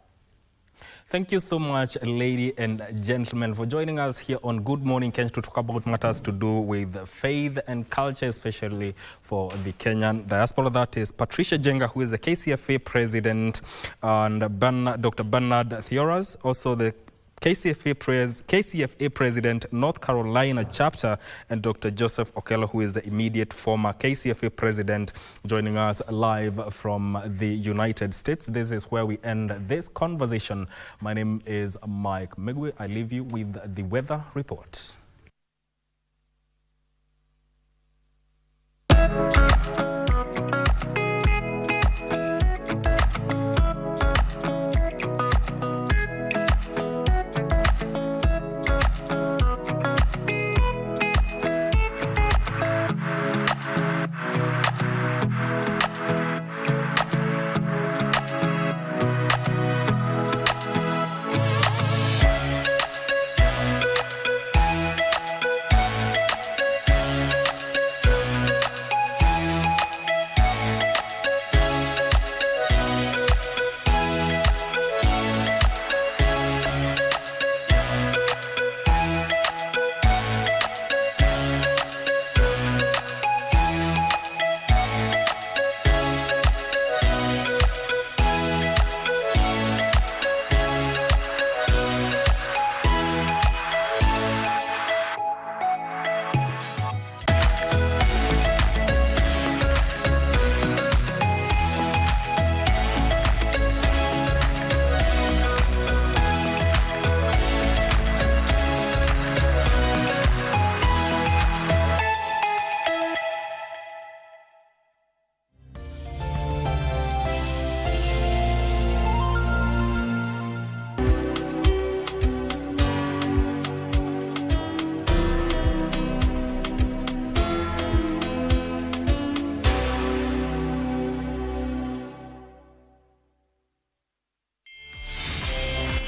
Thank you so much, ladies and gentlemen, for joining us here on Good Morning Kenya to talk about matters to do with faith and culture, especially for the Kenyan diaspora. That is Patricia Jenga, who is the KCFA president, and Dr. Bernard Theoras, also the KCFA President, North Carolina chapter, and Dr. Joseph Okello, who is the immediate former KCFA President, joining us live from the United States. This is where we end this conversation. My name is Mike Megwe. I leave you with the weather report.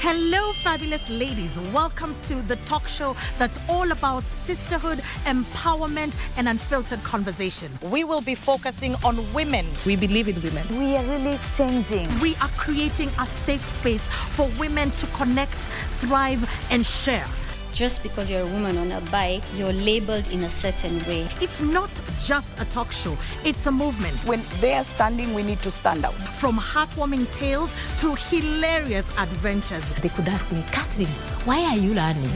Hello, fabulous ladies. Welcome to the talk show that's all about sisterhood, empowerment, and unfiltered conversation. We will be focusing on women. We believe in women. We are really changing. We are creating a safe space for women to connect, thrive, and share. Just because you're a woman on a bike, you're labeled in a certain way. It's not just a talk show, it's a movement. When they are standing, we need to stand out. From heartwarming tales to hilarious adventures. They could ask me, Catherine, why are you learning?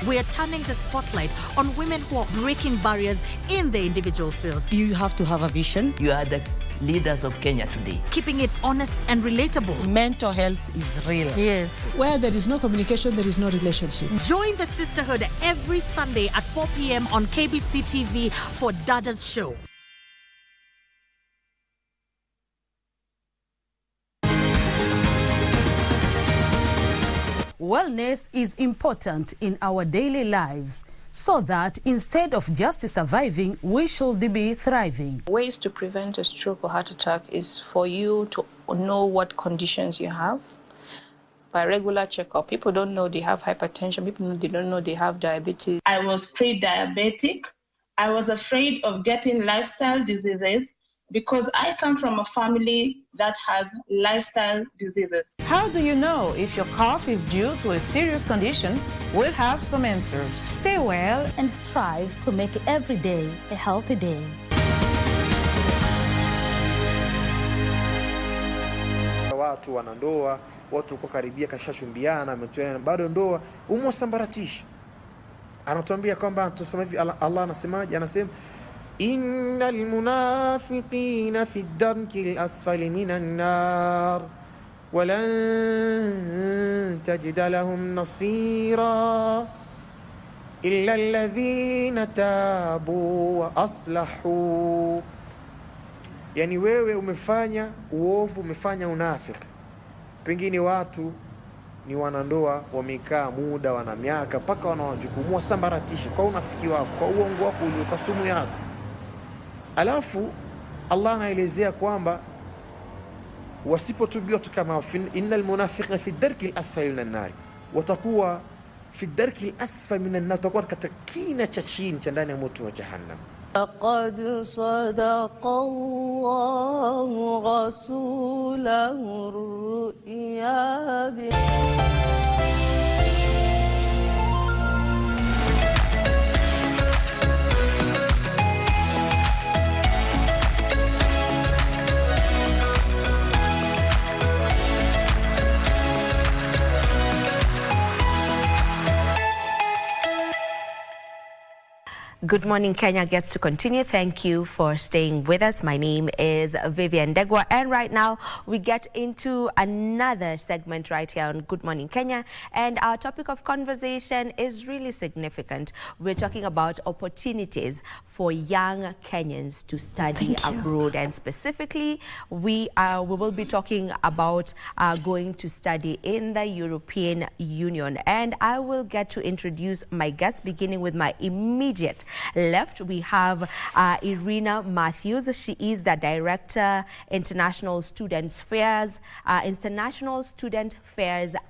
We are turning the spotlight on women who are breaking barriers in the individual fields. You have to have a vision. You are the leaders of Kenya today. Keeping it honest and relatable. Mental health is real. Yes. Where there is no communication, there is no relationship. Join the sisterhood every Sunday at 4 p.m. on KBC TV for Dada's Show. Wellness is important in our daily lives, so that instead of just surviving, we should be thriving. Ways to prevent a stroke or heart attack is for you to know what conditions you have. By regular checkup, people don't know they have hypertension, they don't know they have diabetes. I was pre-diabetic. I was afraid of getting lifestyle diseases because I come from a family that has lifestyle diseases. How do you know if your cough is due to a serious condition? We'll have some answers. Stay well and strive to make every day a healthy day. Watu wanandoa, watu uko karibia kashachumbiana, ametuana bado ndoa, umwasambaratisha. Anatuambia kwamba tuseme hivi, Allah anasemaje? Anasema innal munafiqina fi ad-darki al-asfali minan nar wa lan tajida lahum nasira illa alladhina tabu wa aslahu. Yani wewe umefanya uovu, umefanya unafiki. Pengine watu ni wanandoa wamekaa muda, wana miaka, mpaka wanawajukumua sambaratisha kwa unafiki wako, kwa uongo wako ulioka sumu yako. Alafu Allah anaelezea kwamba wasipotubia tu kama innal munafiqina fi ad-darki al-asfali minan nar, watakuwa fi ad-darki al-asfali minan nar, watakuwa katika kina cha chini cha ndani ya moto wa jahannam. لقد صدق الله رسوله الرؤيا Good Morning Kenya gets to continue. Thank you for staying with us. My name is Vivian Degwa, and right now we get into another segment right here on Good Morning Kenya, and our topic of conversation is really significant. We're talking about opportunities for young Kenyans to study abroad, and specifically we will be talking about going to study in the European Union. And I will get to introduce my guests, beginning with my immediate left. We have Irina Matthews. She is the Director, International Student Fairs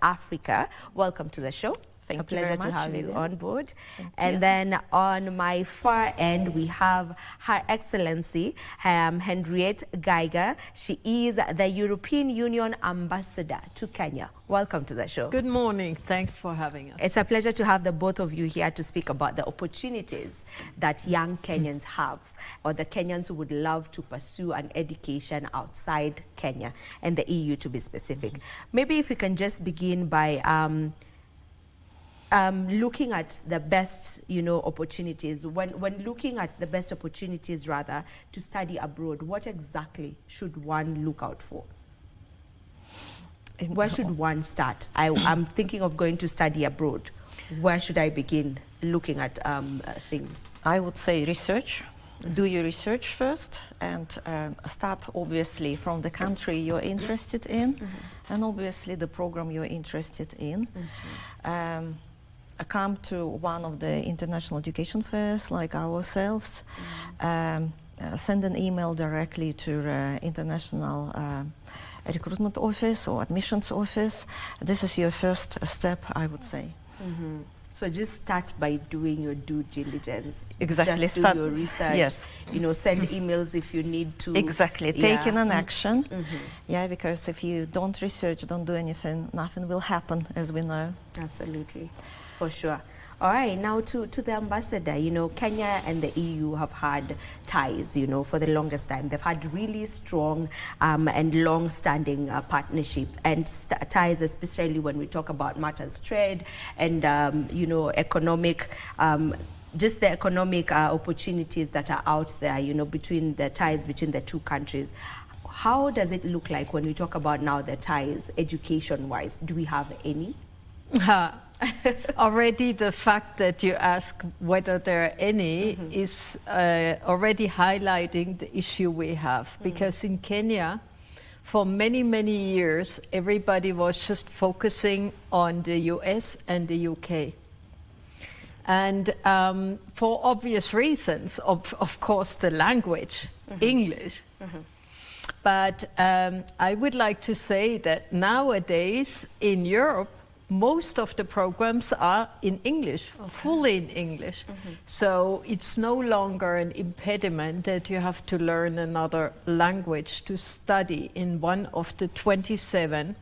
Africa. Welcome to the show. It's a pleasure to have you on board. And then on my far end, we have Her Excellency Henriette Geiger. She is the European Union Ambassador to Kenya. Welcome to the show. Good morning. Thanks for having us. It's a pleasure to have the both of you here to speak about the opportunities that young Kenyans have, or the Kenyans who would love to pursue an education outside Kenya and the EU, to be specific. Maybe if we can just begin by looking at the best, opportunities. When looking at the best opportunities, rather, to study abroad, what exactly should one look out for? Where should one start? I'm thinking of going to study abroad. Where should I begin looking at things? I would say research. Do your research first, and start obviously from the country you're interested in, and obviously the program you're interested in. Come to one of the international education fairs like ourselves. Send an email directly to the international recruitment office or admissions office. This is your first step, I would say. So just start by doing your due diligence. Exactly. Just do your research. Yes. You know, send emails if you need to. Exactly. Yeah. Taking an action. Yeah, because if you don't research, don't do anything, nothing will happen, as we know. Absolutely. For sure. All right, now to the ambassador. You know, Kenya and the EU have had ties, you know, for the longest time. They've had really strong and long-standing partnership and ties, especially when we talk about matters trade and, you know, economic, just the economic opportunities that are out there, you know, between the ties between the two countries. How does it look like when we talk about now the ties, education-wise? Do we have any? Already the fact that you ask whether there are any is already highlighting the issue we have. Because in Kenya, for many, many years, everybody was just focusing on the US and the UK. And for obvious reasons, of course, the language, English. But I would like to say that nowadays in Europe, most of the programs are in English, fully in English. So it's no longer an impediment that you have to learn another language to study in one of the 27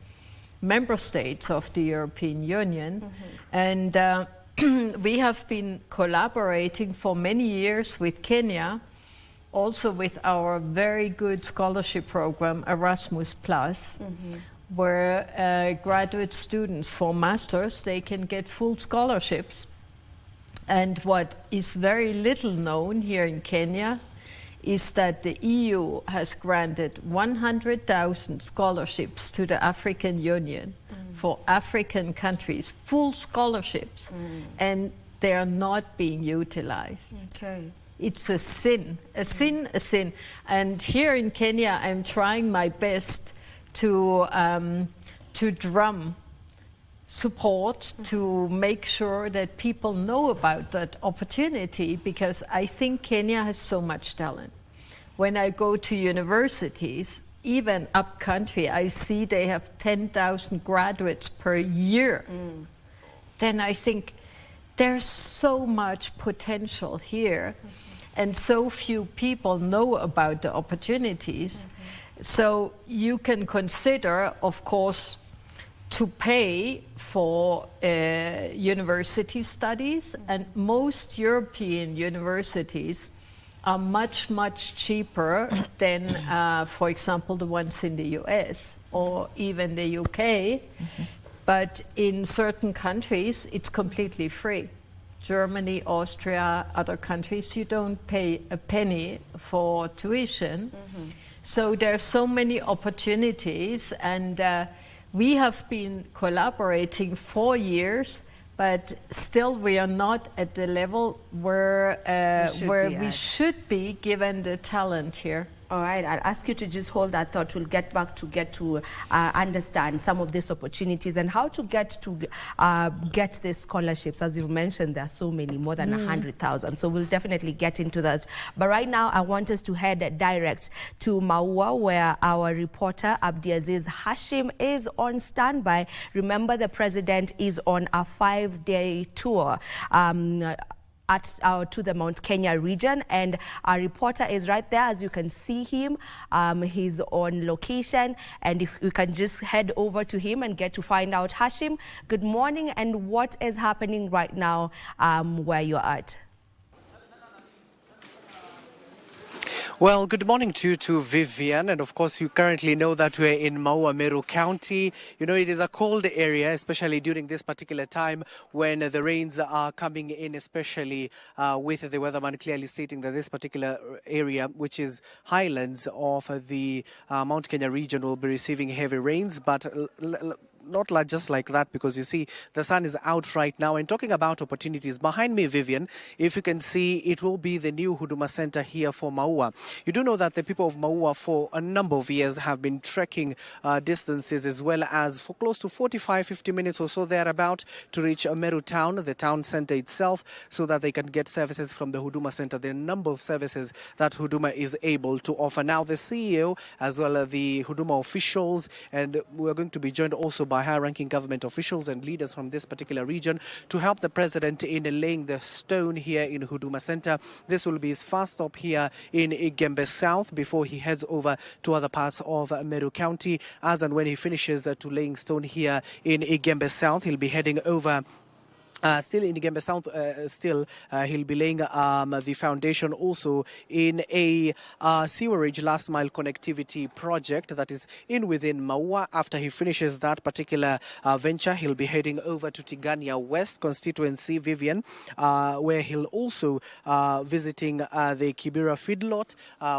member states of the European Union. And we have been collaborating for many years with Kenya, also with our very good scholarship program, Erasmus+, where graduate students for masters, they can get full scholarships. And what is very little known here in Kenya is that the EU has granted 100,000 scholarships to the African Union for African countries, full scholarships, and they are not being utilized. Okay. It's a sin, a sin, a sin. And here in Kenya, I'm trying my best to drum support to make sure that people know about that opportunity, because I think Kenya has so much talent. When I go to universities, even up country, I see they have 10,000 graduates per year. Then I think there's so much potential here, and so few people know about the opportunities. So you can consider, of course, to pay for university studies, and most European universities are much, much cheaper than, for example, the ones in the US or even the UK. But in certain countries, it's completely free. Germany, Austria, other countries, you don't pay a penny for tuition. So there are so many opportunities, and we have been collaborating for years, but still we are not at the level where we should be given the talent here. All right, I'll ask you to just hold that thought. We'll get to understand some of these opportunities and how to get these scholarships. As you mentioned, there are so many, more than 100,000. So we'll definitely get into that. But right now, I want us to head direct to Maua, where our reporter Abdiaziz Hashim is on standby. Remember, the president is on a 5-day tour to the Mount Kenya region, and our reporter is right there. As you can see him, he's on location, and if we can just head over to him and get to find out. Hashim, good morning, and what is happening right now where you're at? Well, good morning to Vivian, and of course you currently know that we're in Maua, Meru County. You know, it is a cold area, especially during this particular time when the rains are coming in, especially with the weatherman clearly stating that this particular area, which is highlands of the Mount Kenya region, will be receiving heavy rains, but not just like that, because you see the sun is out right now. And talking about opportunities, behind me, Vivian, if you can see, it will be the new Huduma Center here for Maua. You do know that the people of Maua for a number of years have been trekking distances, as well as for close to 45-50 minutes or so thereabout to reach Meru town, the town center itself, so that they can get services from the Huduma Center. There are a number of services that Huduma is able to offer. Now the CEO, as well as the Huduma officials, and we're going to be joined also by by high-ranking government officials and leaders from this particular region to help the president in laying the stone here in Huduma Center. This will be his first stop here in Igembe South before he heads over to other parts of Meru County. As and when he finishes to laying stone here in Igembe South, he'll be heading over still in Igembe South, he'll be laying the foundation also in a sewerage last mile connectivity project that is within Maua. After he finishes that particular venture, he'll be heading over to Tigania West constituency, Vivian, where he'll also visiting the Kibera feedlot,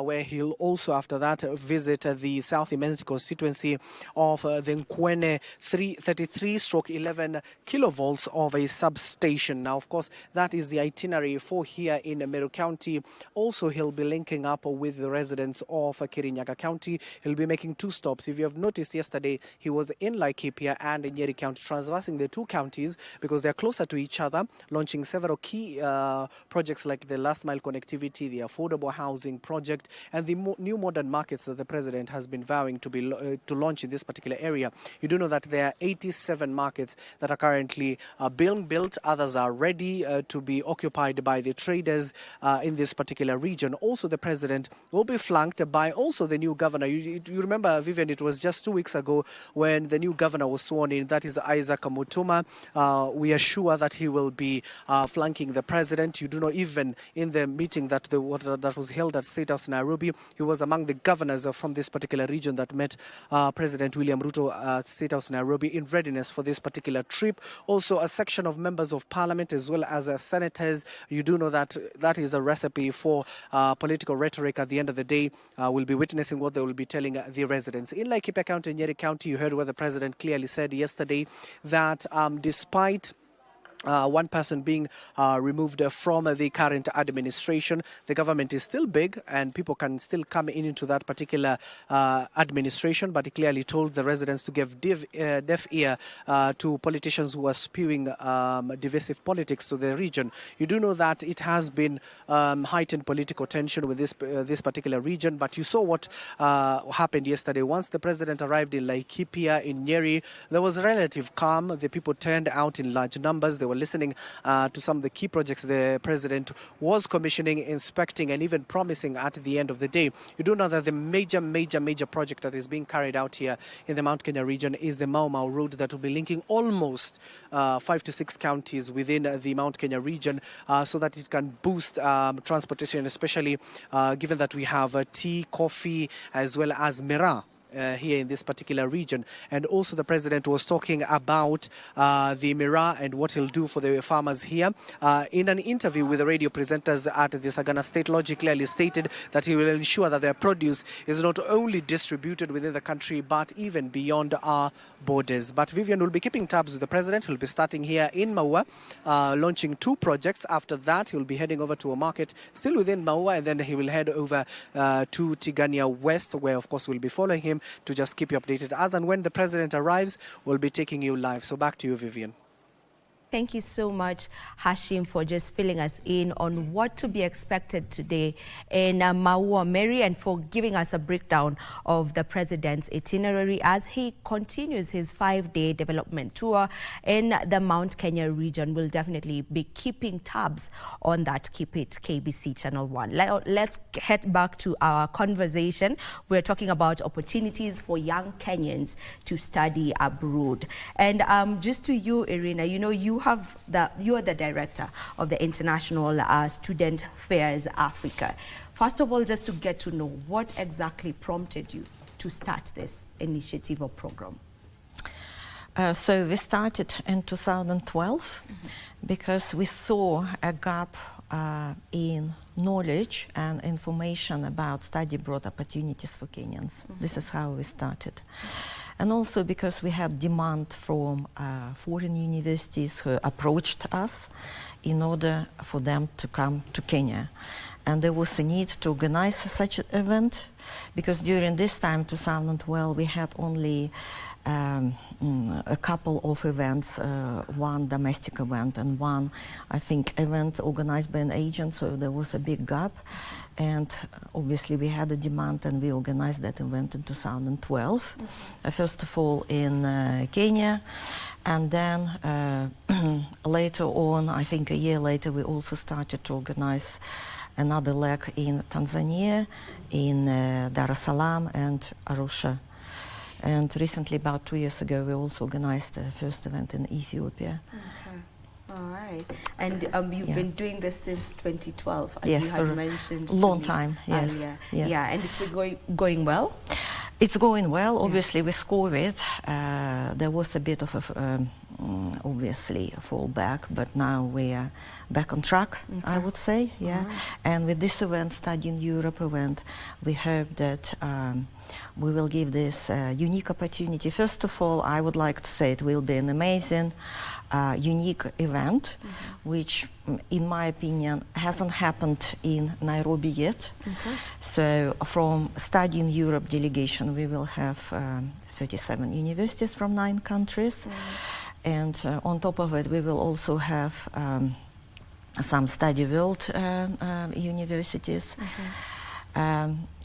where he'll also after that visit the South Immense constituency of the Nkwene 33/11 kilovolts of a substation. Now, of course, that is the itinerary for here in Meru County. Also, he'll be linking up with the residents of Kirinyaga County. He'll be making 2 stops. If you have noticed yesterday, he was in Laikipia and in Nyeri County, traversing the 2 counties because they're closer to each other, launching several key projects like the last mile connectivity, the affordable housing project, and the new modern markets that the president has been vowing to launch in this particular area. You do know that there are 87 markets that are currently being built. Others are ready to be occupied by the traders in this particular region. Also, the president will be flanked by also the new governor. You remember, Vivian, it was just 2 weeks ago when the new governor was sworn in. That is Isaac Mutuma. We are sure that he will be flanking the president. You do know, even in the meeting that was held at State House Nairobi, he was among the governors from this particular region that met President William Ruto at State House Nairobi in readiness for this particular trip. Also, a section of members of parliament as well as senators. You do know that that is a recipe for political rhetoric. At the end of the day, we'll be witnessing what they will be telling the residents. In Laikipia County and Nyeri County, you heard what the president clearly said yesterday, that despite one person being removed from the current administration, the government is still big and people can still come into that particular administration. But he clearly told the residents to give deaf ear to politicians who are spewing divisive politics to the region. You do know that it has been heightened political tension with this particular region, but you saw what happened yesterday. Once the president arrived in Laikipia, in Nyeri, there was a relative calm. The people turned out in large numbers. They were listening to some of the key projects the president was commissioning, inspecting, and even promising at the end of the day. You do know that the major project that is being carried out here in the Mount Kenya region is the Mau Mau Road that will be linking almost 5 to 6 counties within the Mount Kenya region so that it can boost transportation, especially given that we have tea, coffee, as well as miraa here in this particular region. And also the president was talking about the miraa and what he'll do for the farmers here. In an interview with the radio presenters at the Sagana State Lodge, he clearly stated that he will ensure that their produce is not only distributed within the country but even beyond our borders. But Vivian will be keeping tabs with the president. He'll be starting here in Maua, launching 2 projects. After that, he'll be heading over to a market still within Maua, and then he will head over to Tigania West, where of course we'll be following him to just keep you updated. As and when the president arrives, we'll be taking you live. So back to you, Vivian. Thank you so much, Hashim, for just filling us in on what to be expected today in Maua Mary, and for giving us a breakdown of the president's itinerary as he continues his 5-day development tour in the Mount Kenya region. We'll definitely be keeping tabs on that. Keep it KBC Channel 1. Let's head back to our conversation. We're talking about opportunities for young Kenyans to study abroad. And just to you, Irina, you know, you are the director of the International Student Fairs Africa. First of all, just to get to know what exactly prompted you to start this initiative or program. So we started in 2012 because we saw a gap in knowledge and information about study abroad opportunities for Kenyans. This is how we started. And also because we had demand from foreign universities who approached us in order for them to come to Kenya. And there was a need to organize such an event because during this time, 2012, we had only a couple of events, one domestic event and one, I think, event organized by an agent, so there was a big gap. And obviously we had a demand and we organized that event in 2012. First of all in Kenya, and then later on, I think a year later, we also started to organize another leg in Tanzania, in Dar es Salaam and Arusha. And recently, about 2 years ago, we also organized the first event in Ethiopia. Okay. All right. And you've been doing this since 2012, as yes, you had mentioned. Long time, yes. Yes. Yeah, and it's going well? It's going well. Obviously, with COVID, there was a bit of a, obviously, a fallback, but now we are back on track, I would say, yeah. Right. And with this event, Study in Europe event, we hope that we will give this unique opportunity. First of all, I would like to say it will be an amazing, unique event, which, in my opinion, hasn't happened in Nairobi yet. So from Study in Europe delegation, we will have 37 universities from 9 countries. And on top of it, we will also have some Study World universities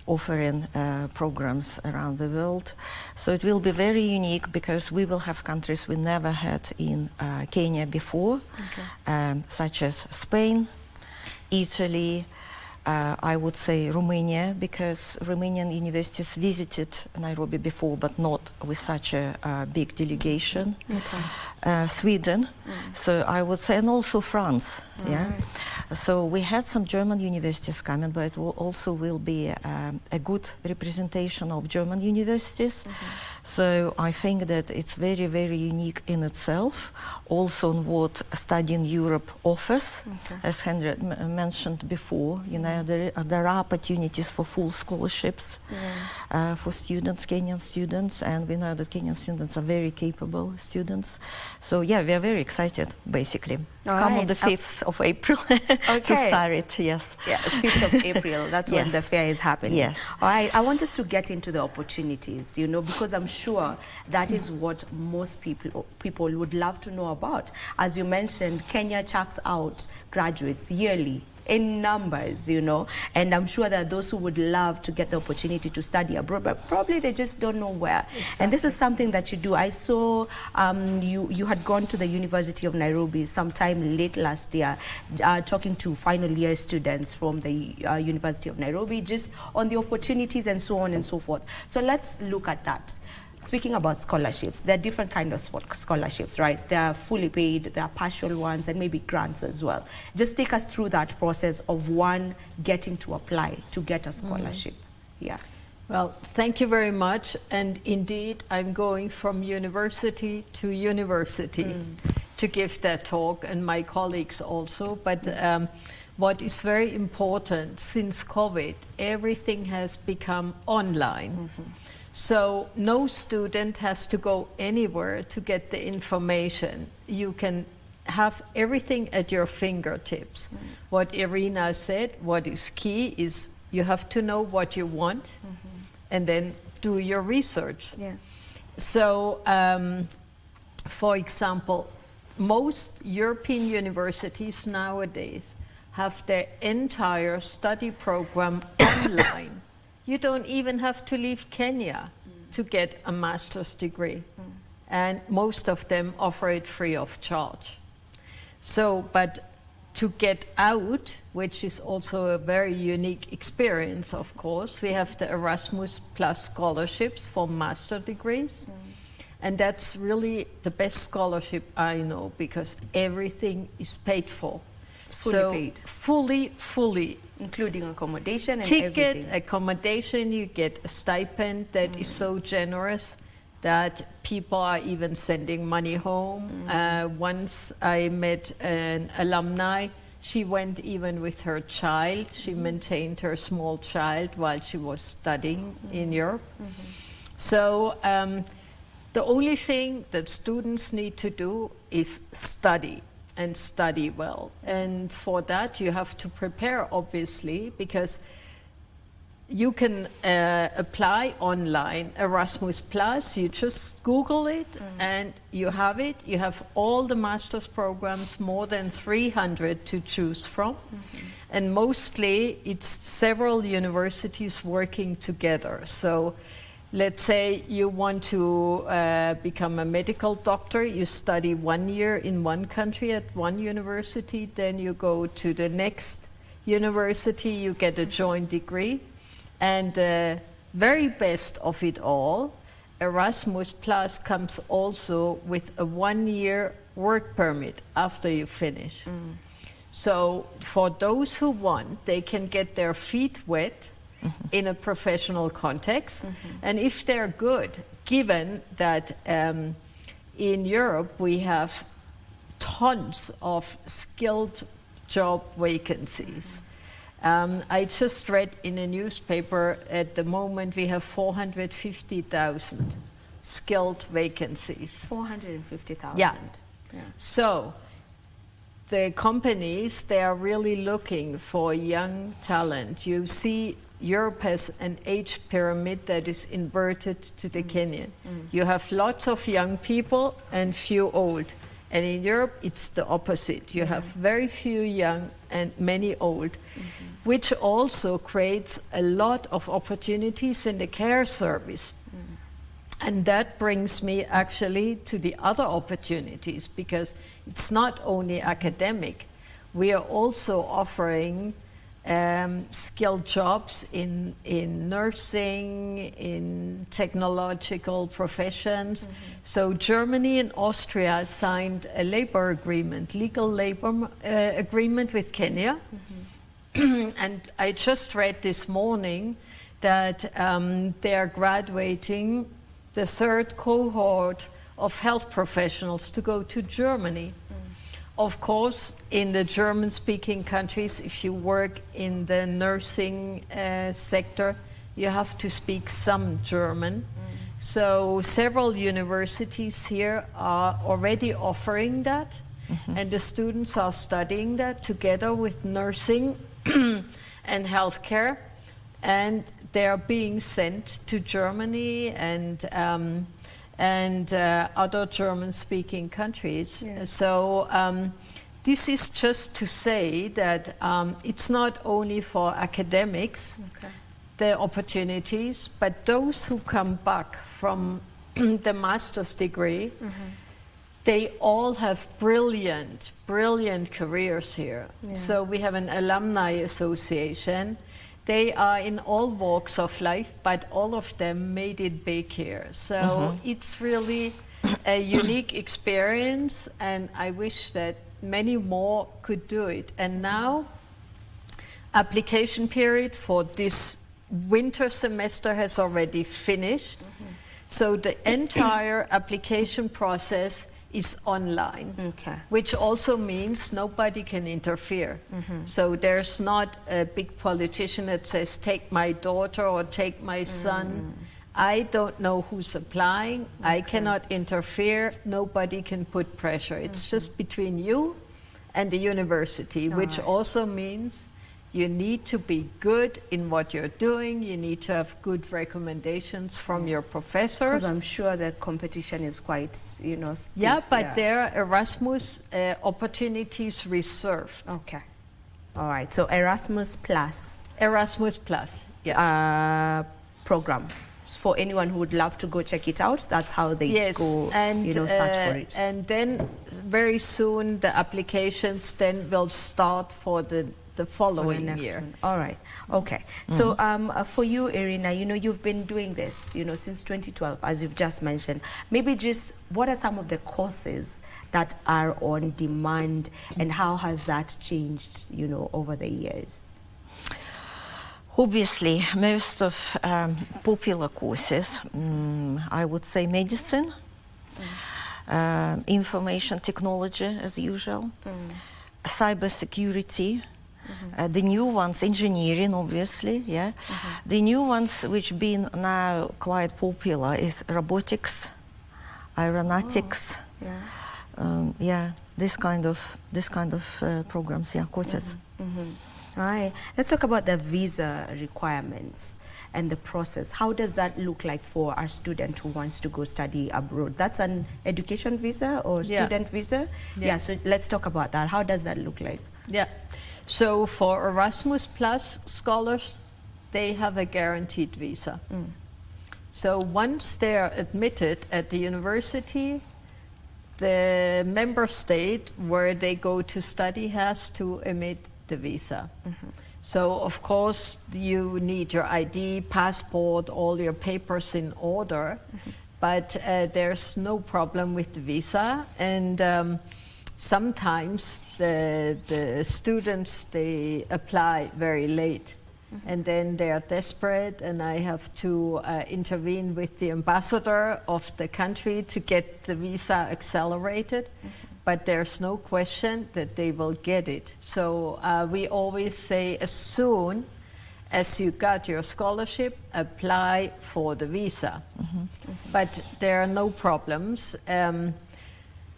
offering programs around the world. So it will be very unique because we will have countries we never had in Kenya before, such as Spain, Italy, I would say Romania, because Romanian universities visited Nairobi before, but not with such a big delegation. Sweden, so I would say, and also France. So we had some German universities coming, but it also will be a good representation of German universities. So I think that it's very, very unique in itself, also on what Study in Europe offers. As Henry mentioned before, you know, there are opportunities for full scholarships for students, Kenyan students, and we know that Kenyan students are very capable students. So yeah, we are very excited, basically. Come on the 5th of April to start it, yes. Yeah, 5th of April, that's when the fair is happening. Yes. All right, I want us to get into the opportunities, you know, because I'm sure that is what most people would love to know about. As you mentioned, Kenya checks out graduates yearly in numbers, you know, and I'm sure that those who would love to get the opportunity to study abroad, but probably they just don't know where. And this is something that you do. I saw you had gone to the University of Nairobi sometime late last year, talking to final year students from the University of Nairobi, just on the opportunities and so on and so forth. So let's look at that. Speaking about scholarships, there are different kinds of scholarships, right? There are fully paid, there are partial ones, and maybe grants as well. Just take us through that process of one getting to apply to get a scholarship. Yeah. Well, thank you very much. And indeed, I'm going from university to university to give that talk, and my colleagues also. But what is very important, since COVID, everything has become online. So no student has to go anywhere to get the information. You can have everything at your fingertips. What Irina said, what is key is you have to know what you want and then do your research. So, for example, most European universities nowadays have their entire study program online. You don't even have to leave Kenya to get a master's degree. And most of them offer it free of charge. So, but to get out, which is also a very unique experience, of course, we have the Erasmus Plus scholarships for master degrees. And that's really the best scholarship I know, because everything is paid for. It's fully paid. Fully. Including accommodation and ticket, everything. Accommodation, you get a stipend that is so generous that people are even sending money home. Once I met an alumni, she went even with her child. She maintained her small child while she was studying in Europe. So the only thing that students need to do is study. And study well. And for that, you have to prepare, obviously, because you can apply online Erasmus Plus. You just Google it and you have it. You have all the master's programs, more than 300 to choose from. And mostly it's several universities working together. So let's say you want to become a medical doctor, you study 1 year in one country at one university, then you go to the next university, you get a joint degree. And the very best of it all, Erasmus Plus comes also with a 1 year work permit after you finish. So for those who want, they can get their feet wet in a professional context. And if they're good, given that in Europe we have tons of skilled job vacancies. I just read in a newspaper at the moment we have 450,000 skilled vacancies. 450,000? Yeah. So the companies, they are really looking for young talent. You see Europe has an age pyramid that is inverted to the Kenyan. You have lots of young people and few old. And in Europe, it's the opposite. You have very few young and many old, which also creates a lot of opportunities in the care service. And that brings me actually to the other opportunities, because it's not only academic. We are also offering skilled jobs in nursing, in technological professions. So Germany and Austria signed a labor agreement, legal labor agreement with Kenya. And I just read this morning that they are graduating the third cohort of health professionals to go to Germany. Of course, in the German-speaking countries, if you work in the nursing sector, you have to speak some German. So several universities here are already offering that, and the students are studying that together with nursing and healthcare, and they are being sent to Germany and other German-speaking countries. So this is just to say that it's not only for academics, the opportunities, but those who come back from the master's degree, they all have brilliant, brilliant careers here. So we have an alumni association. They are in all walks of life, but all of them made it big here. So it's really a unique experience, and I wish that many more could do it. And now, application period for this winter semester has already finished. So the entire application process is online, which also means nobody can interfere. So there's not a big politician that says, take my daughter or take my son. I don't know who's applying. I cannot interfere. Nobody can put pressure. It's just between you and the university, which also means you need to be good in what you're doing. You need to have good recommendations from your professors. Because I'm sure the competition is quite, stiff. Yeah, but there are Erasmus opportunities reserved. Okay. All right. So Erasmus Plus. Erasmus Plus, yeah. Program. For anyone who would love to go check it out, that's how they go, and, search for it. And then very soon the applications then will start for the following year. All right. Okay. So for you, Irina, you've been doing this, since 2012, as you've just mentioned. Maybe just what are some of the courses that are on demand, and how has that changed, over the years? Obviously, most of popular courses, I would say medicine, information technology as usual, cybersecurity, the new ones, engineering, obviously, The new ones which been now quite popular is robotics, aeronautics, this kind of programs, courses. All right. Let's talk about the visa requirements and the process. How does that look like for our student who wants to go study abroad? That's an education visa or student visa? Yeah, so let's talk about that. How does that look like? Yeah. So for Erasmus Plus scholars, they have a guaranteed visa. So once they're admitted at the university, the member state where they go to study has to emit the visa. So of course you need your ID, passport, all your papers in order, but there's no problem with the visa. And sometimes the students, they apply very late. And then they are desperate, and I have to intervene with the ambassador of the country to get the visa accelerated. But there's no question that they will get it. So we always say, as soon as you got your scholarship, apply for the visa. But there are no problems.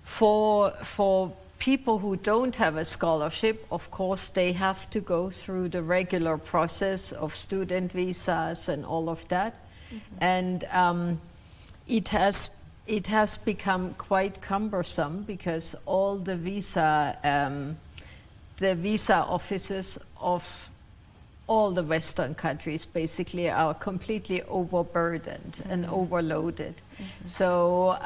For people who don't have a scholarship, of course, they have to go through the regular process of student visas and all of that. And it has become quite cumbersome because all the visa offices of all the Western countries basically are completely overburdened and overloaded. So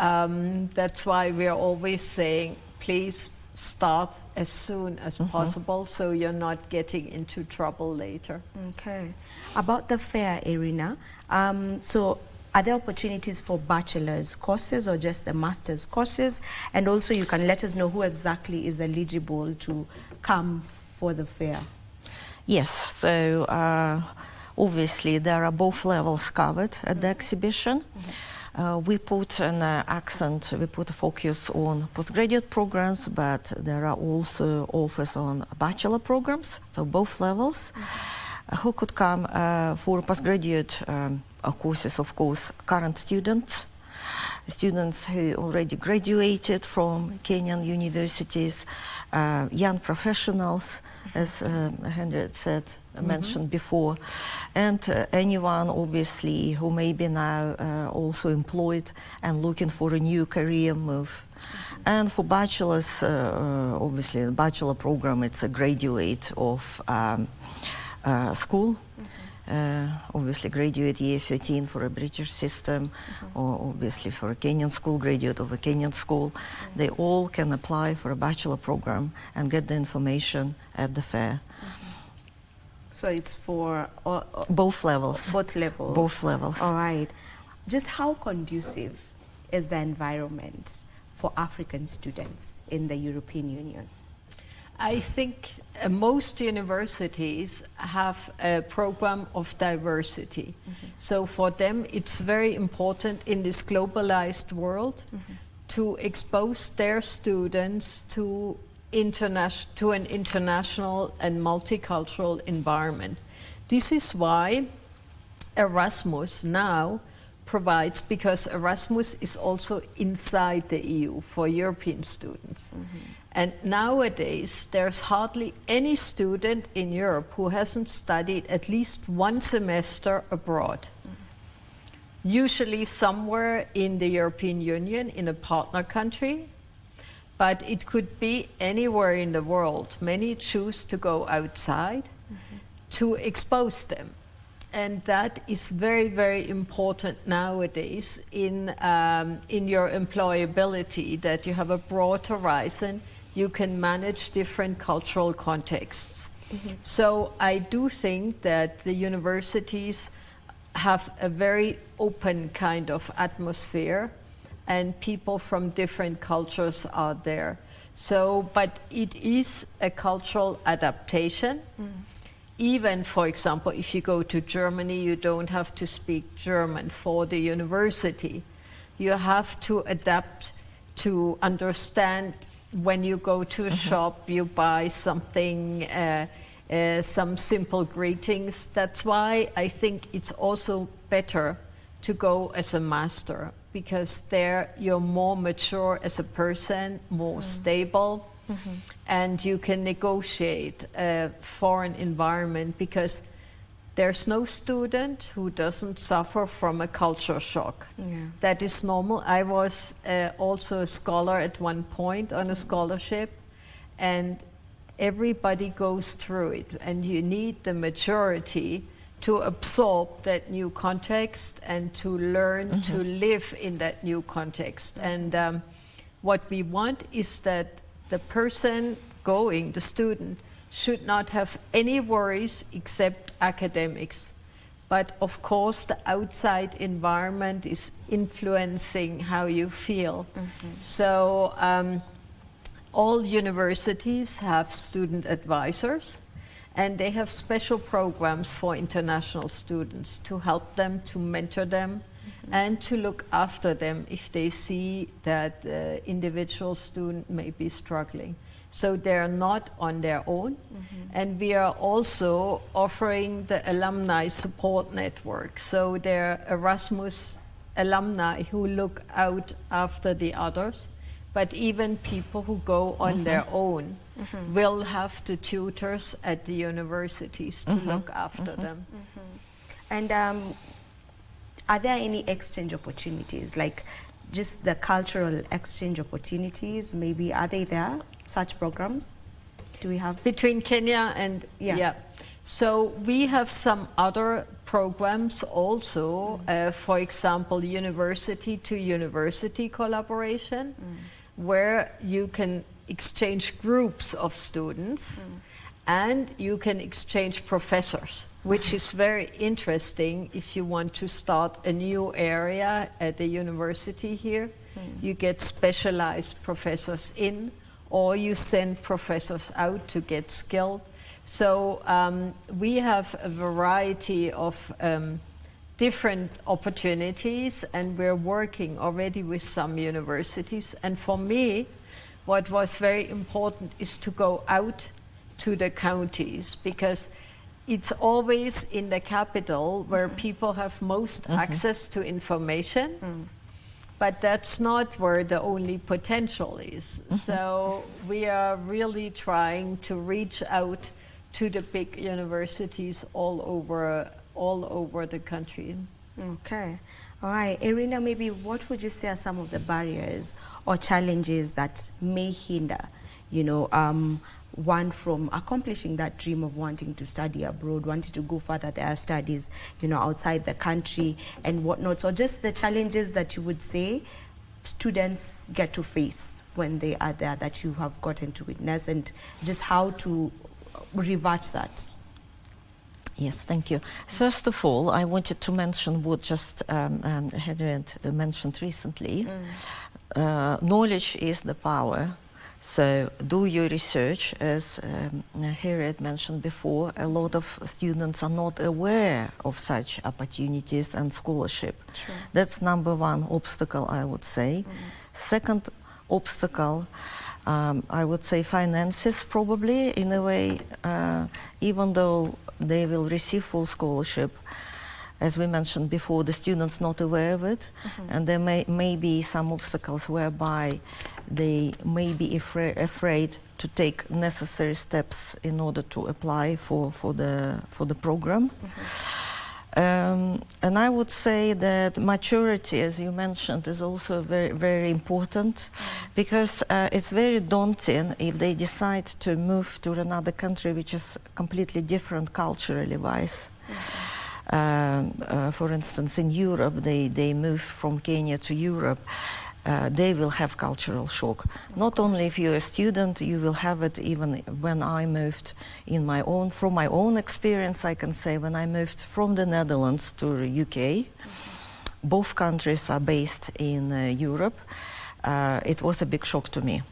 that's why we're always saying, please start as soon as possible so you're not getting into trouble later. Okay. About the fair, Irina, so are there opportunities for bachelor's courses or just the master's courses? And also you can let us know who exactly is eligible to come for the fair. Yes, so obviously there are both levels covered at the exhibition. We put an accent, we put a focus on postgraduate programs, but there are also offers on bachelor programs, so both levels. Who could come for postgraduate courses, of course, current students who already graduated from Kenyan universities, young professionals, as Henriette said, mentioned before, and anyone obviously who may be now also employed and looking for a new career move. And for bachelors, obviously the bachelor program, it's a graduate of school, obviously graduate year 13 for a British system, or obviously for a Kenyan school, graduate of a Kenyan school. They all can apply for a bachelor program and get the information at the fair. So it's for both levels. Both levels. Both levels. All right. Just how conducive is the environment for African students in the European Union? I think most universities have a program of diversity. So for them, it's very important in this globalized world to expose their students to an international and multicultural environment. This is why Erasmus now provides, because Erasmus is also inside the EU for European students. And nowadays, there's hardly any student in Europe who hasn't studied at least one semester abroad. Usually somewhere in the European Union, in a partner country, but it could be anywhere in the world. Many choose to go outside to expose them. And that is very, very important nowadays in your employability, that you have a broad horizon, you can manage different cultural contexts. So I do think that the universities have a very open kind of atmosphere, and people from different cultures are there. So, but it is a cultural adaptation. Even, for example, if you go to Germany, you don't have to speak German for the university. You have to adapt to understand when you go to a shop, you buy something, some simple greetings. That's why I think it's also better to go as a master, because there you're more mature as a person, more stable, and you can negotiate a foreign environment, because there's no student who doesn't suffer from a culture shock. That is normal. I was also a scholar at one point on a scholarship, and everybody goes through it, and you need the maturity to absorb that new context and to learn to live in that new context. And what we want is that the person going, the student, should not have any worries except academics. But of course, the outside environment is influencing how you feel. So all universities have student advisors, and they have special programs for international students to help them, to mentor them, and to look after them if they see that the individual student may be struggling. So they're not on their own. And we are also offering the alumni support network. So they're Erasmus alumni who look out after the others, but even people who go on their own will have the tutors at the universities to look after them. And are there any exchange opportunities, like just the cultural exchange opportunities? Maybe are they there, such programs? Do we have? Between Kenya and, So we have some other programs also, for example, university to university collaboration, where you can exchange groups of students and you can exchange professors, which is very interesting if you want to start a new area at the university here. You get specialized professors in, or you send professors out to get skilled. So we have a variety of different opportunities, and we're working already with some universities. And for me, what was very important is to go out to the counties, because it's always in the capital where people have most access to information. But that's not where the only potential is. So we are really trying to reach out to the big universities all over the country. Okay. All right. Irina, maybe what would you say are some of the barriers or challenges that may hinder, one from accomplishing that dream of wanting to study abroad, wanting to go further their studies, outside the country and whatnot, or just the challenges that you would say students get to face when they are there that you have gotten to witness, and just how to revert that? Yes, thank you. First of all, I wanted to mention what just Harriet mentioned recently. Knowledge is the power. So do your research. As Harriet mentioned before, a lot of students are not aware of such opportunities and scholarship. Sure. That's number one obstacle, I would say. Second obstacle, I would say finances, probably, in a way, even though they will receive full scholarship. As we mentioned before, the students not aware of it, and there may be some obstacles whereby they may be afraid to take necessary steps in order to apply for the program. And I would say that maturity, as you mentioned, is also very, very important, because it's very daunting if they decide to move to another country which is completely different culturally wise. For instance, in Europe, they move from Kenya to Europe. They will have cultural shock. Not only if you're a student, you will have it even when I moved from my own experience, I can say, when I moved from the Netherlands to the UK, both countries are based in Europe, it was a big shock to me,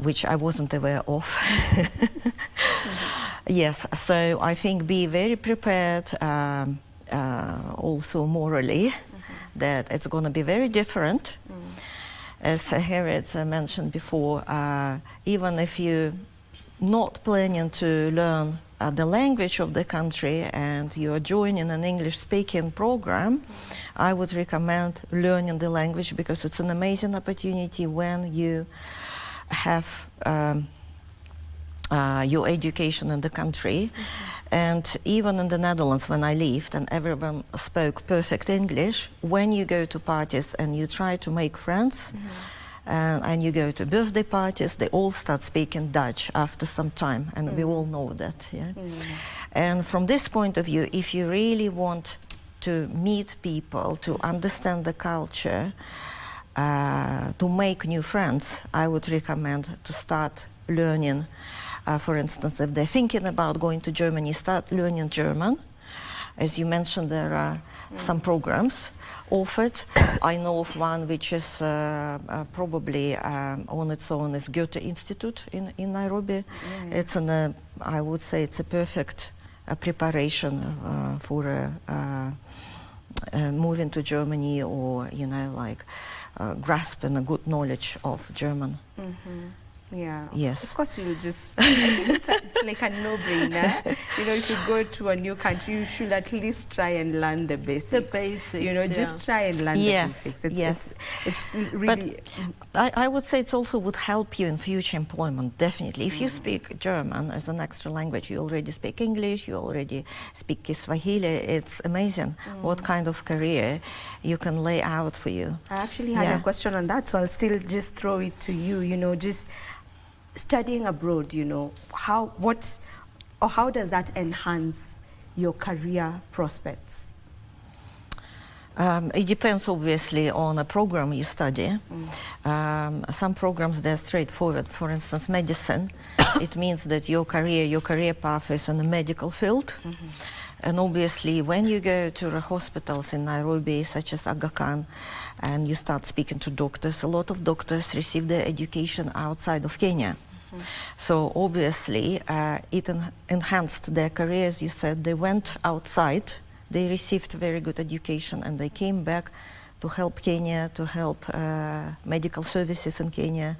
which I wasn't aware of. Yes, so I think be very prepared also morally, that it's going to be very different. As Harriet mentioned before, even if you're not planning to learn the language of the country and you're joining an English-speaking program, I would recommend learning the language, because it's an amazing opportunity when you have your education in the country. And even in the Netherlands, when I lived and everyone spoke perfect English, when you go to parties and you try to make friends, and you go to birthday parties, they all start speaking Dutch after some time, and we all know that. Yeah? And from this point of view, if you really want to meet people, to understand the culture, to make new friends, I would recommend to start learning. For instance, if they're thinking about going to Germany, start learning German. As you mentioned, there are some programs offered. I know of one which is probably on its own is Goethe Institute in Nairobi. It's I would say it's a perfect preparation for moving to Germany, or like grasping a good knowledge of German. Yeah. Yes. Of course, you'll just. I think it's like a no-brainer. If you go to a new country, you should at least try and learn the basics. The basics. Just try and learn the basics. It's really. But I would say it also would help you in future employment. Definitely, if you speak German as an extra language, you already speak English, you already speak Kiswahili. It's amazing what kind of career you can lay out for you. I actually had a question on that, so I'll still just throw it to you. Just studying abroad, how does that enhance your career prospects? It depends obviously on a program you study. Some programs, they're straightforward. For instance, medicine, it means that your career path is in the medical field. And obviously when you go to the hospitals in Nairobi, such as Aga Khan, and you start speaking to doctors, a lot of doctors receive their education outside of Kenya. So obviously it enhanced their careers. You said they went outside, they received very good education, and they came back to help Kenya, to help medical services in Kenya.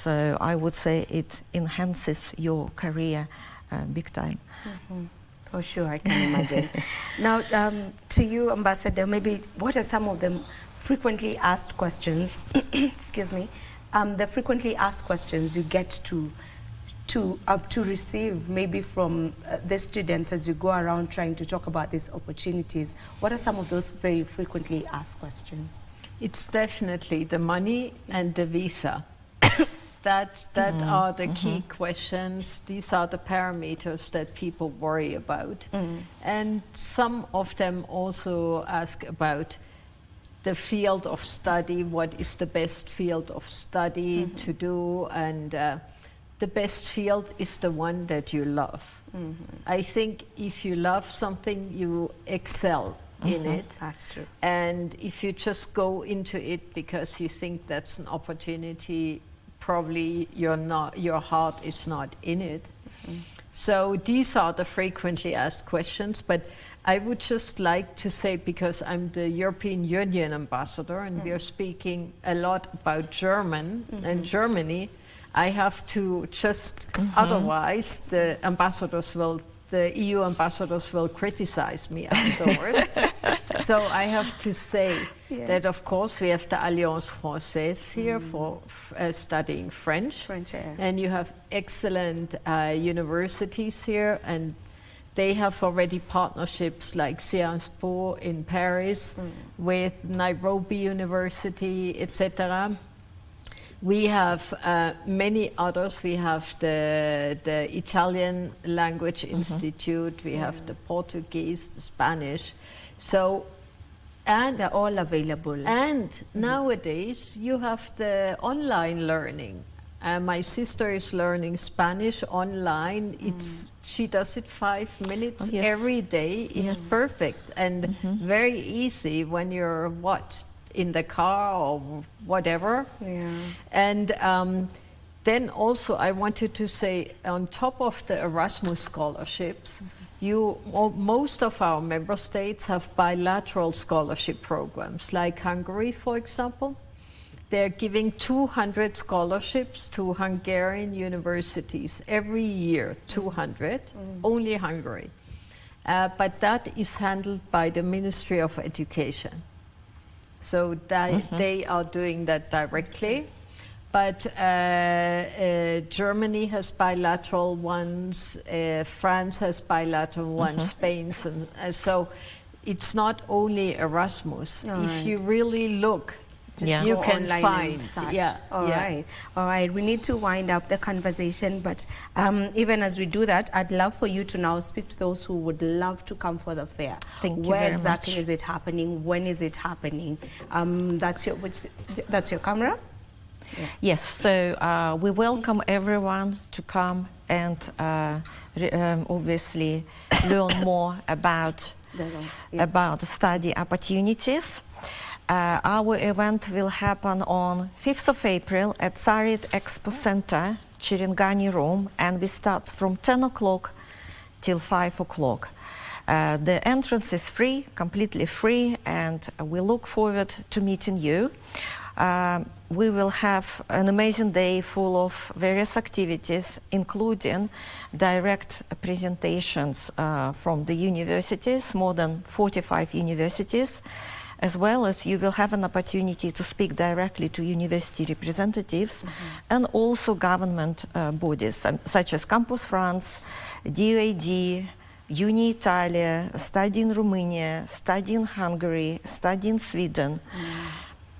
So I would say it enhances your career big time. For sure, I can imagine. Now, to you, Ambassador, maybe what are some of the frequently asked questions, excuse me, the frequently asked questions you get to receive maybe from the students as you go around trying to talk about these opportunities? What are some of those very frequently asked questions? It's definitely the money and the visa. That are the key questions. These are the parameters that people worry about. And some of them also ask about the field of study, what is the best field of study to do, and the best field is the one that you love. I think if you love something, you excel in it. That's true. And if you just go into it because you think that's an opportunity, probably your heart is not in it. So these are the frequently asked questions, but I would just like to say, because I'm the European Union ambassador and we are speaking a lot about German and Germany, I have to just, otherwise the EU ambassadors will criticize me afterwards. So I have to say that, of course, we have the Alliance Française here for studying French. And you have excellent universities here, and they have already partnerships like Sciences Po in Paris with Nairobi University, etc. We have many others. We have the Italian Language Institute, we have the Portuguese, the Spanish. So, and they're all available. And nowadays you have the online learning. My sister is learning Spanish online. She does it 5 minutes every day. It's perfect and very easy when you're in the car or whatever. And then also I wanted to say, on top of the Erasmus scholarships, most of our member states have bilateral scholarship programs, like Hungary, for example. They're giving 200 scholarships to Hungarian universities every year, 200, only Hungary. But that is handled by the Ministry of Education. So they are doing that directly. But Germany has bilateral ones, France has bilateral ones, Spain, and so it's not only Erasmus. If you really look, you can find. All right. We need to wind up the conversation, but even as we do that, I'd love for you to now speak to those who would love to come for the fair. Thank you Where very exactly much. is it happening? When is it happening? That's your camera? Yes, so we welcome everyone to come and obviously learn more about study opportunities. Our event will happen on 5th of April at Sarit Expo Center, Chirangani Room, and we start from 10 o'clock till 5 o'clock. The entrance is free, completely free, and we look forward to meeting you. We will have an amazing day full of various activities, including direct presentations from the universities, more than 45 universities, as well as you will have an opportunity to speak directly to university representatives and also government bodies, such as Campus France, DOAD, Uni Italia, Study in Romania, Study in Hungary, Study in Sweden,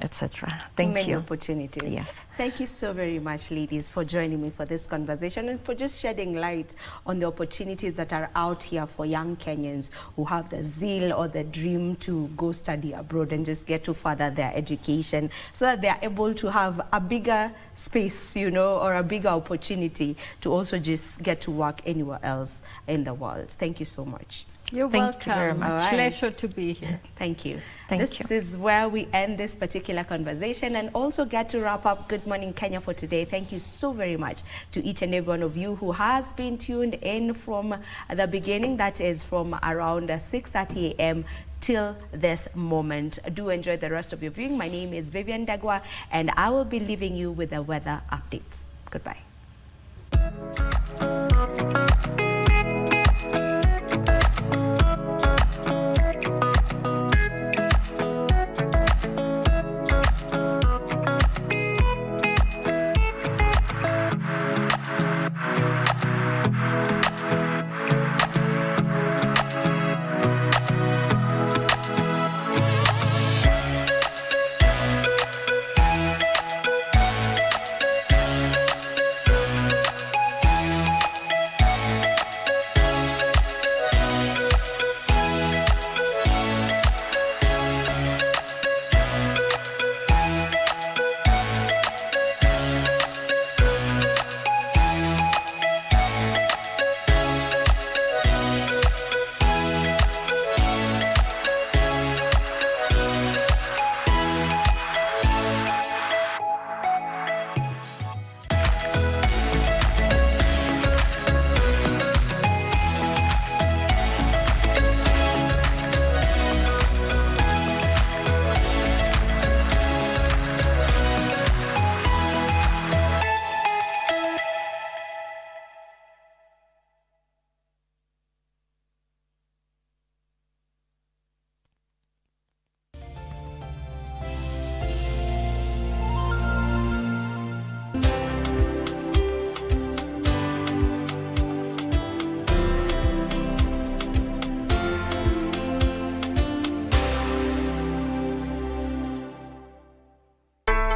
etc. Thank Many you. opportunities. Yes. Thank you so very much, ladies, for joining me for this conversation and for just shedding light on the opportunities that are out here for young Kenyans who have the zeal or the dream to go study abroad and just get to further their education so that they are able to have a bigger space, you know, or a bigger opportunity to also just get to work anywhere else in the world. Thank you so much. You're Thank you welcome. very much. Pleasure to be here. Thank you. Thank this you. is where we end this particular conversation and also get to wrap up Good Morning Kenya for today. Thank you so very much to each and every one of you who has been tuned in from the beginning, that is from around 6:30 a.m. till this moment. Do enjoy the rest of your viewing. My name is Vivian Dagwa and I will be leaving you with the weather updates. Goodbye.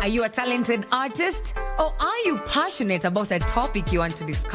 Are you a talented artist? Or are you passionate about a topic you want to discuss?